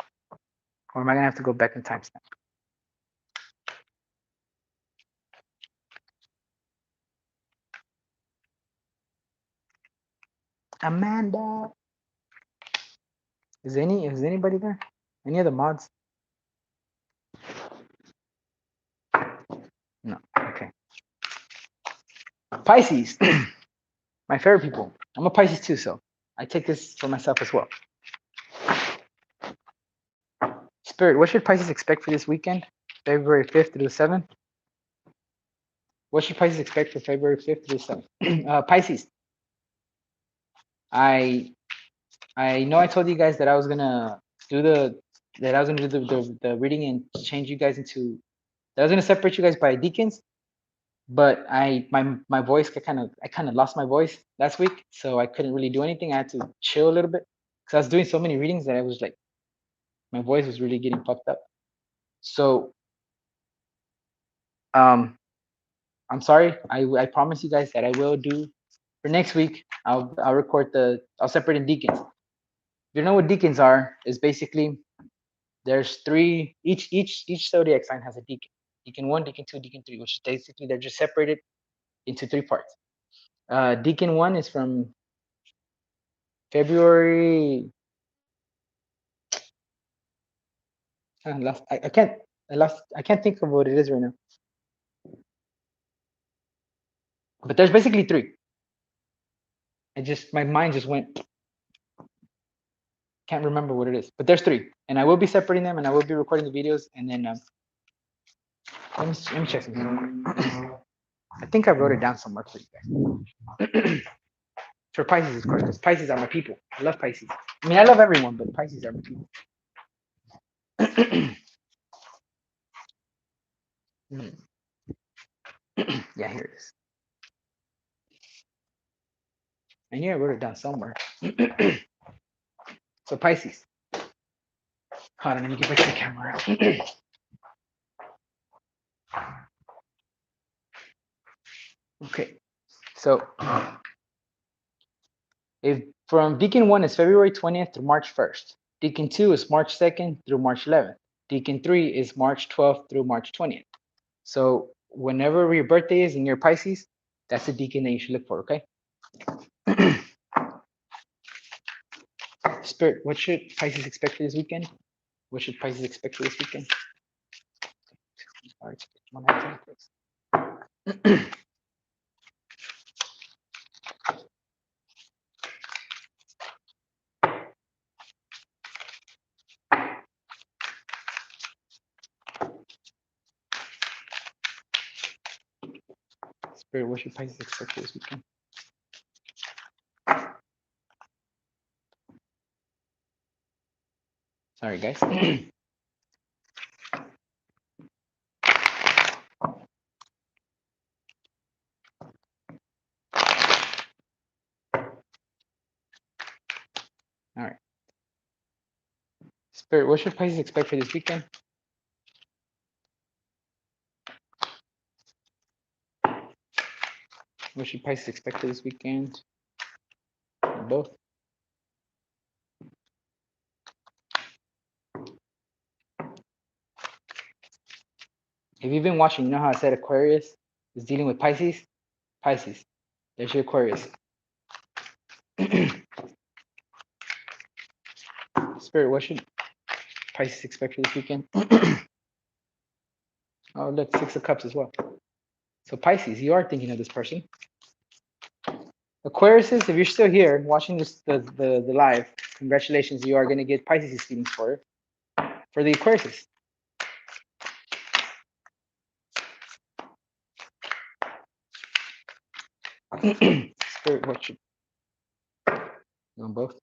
or am I gonna have to go back and timestamp? Amanda, is anybody there? Any of the mods? No. Okay. Pisces, my favorite people. I'm a Pisces too, so I take this for myself as well. Spirit, what should Pisces expect for this weekend, February 5th through the 7th? What should Pisces expect for February 5th through the 7th? Pisces, I know I told you guys that I was gonna do the reading and change you guys into, that I was gonna separate you guys by deacons, but my voice I kind of lost my voice last week, so I couldn't really do anything. I had to chill a little bit because I was doing so many readings that I was like, my voice was really getting fucked up. So I'm sorry. I promise you guys that I will do for next week. I'll separate in deacons. If you know what deacons are, is basically there's three, each zodiac sign has a deacon. Deacon 1, Deacon 2, Deacon 3, which is basically they're just separated into 3 parts. Deacon 1 is from February. I can't think of what it is right now. But there's basically 3. My mind just went, can't remember what it is. But there's 3, and I will be separating them, and I will be recording the videos, and then let me check something real quick. I think I wrote it down somewhere for you guys. For Pisces, of course, because Pisces are my people. I love Pisces. I mean, I love everyone, but Pisces are my people. Yeah, here it is. I knew I wrote it down somewhere. So Pisces. Hold on, let me get back to the camera. Okay, so if from Deacon 1 is February 20th through March 1st. Deacon 2 is March 2nd through March 11th. Deacon 3 is March 12th through March 20th. So whenever your birthday is and you're Pisces, that's the deacon that you should look for, okay? Spirit, what should Pisces expect for this weekend? What should Pisces expect for this weekend? Spirit, what should Pisces expect for this weekend? Sorry, guys. All right. Spirit, what should Pisces expect for this weekend? What should Pisces expect for this weekend? Both. If you've been watching, you know how I said Aquarius is dealing with Pisces? Pisces. There's your Aquarius. Spirit, what should Pisces expect for this weekend? Oh, look, 6 of Cups as well. So Pisces, you are thinking of this person. Aquariuses, if you're still here watching this the live, congratulations, you are going to get Pisces feelings for the Aquariuses. Spirit, what should you want both?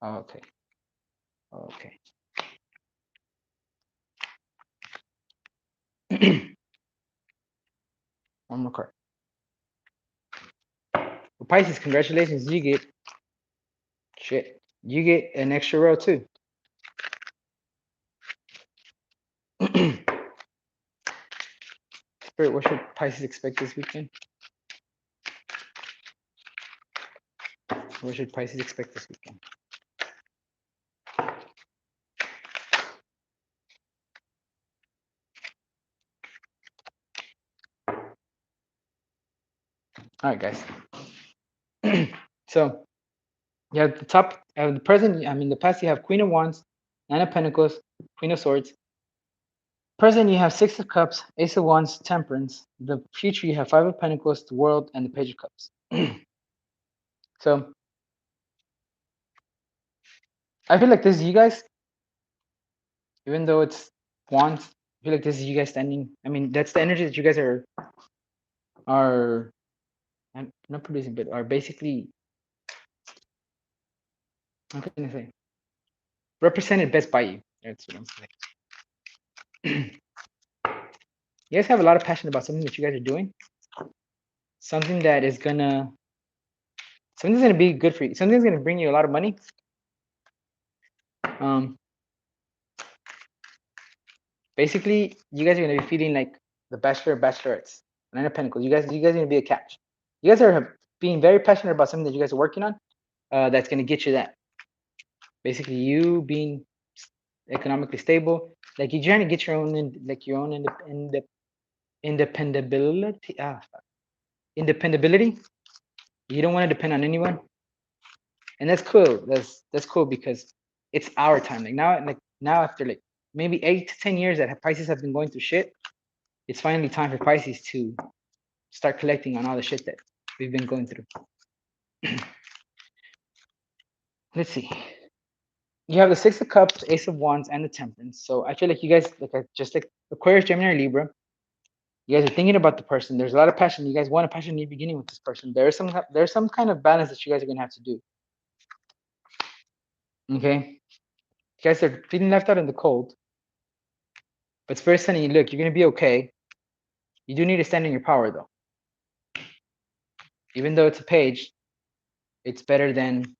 Okay. Okay. Okay. One more card. Well, Pisces, congratulations, you get shit. You get an extra row too. Spirit, what should Pisces expect this weekend? What should Pisces expect this weekend? All right, guys. So you have the top, the present. I mean, the past you have Queen of Wands, Nine of Pentacles, Queen of Swords. Present you have Six of Cups, Ace of Wands, Temperance. The future you have Five of Pentacles, the World, and the Page of Cups. So I feel like this is you guys, even though it's Wands. I feel like this is you guys standing. I mean, that's the energy that you guys are I'm not producing, but are basically, how can I say, represented best by you. That's what I'm saying. You guys have a lot of passion about something that you guys are doing. Something that is something's gonna be good for you. Something's gonna bring you a lot of money. Basically, you guys are gonna be feeling like the Bachelor or Bachelorettes, Nine of Pentacles. You guys are gonna be a catch. You guys are being very passionate about something that you guys are working on. That's gonna get you that. Basically, you being economically stable, like you're trying to get your own, independability. Independability. You don't want to depend on anyone, and that's cool. That's cool because it's our time. Now after like maybe 8 to 10 years that Pisces have been going through shit, it's finally time for Pisces to start collecting on all the shit that we've been going through. Let's see. You have the Six of Cups, Ace of Wands, and the Temperance. So I feel like you guys, just like Aquarius, Gemini, or Libra, you guys are thinking about the person. There's a lot of passion. You guys want a passion in the beginning with this person. There's some kind of balance that you guys are gonna have to do. Okay, you guys are feeling left out in the cold. But Spirit's telling you, look, you're gonna be okay. You do need to stand in your power, though. Even though it's a page, it's better than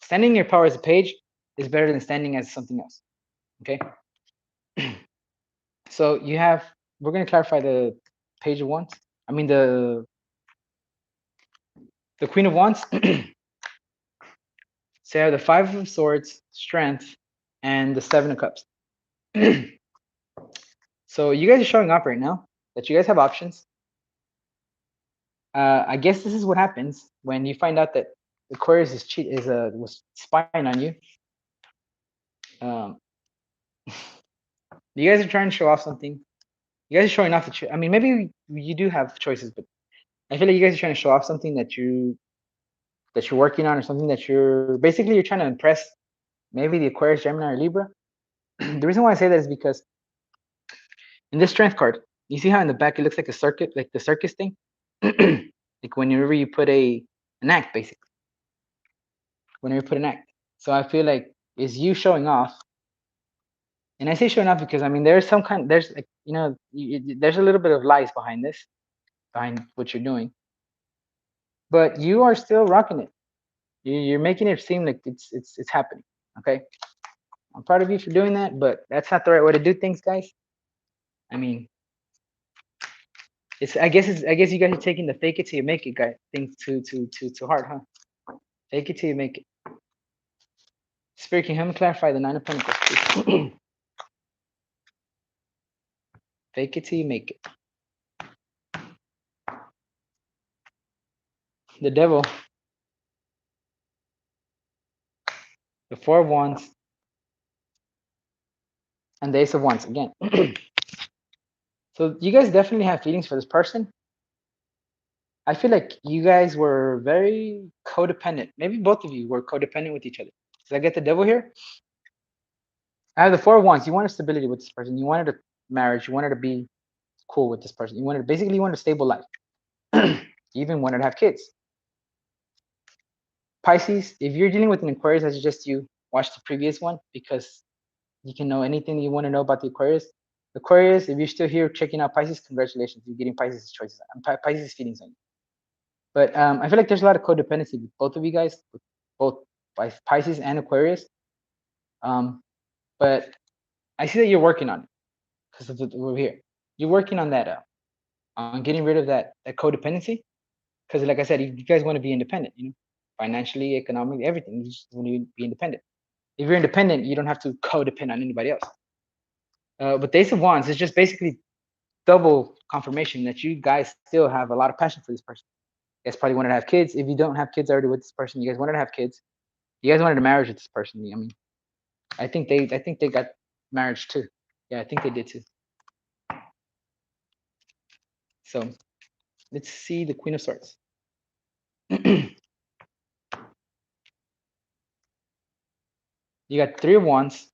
standing in your power as a page is better than standing as something else. Okay. So you have. We're gonna clarify the Page of Wands. I mean the Queen of Wands. So you have the Five of Swords, Strength, and the Seven of Cups. So you guys are showing up right now that you guys have options. I guess this is what happens when you find out that Aquarius was spying on you. You guys are trying to show off something. You guys are showing off I mean, maybe you do have choices, but I feel like you guys are trying to show off something that you're working on, or something that you're trying to impress maybe the Aquarius, Gemini, or Libra. The reason why I say that is because in this Strength card, you see how in the back it looks like a circuit, like the circus thing? Like whenever you put an act, basically. Whenever you put an act. So I feel like is you showing off. And I say showing off because I mean there's like, there's a little bit of lies behind what you're doing. But you are still rocking it. You're making it seem like it's happening. Okay. I'm proud of you for doing that, but that's not the right way to do things, guys. I mean, I guess you guys are taking the fake it till you make it guy thing too hard, huh? Fake it till you make it. Spirit, can you help me clarify the Nine of Pentacles, please? Fake it till you make it. The Devil. The Four of Wands. And the Ace of Wands again. So you guys definitely have feelings for this person. I feel like you guys were very codependent. Maybe both of you were codependent with each other. Did I get the devil here? I have the 4 of Wands. You wanted stability with this person. You wanted a marriage. You wanted to be cool with this person. You wanted basically you wanted a stable life. You even wanted to have kids. Pisces, if you're dealing with an Aquarius, I suggest you watch the previous one because you can know anything you want to know about the Aquarius. Aquarius, if you're still here checking out Pisces, congratulations. You're getting Pisces choices. Pisces feelings on you. But I feel like there's a lot of codependency with both of you guys, with both Pisces and Aquarius. But I see that you're working on it because we're here. You're working on that, on getting rid of that codependency. Because, like I said, you guys want to be independent, financially, economically, everything. You just want to be independent. If you're independent, you don't have to codepend on anybody else. But the Ace of Wands is just basically double confirmation that you guys still have a lot of passion for this person. You guys probably wanted to have kids. If you don't have kids already with this person, you guys wanted to have kids. You guys wanted a marriage with this person. I mean, I think they got marriage too. Yeah, I think they did too. So let's see the Queen of Swords. You got 3 of Wands,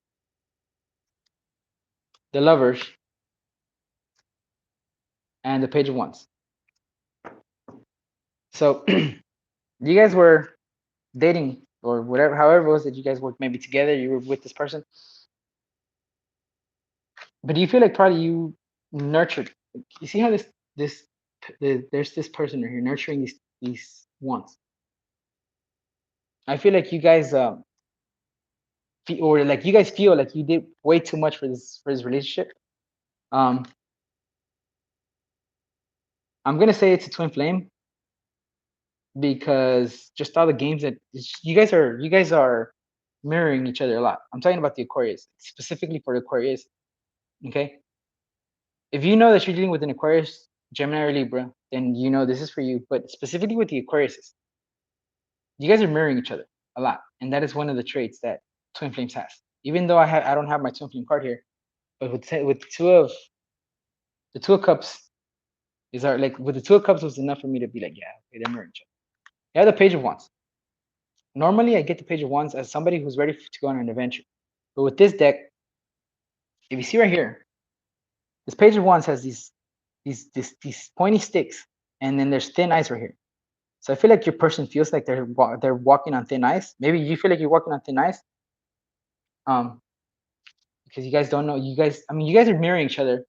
the Lovers, and the Page of Wands. So you guys were dating or whatever, however it was that you guys were maybe together, you were with this person. But do you feel like probably you nurtured? You see how there's this person right here nurturing these wants. I feel like you guys or like you guys feel like you did way too much for this relationship. I'm gonna say it's a twin flame because just all the games that you guys are mirroring each other a lot. I'm talking about the Aquarius, specifically for the Aquarius. Okay, if you know that you're dealing with an Aquarius, Gemini, or Libra, then you know this is for you. But specifically with the Aquariuses, you guys are mirroring each other a lot, and that is one of the traits that twin flames has. Even though I don't have my twin flame card here, but with the two of cups is our like with the two of cups was enough for me to be like, yeah, okay, they're mirroring each other. Yeah, the Page of Wands. Normally, I get the Page of Wands as somebody who's ready to go on an adventure, but with this deck, if you see right here, this Page of Wands has these pointy sticks, and then there's thin ice right here. So I feel like your person feels like they're walking on thin ice. Maybe you feel like you're walking on thin ice, because you guys don't know. You guys are mirroring each other.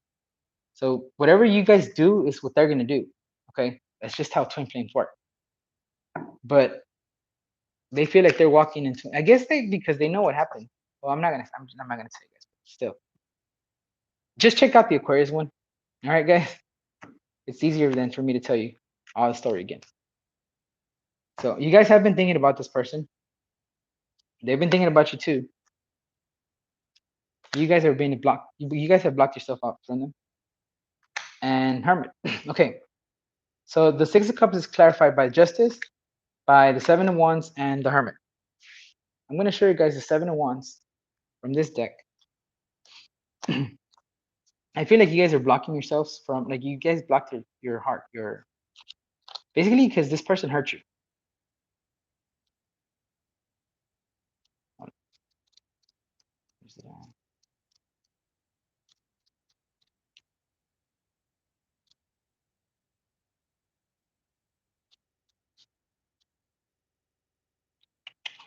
So whatever you guys do is what they're gonna do. Okay, that's just how twin flames work. But they feel like they're walking into. I guess because they know what happened. Well, I'm not gonna say, guys. But still, just check out the Aquarius one. All right, guys. It's easier than for me to tell you all the story again. So you guys have been thinking about this person. They've been thinking about you too. You guys are being blocked. You guys have blocked yourself out from them. And Hermit. Okay. So the Six of Cups is clarified by Justice, by the Seven of Wands, and the Hermit. I'm going to show you guys the Seven of Wands from this deck. I feel like you guys are blocking yourselves from, like, you guys blocked your heart, basically because this person hurt you.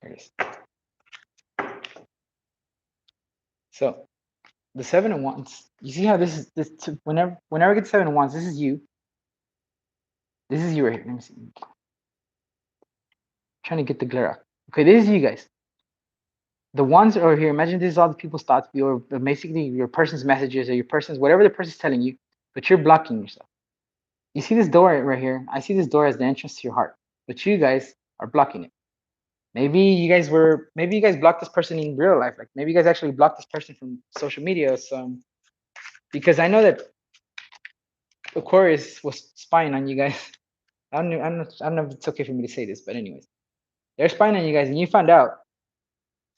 Here it is. So the Seven of Wands, you see how this is whenever I get Seven of Wands, this is you. This is you right here. Let me see. I'm trying to get the glare out. Okay, this is you guys. The ones over here, imagine this is all the people's thoughts, or basically your person's messages, or your person's whatever the person's telling you, but you're blocking yourself. You see this door right here? I see this door as the entrance to your heart, but you guys are blocking it. Maybe you guys blocked this person in real life. Like maybe you guys actually blocked this person from social media. So, because I know that Aquarius was spying on you guys. I don't know if it's okay for me to say this, but anyways, they're spying on you guys, and you found out.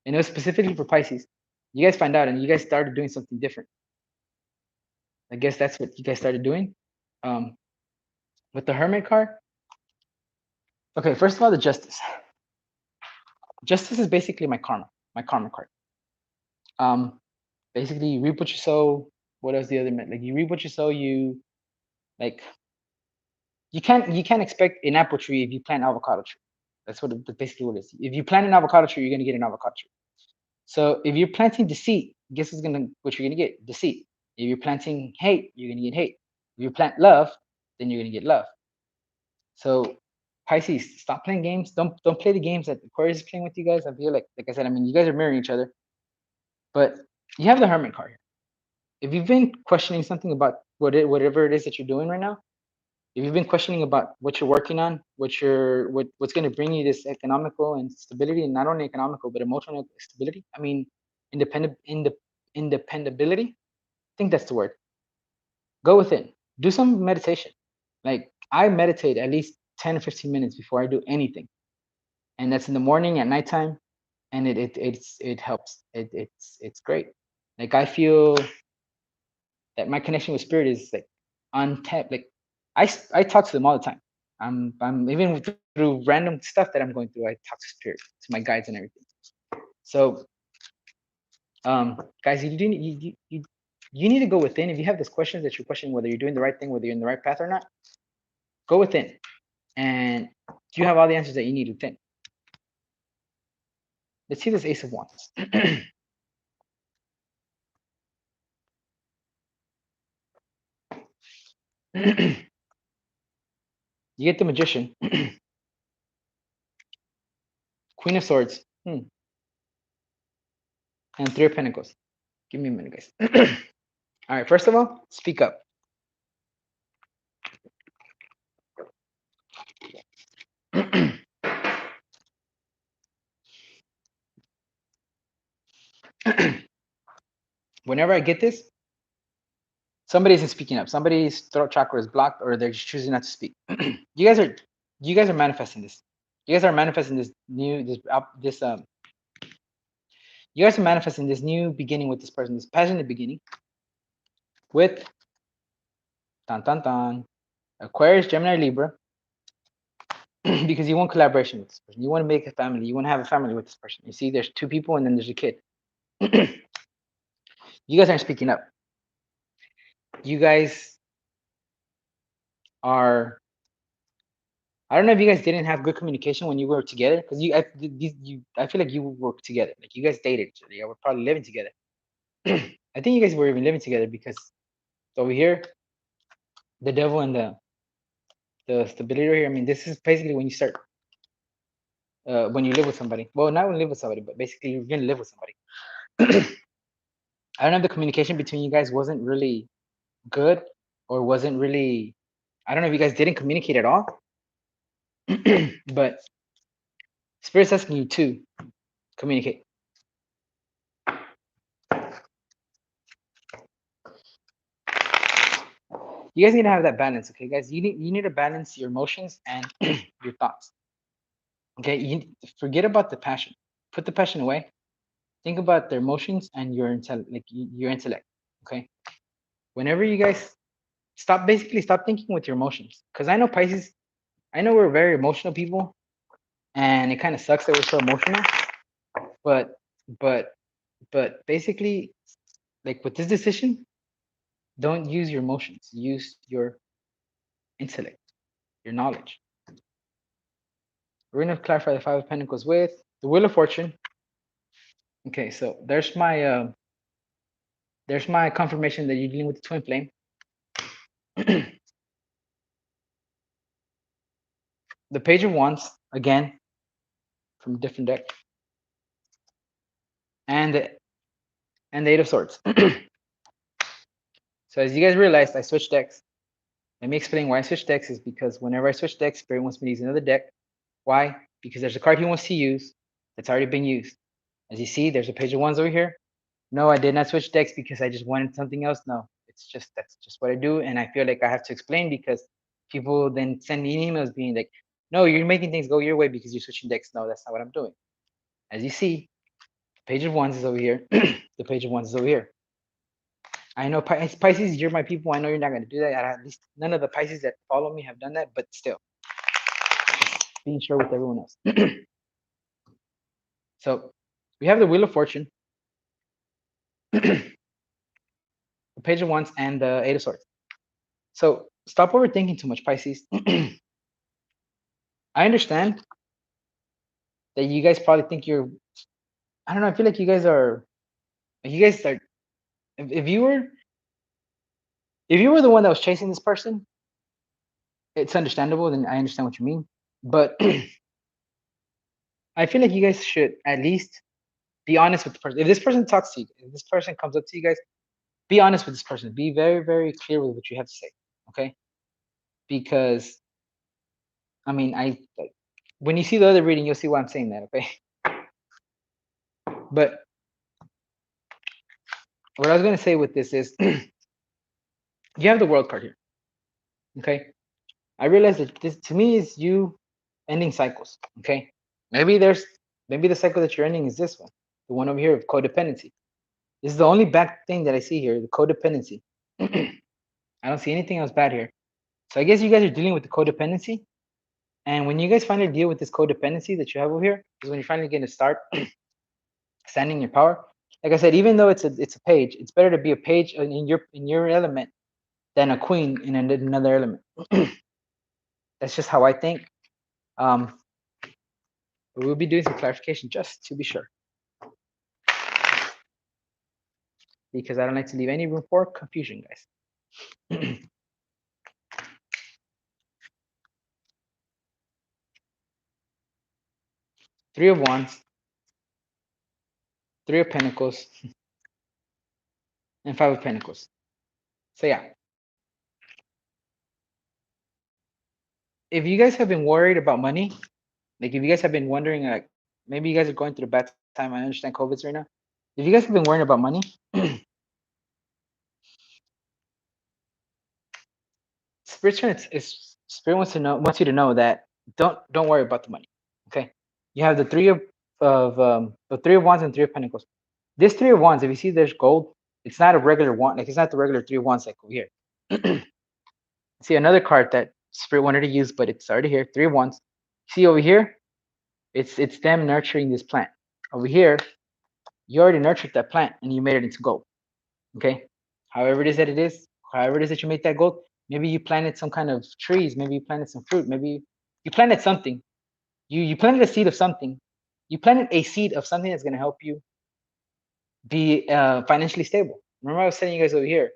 And it was specifically for Pisces. You guys find out, and you guys started doing something different. I guess that's what you guys started doing. With the Hermit card. Okay, first of all, the Justice. Justice is basically my karma card. Basically, you reap what you sow. What else the other meant? Like you reap what you sow. You like you can't expect an apple tree if you plant an avocado tree. That's basically what it is. If you plant an avocado tree, you're gonna get an avocado tree. So if you're planting deceit, guess what you're gonna get? Deceit. If you're planting hate, you're gonna get hate. If you plant love, then you're gonna get love. So Pisces, stop playing games. Don't play the games that Aquarius is playing with you guys. I feel like I said, I mean, you guys are mirroring each other. But you have the Hermit card here. If you've been questioning something about whatever it is that you're doing right now, if you've been questioning about what you're working on, what's going to bring you this economical and stability, and not only economical but emotional stability. I mean, independability. I think that's the word. Go within. Do some meditation. Like I meditate at least 10 or 15 minutes before I do anything, and that's in the morning, at nighttime, and it helps. It's great. Like I feel that my connection with spirit is like untapped. Like I talk to them all the time. I'm even through random stuff that I'm going through. I talk to spirit, to my guides and everything. So, guys, you need to go within. If you have these questions that you're questioning whether you're doing the right thing, whether you're in the right path or not, go within, and you have all the answers that you need within. Let's see this Ace of Wands. You get the Magician, Queen of Swords, and Three of Pentacles. Give me a minute, guys. All right, first of all, speak up. Whenever I get this, somebody isn't speaking up. Somebody's throat chakra is blocked, or they're just choosing not to speak. You guys are manifesting this. You guys are manifesting this new you guys are manifesting this new beginning with this person, this passionate beginning with Aquarius, Gemini, Libra, because you want collaboration with this person. You want to make a family. You want to have a family with this person. You see, there's two people and then there's a kid. You guys aren't speaking up. You guys are. I don't know if you guys didn't have good communication when you were together, because I feel like you work together. Like you guys dated each other. You were probably living together. I think you guys were even living together, because over here, the devil and the stability right here. I mean, this is basically when you start when you live with somebody. Well, not when you live with somebody, but basically you're gonna live with somebody. I don't know if the communication between you guys wasn't really good, or wasn't really. I don't know if you guys didn't communicate at all. But Spirit's asking you to communicate. You guys need to have that balance, okay, guys? You need to balance your emotions and your thoughts. Okay, you forget about the passion. Put the passion away. Think about the emotions and your intellect. Okay. Whenever you guys stop thinking with your emotions, because I know Pisces. I know we're very emotional people, and it kind of sucks that we're so emotional. But basically, like with this decision, don't use your emotions. Use your intellect, your knowledge. We're gonna clarify the Five of Pentacles with the Wheel of Fortune. Okay, so there's my confirmation that you're dealing with the twin flame. The Page of Wands again from a different deck, and the Eight of Swords. So as you guys realized, I switched decks. Let me explain why I switched decks. Is because whenever I switch decks, Spirit wants me to use another deck. Why? Because there's a card he wants to use that's already been used. As you see, there's a Page of Wands over here. No, I did not switch decks because I just wanted something else. No, that's just what I do, and I feel like I have to explain, because people then send me emails being like, "No, you're making things go your way because you're switching decks." No, that's not what I'm doing. As you see, the Page of Wands is over here. The Page of Wands is over here. I know Pisces, you're my people. I know you're not going to do that. At least none of the Pisces that follow me have done that, but still, being sure with everyone else. So we have the Wheel of Fortune, the Page of Wands, and the Eight of Swords. So stop overthinking too much, Pisces. I understand that you guys probably think you're, I don't know, I feel like you guys are, if you were, the one that was chasing this person, it's understandable, then I understand what you mean. But I feel like you guys should at least be honest with the person. If this person talks to you, if this person comes up to you guys, be honest with this person. Be very, very clear with what you have to say. Okay? Because I mean, when you see the other reading, you'll see why I'm saying that. Okay? But what I was gonna say with this is, you have the World card here. Okay? I realize that this to me is you ending cycles. Okay? Maybe the cycle that you're ending is this one, the one over here of codependency. This is the only bad thing that I see here, the codependency. I don't see anything else bad here. So I guess you guys are dealing with the codependency. And when you guys finally deal with this codependency that you have over here, is when you're finally going to start standing your power. Like I said, even though it's a page, it's better to be a page in your element than a queen in another element. That's just how I think. But we'll be doing some clarification just to be sure, because I don't like to leave any room for confusion, guys. Three of Wands, Three of Pentacles, and Five of Pentacles. So yeah, if you guys have been worried about money, like if you guys have been wondering, like maybe you guys are going through a bad time. I understand COVID's right now. If you guys have been worrying about money, Spirit wants you to know that don't worry about the money. Okay, you have the the Three of Wands and Three of Pentacles. This Three of Wands, if you see there's gold, it's not a regular wand. Like it's not the regular Three of Wands like over here. See another card that Spirit wanted to use, but it's already here. Three of Wands. See over here, it's them nurturing this plant. Over here, you already nurtured that plant and you made it into gold. Okay, however it is that however it is that you made that gold, maybe you planted some kind of trees, maybe you planted some fruit, maybe you planted something. You planted a seed of something. You planted a seed of something that's going to help you be financially stable. Remember I was telling you guys over here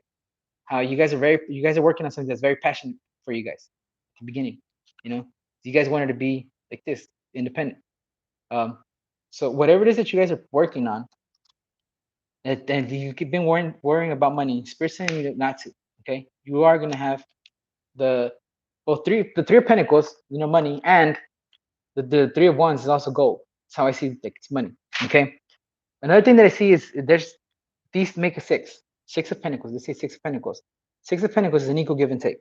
how you guys are working on something that's very passionate for you guys at the beginning. You know, you guys wanted to be like this, independent. So whatever it is that you guys are working on, and you've been worrying about money, Spirit's telling you not to. Okay, you are gonna have the the Three of Pentacles, you know, money, and the Three of Wands is also gold. That's how I see like it's money. Okay. Another thing that I see is there's these make a six. Six of Pentacles. Let's say Six of Pentacles. Six of Pentacles is an equal give and take.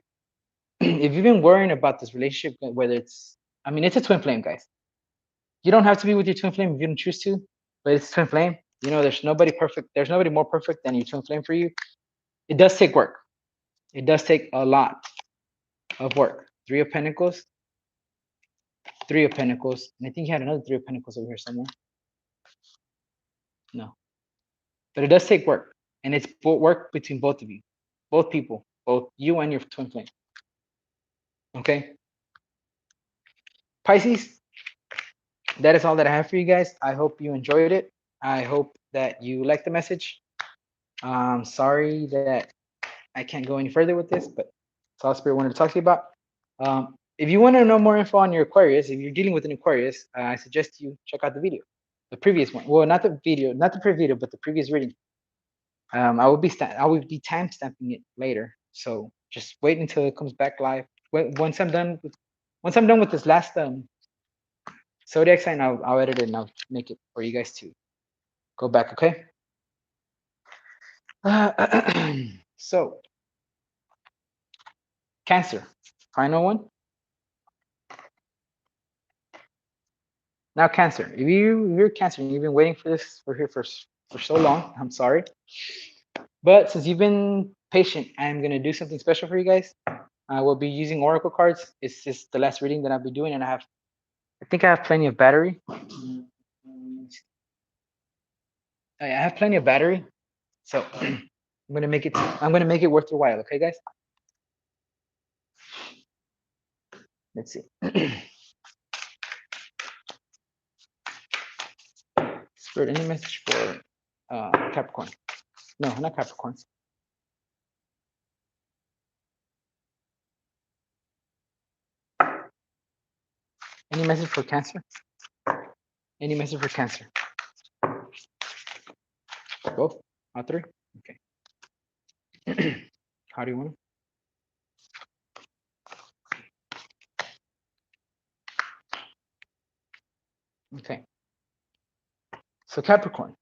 If you've been worrying about this relationship, whether it's, I mean, it's a twin flame, guys. You don't have to be with your twin flame if you don't choose to, but it's twin flame. You know, there's nobody perfect. There's nobody more perfect than your twin flame for you. It does take work. It does take a lot of work. Three of Pentacles, Three of Pentacles, and I think you had another Three of Pentacles over here somewhere. No, but it does take work, and it's work between both of you, both people, both you and your twin flame. Okay, Pisces, that is all that I have for you guys. I hope you enjoyed it. I hope that you liked the message. Sorry that I can't go any further with this, but it's all Spirit wanted to talk to you about. If you want to know more info on your Aquarius, if you're dealing with an Aquarius, I suggest you check out the video, the previous one. Well, not the video, not the previous video, but the previous reading. I will be time stamping it later, so just wait until it comes back live. Once I'm done with this last zodiac sign, I'll edit it and I'll make it for you guys to go back. Okay. So Cancer, final one. Now Cancer, if you're Cancer and you've been waiting for this for so long, I'm sorry. But since you've been patient, I'm gonna do something special for you guys. I will be using oracle cards. It's just the last reading that I'll be doing, and I think I have plenty of battery. I have plenty of battery, so I'm gonna make it. I'm gonna make it worth your while. Okay, guys. Let's see. Spirit, any message for Capricorn? No, not Capricorn. Any message for Cancer? Any message for Cancer? Both? All three? Okay. How do you want it? Okay. So Capricorn.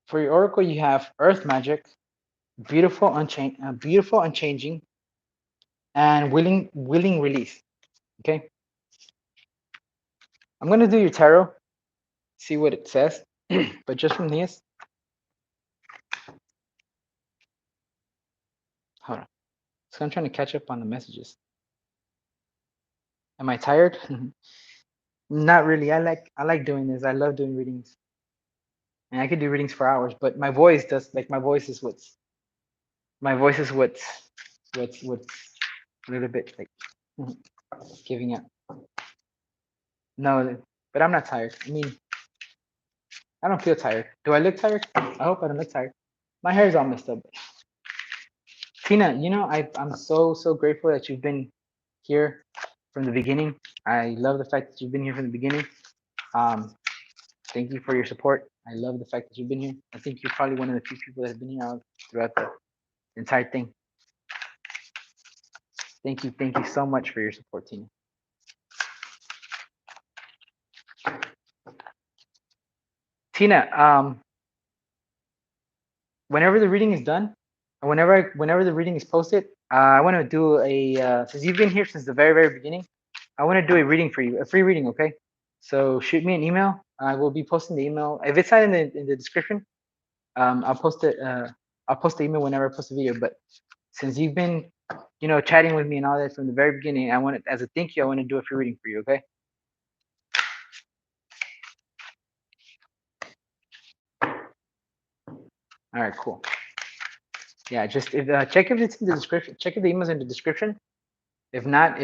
For your oracle, you have Earth Magic, beautiful, unchanging, and willing release. Okay. I'm gonna do your tarot, see what it says, but just from this, hold on. So I'm trying to catch up on the messages. Am I tired? Not really. I like doing this. I love doing readings, and I could do readings for hours. But my voice does my voice is what's what's a little bit like giving up. No, but I'm not tired. I mean, I don't feel tired. Do I look tired? I hope I don't look tired. My hair is all messed up. Tina, I'm so grateful that you've been here from the beginning. I love the fact that you've been here from the beginning. Thank you for your support. I love the fact that you've been here. I think you're probably one of the few people that have been here throughout the entire thing. Thank you so much for your support, Tina. Tina, whenever the reading is done, whenever the reading is posted, I want to do since you've been here since the very beginning, I want to do a reading for you, a free reading, okay? So shoot me an email. I will be posting the email. If it's not in the description, I'll post it. I'll post the email whenever I post a video. But since you've been, chatting with me and all that from the very beginning, I want it as a thank you. I want to do a free reading for you, okay? All right, cool. Yeah, just check if it's in the description. Check if the email's in the description. If not,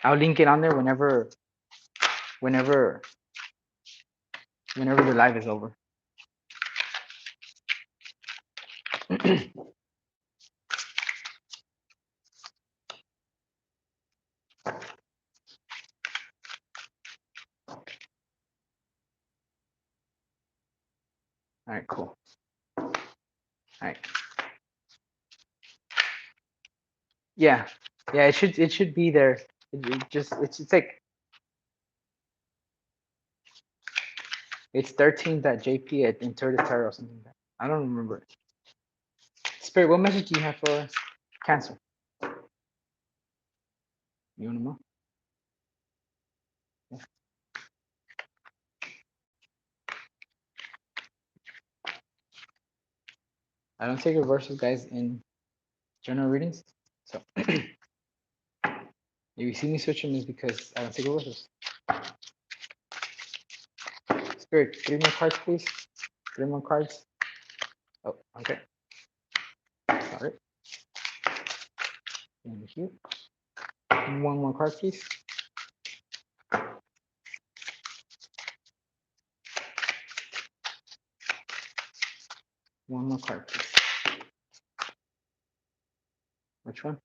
I'll link it on there whenever the live is over. All right, cool. All right. Yeah, it should be there. It's like it's 13.jp at Intuitive or something like that. I don't remember. Spirit, what message do you have for Cancer? You want to know? Yeah. I don't take reversals, guys, in general readings. So if you see me switching, is because I don't take reversals. Spirit, 3 more cards, please. 3 more cards. Oh, okay. Sorry. Thank you. 1 more card, please. One more card, please. Which one?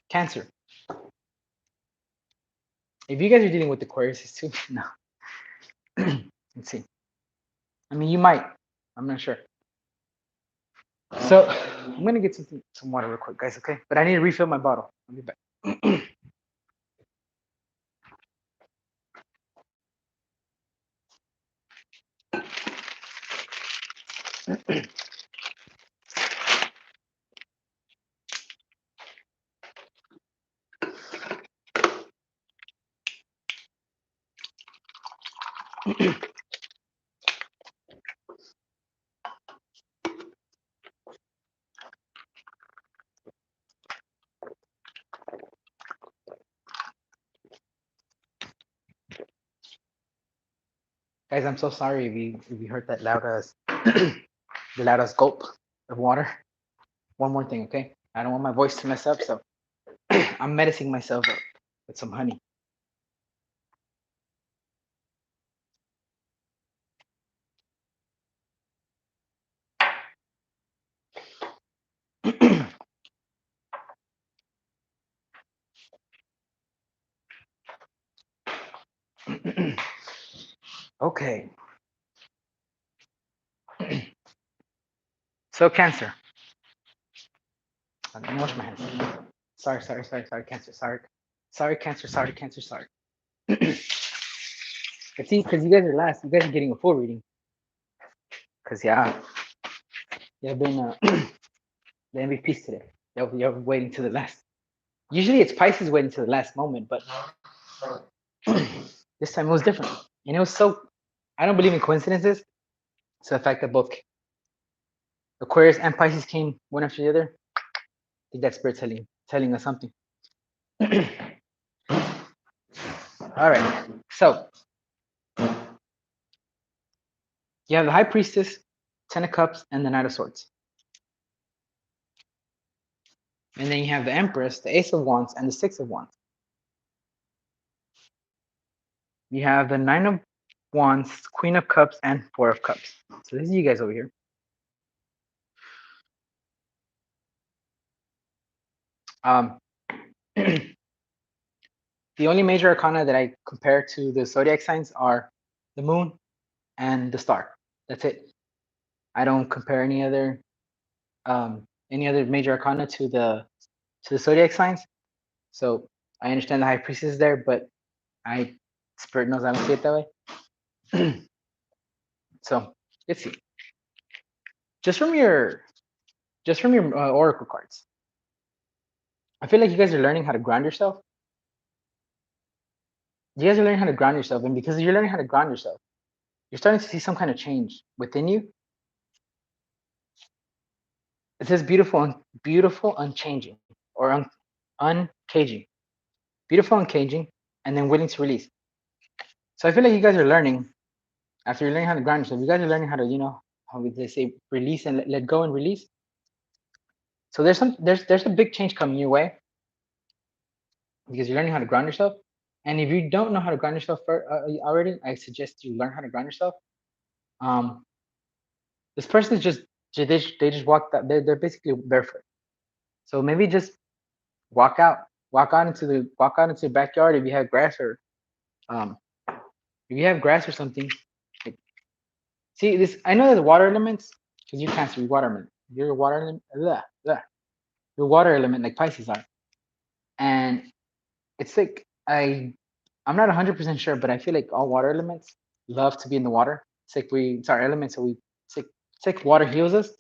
Cancer. If you guys are dealing with Aquarius too, no. Let's see. I mean, you might. I'm not sure. So I'm gonna get some water real quick, guys. Okay, but I need to refill my bottle. I'll be back. Guys, I'm so sorry if you heard that loud as the loudest gulp of water. One more thing, okay? I don't want my voice to mess up, so I'm medicing myself up with some honey. Okay. So Cancer. Let me wash my hands. Sorry, Cancer. Sorry, Cancer. Sorry. See, because you guys are last, you guys are getting a full reading. Because yeah, you've been the MVPs today. You're waiting to the last. Usually it's Pisces waiting to the last moment, but this time it was different. And it was so, I don't believe in coincidences. So the fact that both Aquarius and Pisces came one after the other, I think that's spirit telling us something. All right, so you have the High Priestess, Ten of Cups, and the Knight of Swords. And then you have the Empress, the Ace of Wands, and the Six of Wands. You have the Nine of Wands, Queen of Cups, and Four of Cups. So this is you guys over here. The only major arcana that I compare to the zodiac signs are the moon and the star. That's it. I don't compare any other major arcana to the zodiac signs. So I understand the High Priestess is there, but Spirit knows I don't see it that way. So let's see. Just from your oracle cards, I feel like you guys are learning how to ground yourself. You guys are learning how to ground yourself, and because you're learning how to ground yourself, you're starting to see some kind of change within you. It says beautiful, unchanging, or uncaging. Beautiful, uncaging, and then willing to release. So I feel like you guys are learning, after you're learning how to ground yourself, you guys are learning how to, how they say, release and let go and release. So there's a big change coming your way because you're learning how to ground yourself. And if you don't know how to ground yourself already, I suggest you learn how to ground yourself. This person is they just walked out. They're basically barefoot. So maybe just walk out into the backyard if you have grass, or if you have grass or something. Like, see this, I know there's water elements because you can't see water element. You're a water element. You're water element like Pisces are, and it's like I'm not 100% sure, but I feel like all water elements love to be in the water. It's our element, so it's like water heals us.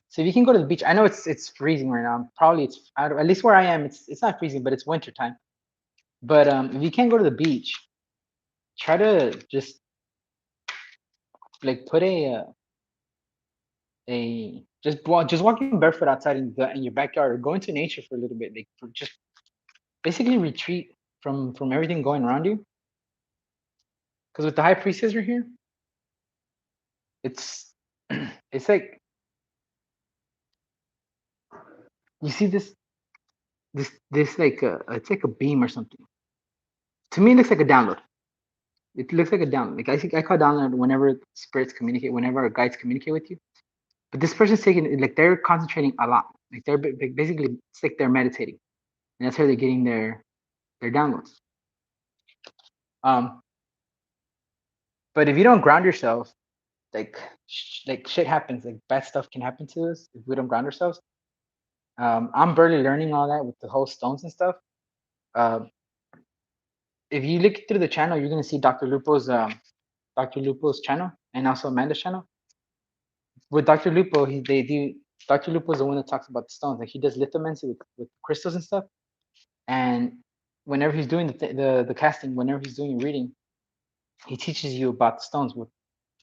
So if you can go to the beach, I know it's freezing right now. Probably it's at least where I am. It's not freezing, but it's winter time. But if you can't go to the beach, try to just like put just walking barefoot outside in your backyard, or go into nature for a little bit, like just basically retreat from everything going around you. Because with the High Priestess right here, it's like you see this like it's like a beam or something. To me, it looks like a download. It looks like a download. Like I call download whenever spirits communicate, whenever our guides communicate with you. But this person's taking, like, they're concentrating a lot. Like they're basically, it's like they're meditating, and that's how they're getting their downloads. But if you don't ground yourself, like shit happens. Like bad stuff can happen to us if we don't ground ourselves. I'm barely learning all that with the whole stones and stuff. If you look through the channel, you're gonna see Dr. Lupo's channel, and also Amanda's channel. with Dr. Lupo, they do. Dr. Lupo is the one that talks about the stones. Like he does lithomancy with crystals and stuff. And whenever he's doing the casting, whenever he's doing your reading, he teaches you about the stones, with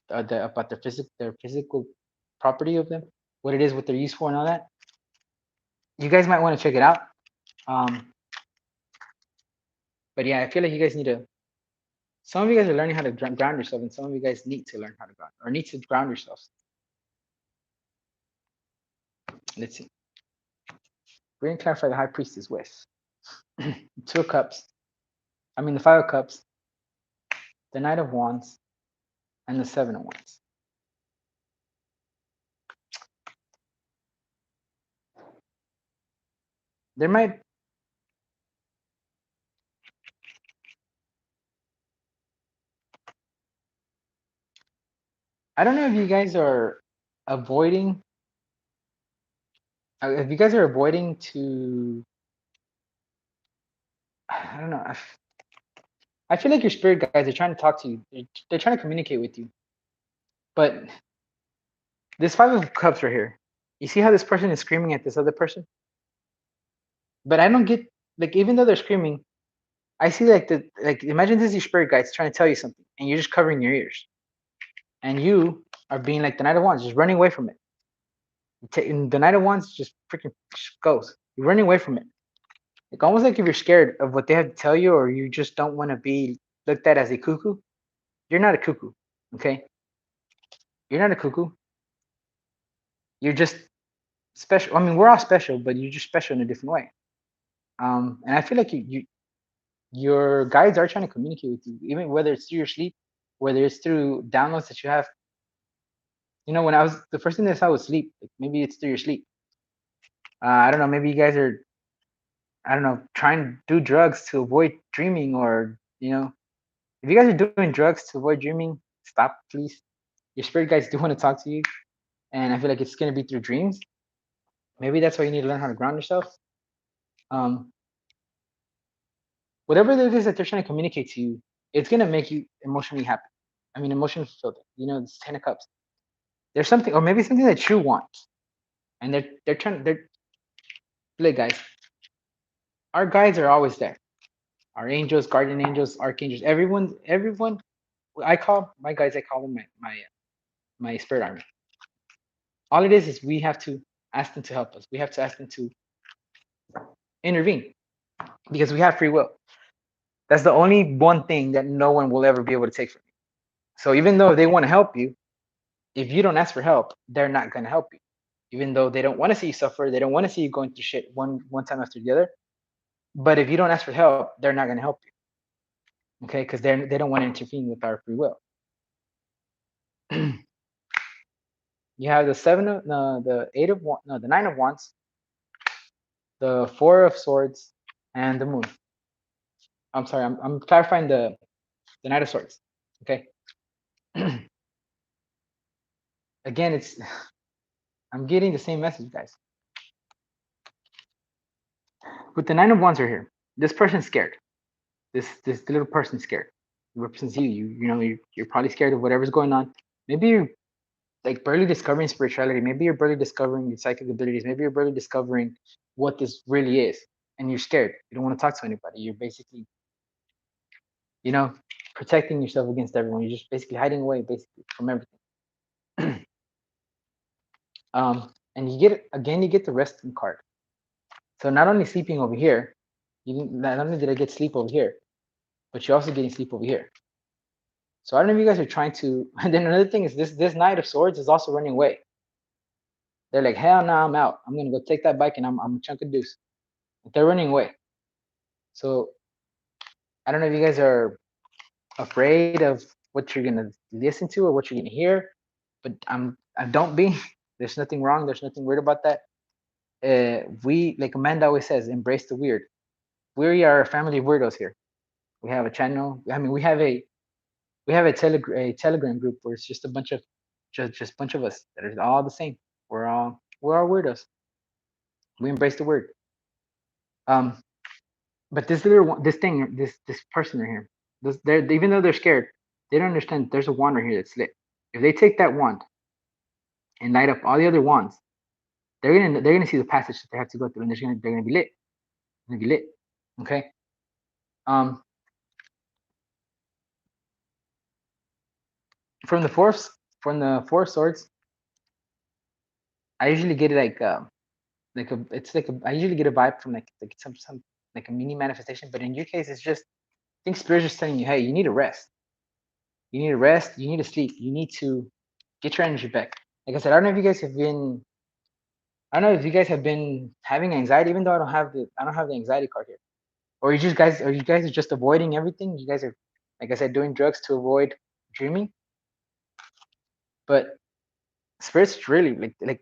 about their physical property of them, what it is, what they're used for, and all that. You guys might want to check it out. But yeah, I feel like you guys need to. Some of you guys are learning how to ground yourself, and some of you guys need to learn how to ground, or need to ground yourselves. Let's see. We're gonna clarify the High Priestess with Two of Cups. I mean the Five of Cups, the Knight of Wands, and the Seven of Wands. There might. I don't know if you guys are avoiding. If you guys are avoiding to. I don't know. I feel like your spirit guys are trying to talk to you. They're trying to communicate with you. But this Five of Cups right here. You see how this person is screaming at this other person? But I don't get, like, even though they're screaming, I see like imagine this is your spirit guides trying to tell you something, and you're just covering your ears, and you are being like the Knight of Wands, just running away from it. And the Knight of Wands just freaking goes. You're running away from it. Like almost like if you're scared of what they have to tell you, or you just don't want to be looked at as a cuckoo. You're not a cuckoo, okay? You're not a cuckoo. You're just special. I mean, we're all special, but you're just special in a different way. And I feel like your guides are trying to communicate with you, even whether it's through your sleep, whether it's through downloads that you have. You know, when I was the first thing I saw was sleep. Like maybe it's through your sleep. I don't know. Maybe you guys are, I don't know, trying to do drugs to avoid dreaming, or if you guys are doing drugs to avoid dreaming, stop, please. Your spirit guides do want to talk to you, and I feel like it's gonna be through dreams. Maybe that's why you need to learn how to ground yourself. Um, whatever it is that they're trying to communicate to you, it's gonna make you emotionally happy. I mean, emotionally fulfilled. You know, it's 10 of Cups. There's something, or maybe something that you want, and they're like, guys. Our guides are always there. Our angels, guardian angels, archangels, everyone. I call my guides. I call them my spirit army. All it is we have to ask them to help us. We have to ask them to intervene because we have free will. That's the only one thing that no one will ever be able to take from you. So even though they want to help you, if you don't ask for help, they're not going to help you. Even though they don't want to see you suffer, they don't want to see you going through shit one time after the other. But if you don't ask for help, they're not going to help you. Okay, because they don't want to intervene with our free will. You have the the Nine of Wands, the Four of Swords, and the Moon. I'm sorry, I'm clarifying the Knight of Swords. Okay. Again, I'm getting the same message, guys. With the Nine of Wands right here, this person's scared. This little person's scared. It represents you. You're probably scared of whatever's going on. Maybe you're like barely discovering spirituality. Maybe you're barely discovering your psychic abilities. Maybe you're barely discovering what this really is, and you're scared. You don't want to talk to anybody. You're basically, protecting yourself against everyone. You're just basically hiding away, basically, from everything. And you get the resting card. So not only sleeping over here, not only did I get sleep over here, but you're also getting sleep over here. So I don't know if you guys are trying to. And then another thing is this Knight of Swords is also running away. They're like, hell no, I'm out. I'm gonna go take that bike and I'm a chunk of deuce. But they're running away. So I don't know if you guys are afraid of what you're gonna listen to or what you're gonna hear, but I don't be. There's nothing wrong. There's nothing weird about that. We, like Amanda always says, embrace the weird. We are a family of weirdos here. We have a channel. I mean, we have a Telegram group where it's just a bunch of just bunch of us that are all the same. We're all weirdos. We embrace the weird. But this person right here, even though they're scared, they don't understand. There's a wand right here that's lit. If they take that wand and light up all the other wands, they're gonna see the passage that they have to go through, and they're gonna be lit. They're gonna be lit. Okay. From the four swords, I usually get it I usually get a vibe from like some like a mini manifestation, but in your case, it's just I think spirit's just telling you, hey, you need to rest. You need to rest. You need to sleep. You need to get your energy back. Like I said, I don't know if you guys have been. I don't know if you guys have been having anxiety, even though I don't have the anxiety card here. Or you guys are just avoiding everything. You guys are, like I said, doing drugs to avoid dreaming. But spirit's really like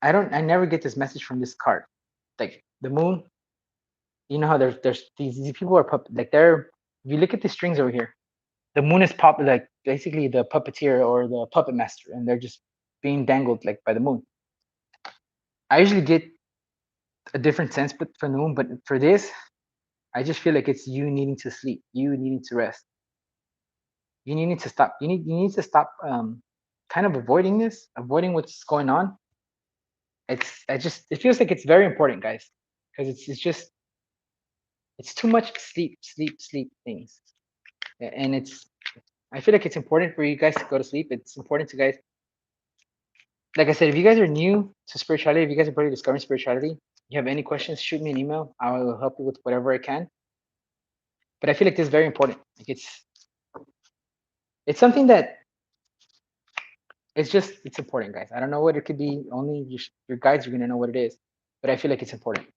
I never get this message from this card. Like the moon, you know how there's these people are like they're, if you look at the strings over here, the moon is like basically the puppeteer or the puppet master, and they're just being dangled like by the moon. I usually get a different sense from the moon, but for this, I just feel like it's you needing to sleep, you needing to rest, you needing to stop. You need to stop kind of avoiding what's going on. It feels like it's very important, guys, because it's too much sleep things, and I feel like it's important for you guys to go to sleep. It's important to guys. Like I said, if you guys are new to spirituality, if you guys are probably discovering spirituality, you have any questions, shoot me an email. I will help you with whatever I can. But I feel like this is very important. Like it's something that it's important, guys. I don't know what it could be. Only your guides are gonna know what it is. But I feel like it's important.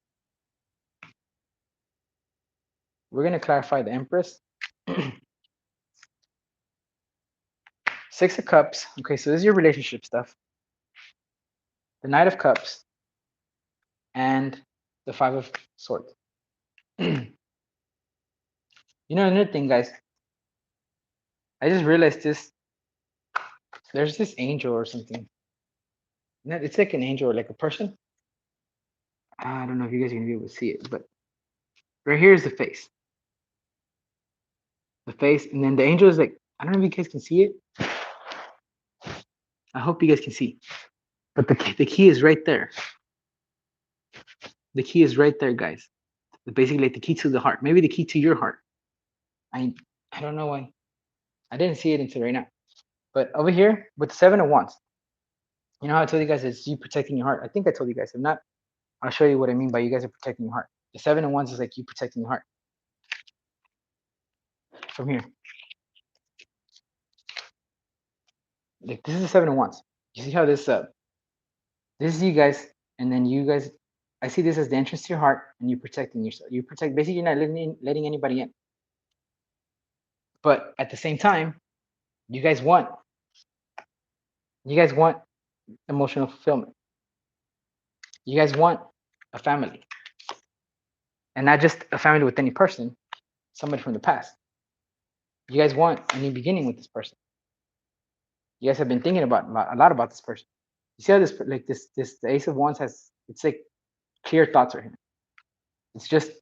We're gonna clarify the Empress. Six of Cups. Okay, so this is your relationship stuff. The Knight of Cups and the Five of Swords. You know, another thing, guys. I just realized this. There's this angel or something. It's like an angel or like a person. I don't know if you guys are gonna be able to see it, but right here is the face. The face, and then the angel is like, I don't know if you guys can see it. I hope you guys can see. But the key is right there. The key is right there, guys. Basically, like the key to the heart. Maybe the key to your heart. I don't know why. I didn't see it until right now. But over here with the Seven of Wands, you know how I told you guys it's you protecting your heart. I think I told you guys. If not, I'll show you what I mean by you guys are protecting your heart. The Seven of Wands is like you protecting your heart. From here. Like this is the Seven of Wands. You see how this is you guys, and then you guys, I see this as the entrance to your heart, and you protecting yourself. You protect, basically you're not letting anybody in. But at the same time, you guys want emotional fulfillment. You guys want a family. And not just a family with any person, somebody from the past. You guys want a new beginning with this person. You guys have been thinking about a lot about this person. You see how this the Ace of Wands has, it's like clear thoughts right here. It's just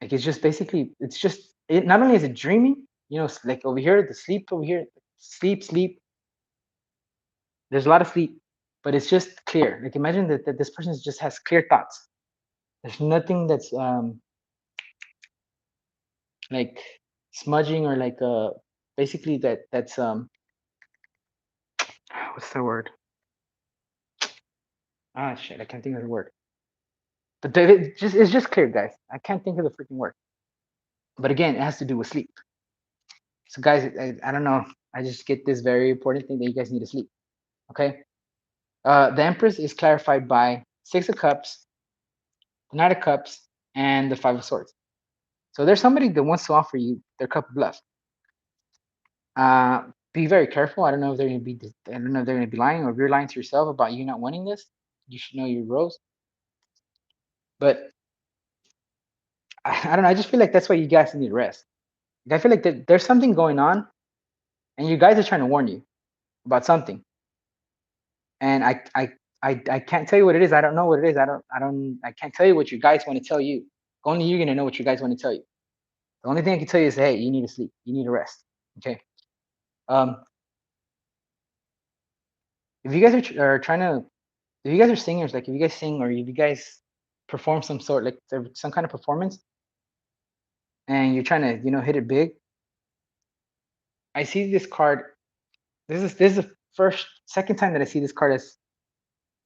like basically it not only is it dreaming, you know, like over here, the sleep over here, sleep. There's a lot of sleep, but it's just clear. Like imagine that this person just has clear thoughts. There's nothing that's like smudging or like basically that's what's the word? Ah shit, I can't think of the word. But it's just clear, guys. I can't think of the freaking word. But again, it has to do with sleep. So guys, I don't know. I just get this very important thing that you guys need to sleep. Okay. The Empress is clarified by Six of Cups, the Knight of Cups, and the Five of Swords. So there's somebody that wants to offer you their cup of love. Be very careful. I don't know if they're gonna be. I don't know if they're gonna be lying, or if you're lying to yourself about you not wanting this. You should know your roles. But I don't know. I just feel like that's why you guys need rest. I feel like there's something going on, and you guys are trying to warn you about something. And I can't tell you what it is. I don't know what it is. I can't tell you what your guys want to tell you. Only you're gonna know what your guys want to tell you. The only thing I can tell you is, hey, you need to sleep. You need to rest. Okay. If you guys are trying to, if you guys are singers, like if you guys sing or if you guys perform some sort, like some kind of performance, and you're trying to, hit it big, I see this card. This is the second time that I see this card as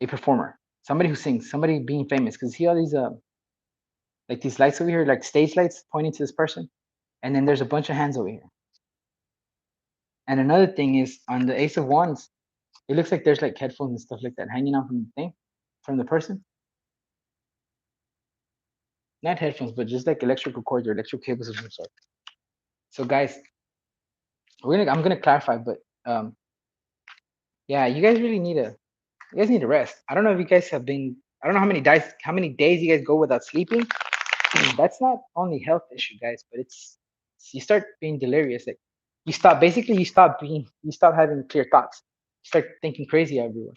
a performer, somebody who sings, somebody being famous. Because see all these like these lights over here, like stage lights pointing to this person, and then there's a bunch of hands over here. And another thing is on the Ace of Wands, it looks like there's like headphones and stuff like that hanging out from the thing, from the person. Not headphones, but just like electrical cords or electrical cables of some sort. So guys, I'm gonna clarify, but yeah, you guys need to rest. I don't know if you guys have been. I don't know how many days you guys go without sleeping. That's not only health issue, guys, but you start being delirious. Like you stop having clear thoughts. You start thinking crazy everywhere.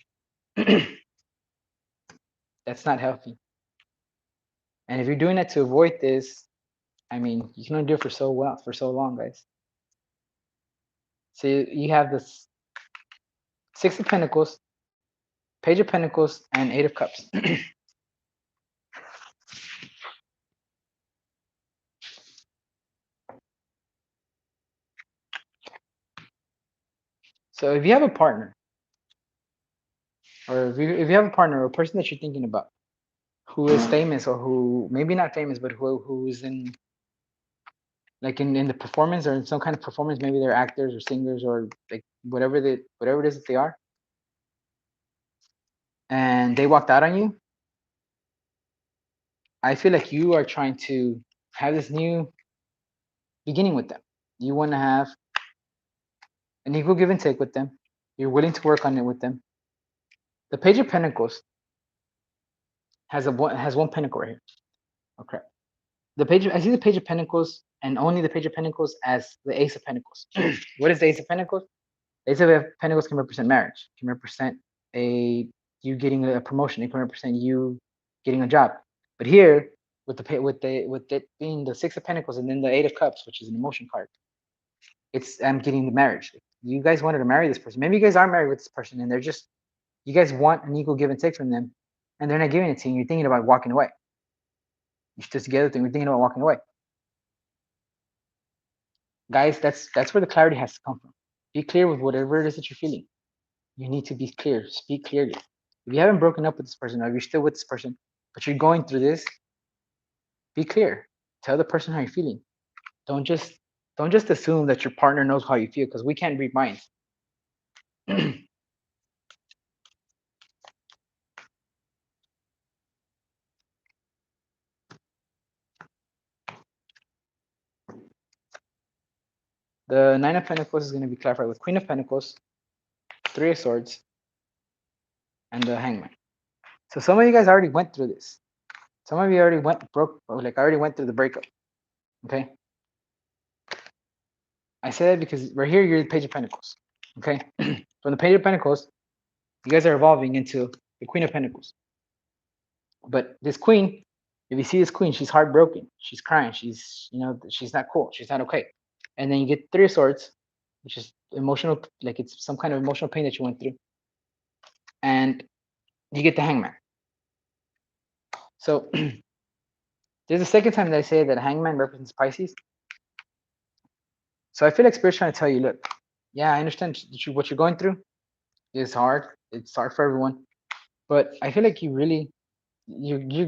That's not healthy. And if you're doing it to avoid this, I mean, you can only do it for so long, guys. So you have this Six of Pentacles, Page of Pentacles, and Eight of Cups. So if you have a partner, or if you have a partner or a person that you're thinking about who is famous or who maybe not famous, but who's in like in the performance or in some kind of performance, maybe they're actors or singers or like whatever it is that they are, and they walked out on you, I feel like you are trying to have this new beginning with them. You want to have an equal give and take with them. You're willing to work on it with them. The Page of Pentacles has one pentacle right here. Okay. I see the Page of Pentacles and only the Page of Pentacles as the Ace of Pentacles. What is the Ace of Pentacles? The Ace of Pentacles can represent marriage, can represent you getting a promotion, it can represent you getting a job. But here, with it being the Six of Pentacles and then the Eight of Cups, which is an emotion card, I'm getting the marriage. You guys wanted to marry this person. Maybe you guys are married with this person, and you guys want an equal give and take from them, and they're not giving it to you. And you're thinking about walking away. You're still together, you're thinking about walking away. Guys, that's where the clarity has to come from. Be clear with whatever it is that you're feeling. You need to be clear. Speak clearly. If you haven't broken up with this person, or if you're still with this person, but you're going through this, be clear. Tell the person how you're feeling. Don't just assume that your partner knows how you feel, because we can't read minds. The Nine of Pentacles is going to be clarified with Queen of Pentacles, Three of Swords, and the Hangman. So some of you guys already went through this. Some of you already went through the breakup. Okay. I say that because right here you're the Page of Pentacles. Okay. From the Page of Pentacles, you guys are evolving into the Queen of Pentacles. But this queen, if you see this queen, she's heartbroken. She's crying. She's not cool. She's not okay. And then you get Three of Swords, which is emotional, like it's some kind of emotional pain that you went through. And you get the Hangman. So there's the second time that I say that Hangman represents Pisces. So I feel like Spirit's trying to tell you, look, yeah, I understand what you're going through. It's hard. It's hard for everyone. But I feel like you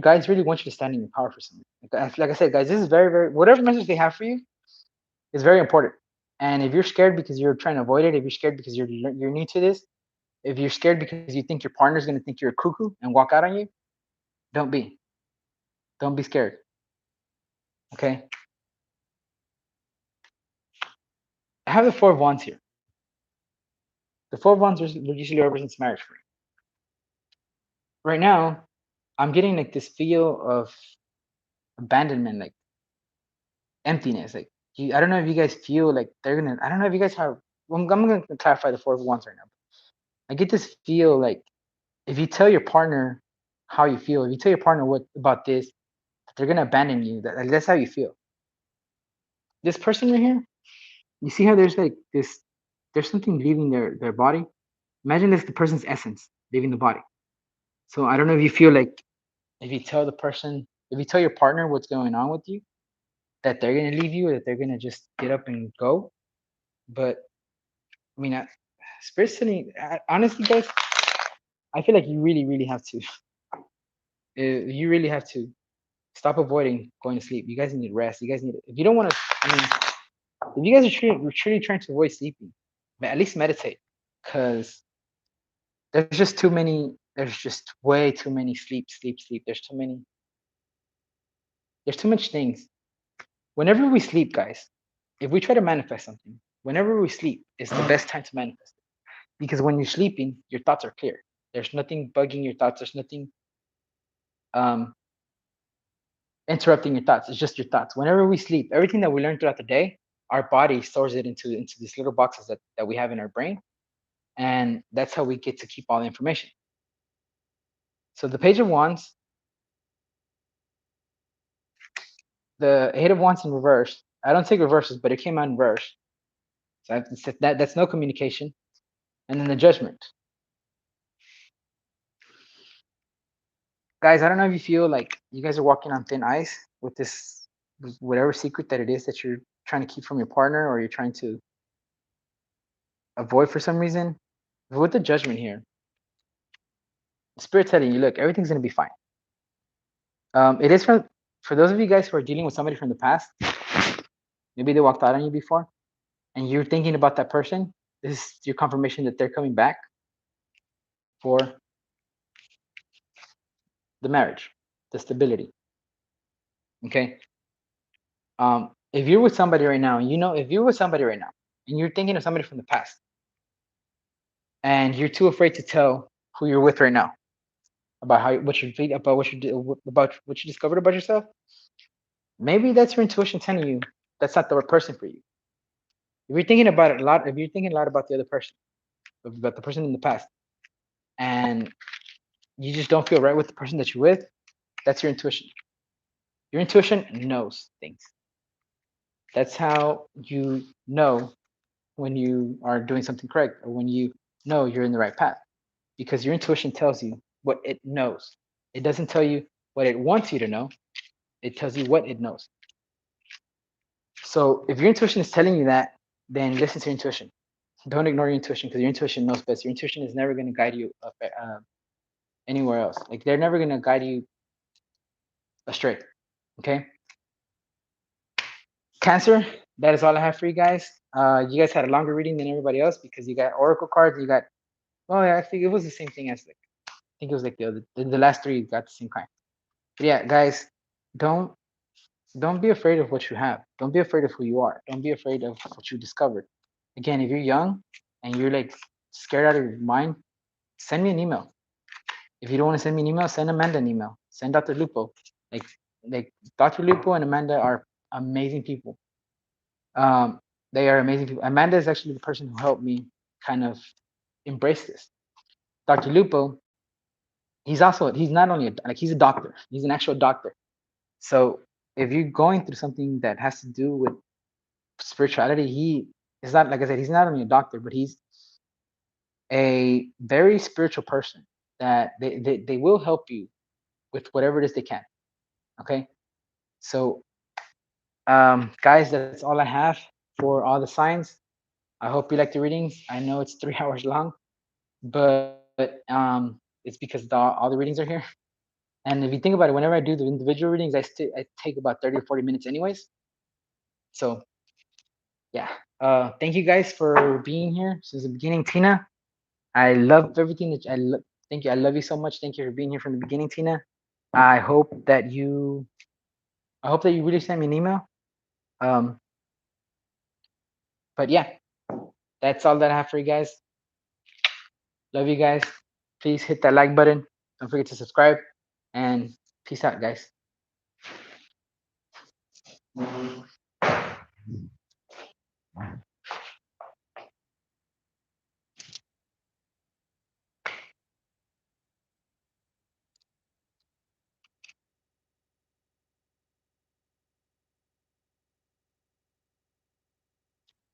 guys really want you to stand in your power for something. Like I said, guys, this is very, very, whatever message they have for you is very important. And if you're scared because you're trying to avoid it, if you're scared because you're new to this, if you're scared because you think your partner's going to think you're a cuckoo and walk out on you, don't be. Don't be scared. Okay? I have the Four of Wands here. The Four of Wands usually represents marriage for me. Right now, I'm getting like this feel of abandonment, like emptiness. Like I don't know if you guys feel like they're gonna. I don't know if you guys have. Well, I'm gonna clarify the Four of Wands right now. I get this feel like if you tell your partner how you feel, if you tell your partner what about this, they're gonna abandon you. That's how you feel. This person right here, you see how there's like this. There's something leaving their body. Imagine this the person's essence leaving the body. So I don't know if you feel like if you tell the person, if you tell your partner what's going on with you, that they're gonna leave you or that they're gonna just get up and go. But I mean, spirit's telling, honestly, guys, I feel like you really, really have to. You really have to stop avoiding going to sleep. You guys need rest. You guys need. If you don't want to, I mean, if you guys are truly trying to avoid sleeping, at least meditate, because there's just too many. There's just way too many sleep. There's too many. There's too much things. Whenever we sleep, guys, if we try to manifest something, whenever we sleep is the best time to manifest it. Because when you're sleeping, your thoughts are clear. There's nothing bugging your thoughts. There's nothing um, interrupting your thoughts. It's just your thoughts. Whenever we sleep, everything that we learn throughout the day, our body stores it into these little boxes that we have in our brain. And that's how we get to keep all the information. So the Page of Wands, the Eight of Wands in reverse. I don't take reverses, but it came out in reverse. So that's no communication. And then the Judgment. Guys, I don't know if you feel like you guys are walking on thin ice with this, whatever secret that it is that you're trying to keep from your partner or you're trying to avoid for some reason. But with the Judgment here, Spirit telling you, look, everything's going to be fine. It is for those of you guys who are dealing with somebody from the past, maybe they walked out on you before, and you're thinking about that person. This is your confirmation that they're coming back for the marriage, the stability. Okay. If you're with somebody right now, if you're with somebody right now, and you're thinking of somebody from the past, and you're too afraid to tell who you're with right now about what you feel about about what you discovered about yourself, maybe that's your intuition telling you that's not the right person for you. If you're thinking about it a lot, if you're thinking a lot about the other person, about the person in the past, and you just don't feel right with the person that you're with, that's your intuition. Your intuition knows things. That's how you know when you are doing something correct or when you know you're in the right path, because your intuition tells you what it knows. It doesn't tell you what it wants you to know. It tells you what it knows. So if your intuition is telling you that, then listen to your intuition. Don't ignore your intuition, because your intuition knows best. Your intuition is never going to guide you anywhere else. Like, they're never going to guide you astray. Okay. Cancer, that is all I have for you guys. You guys had a longer reading than everybody else because you got oracle cards. You got, well, yeah, I think it was the same thing as, like, I think it was like the last three got the same kind. But yeah, guys, don't be afraid of what you have. Don't be afraid of who you are. Don't be afraid of what you discovered. Again, if you're young and you're like scared out of your mind, send me an email. If you don't want to send me an email, send Amanda an email. Send Dr. Lupo. Like Dr. Lupo and Amanda are amazing people. They are amazing people. Amanda is actually the person who helped me kind of embrace this. Dr. Lupo, he's not only he's a doctor. He's an actual doctor. So if you're going through something that has to do with spirituality, he is not, like I said, he's not only a doctor, but he's a very spiritual person that they will help you with whatever it is they can. Okay. So guys, that's all I have for all the signs. I hope you like the readings. I know it's 3 hours long, but it's because all the readings are here. And if you think about it, whenever I do the individual readings, I take about 30 or 40 minutes anyways. So yeah, thank you guys for being here since the beginning. Tina, I love everything that thank you. I love you so much. Thank you for being here from the beginning, Tina. I hope that you really sent me an email. Um, but yeah, that's all that I have for you guys. Love you guys. Please hit that like button. Don't forget to subscribe, and peace out, guys.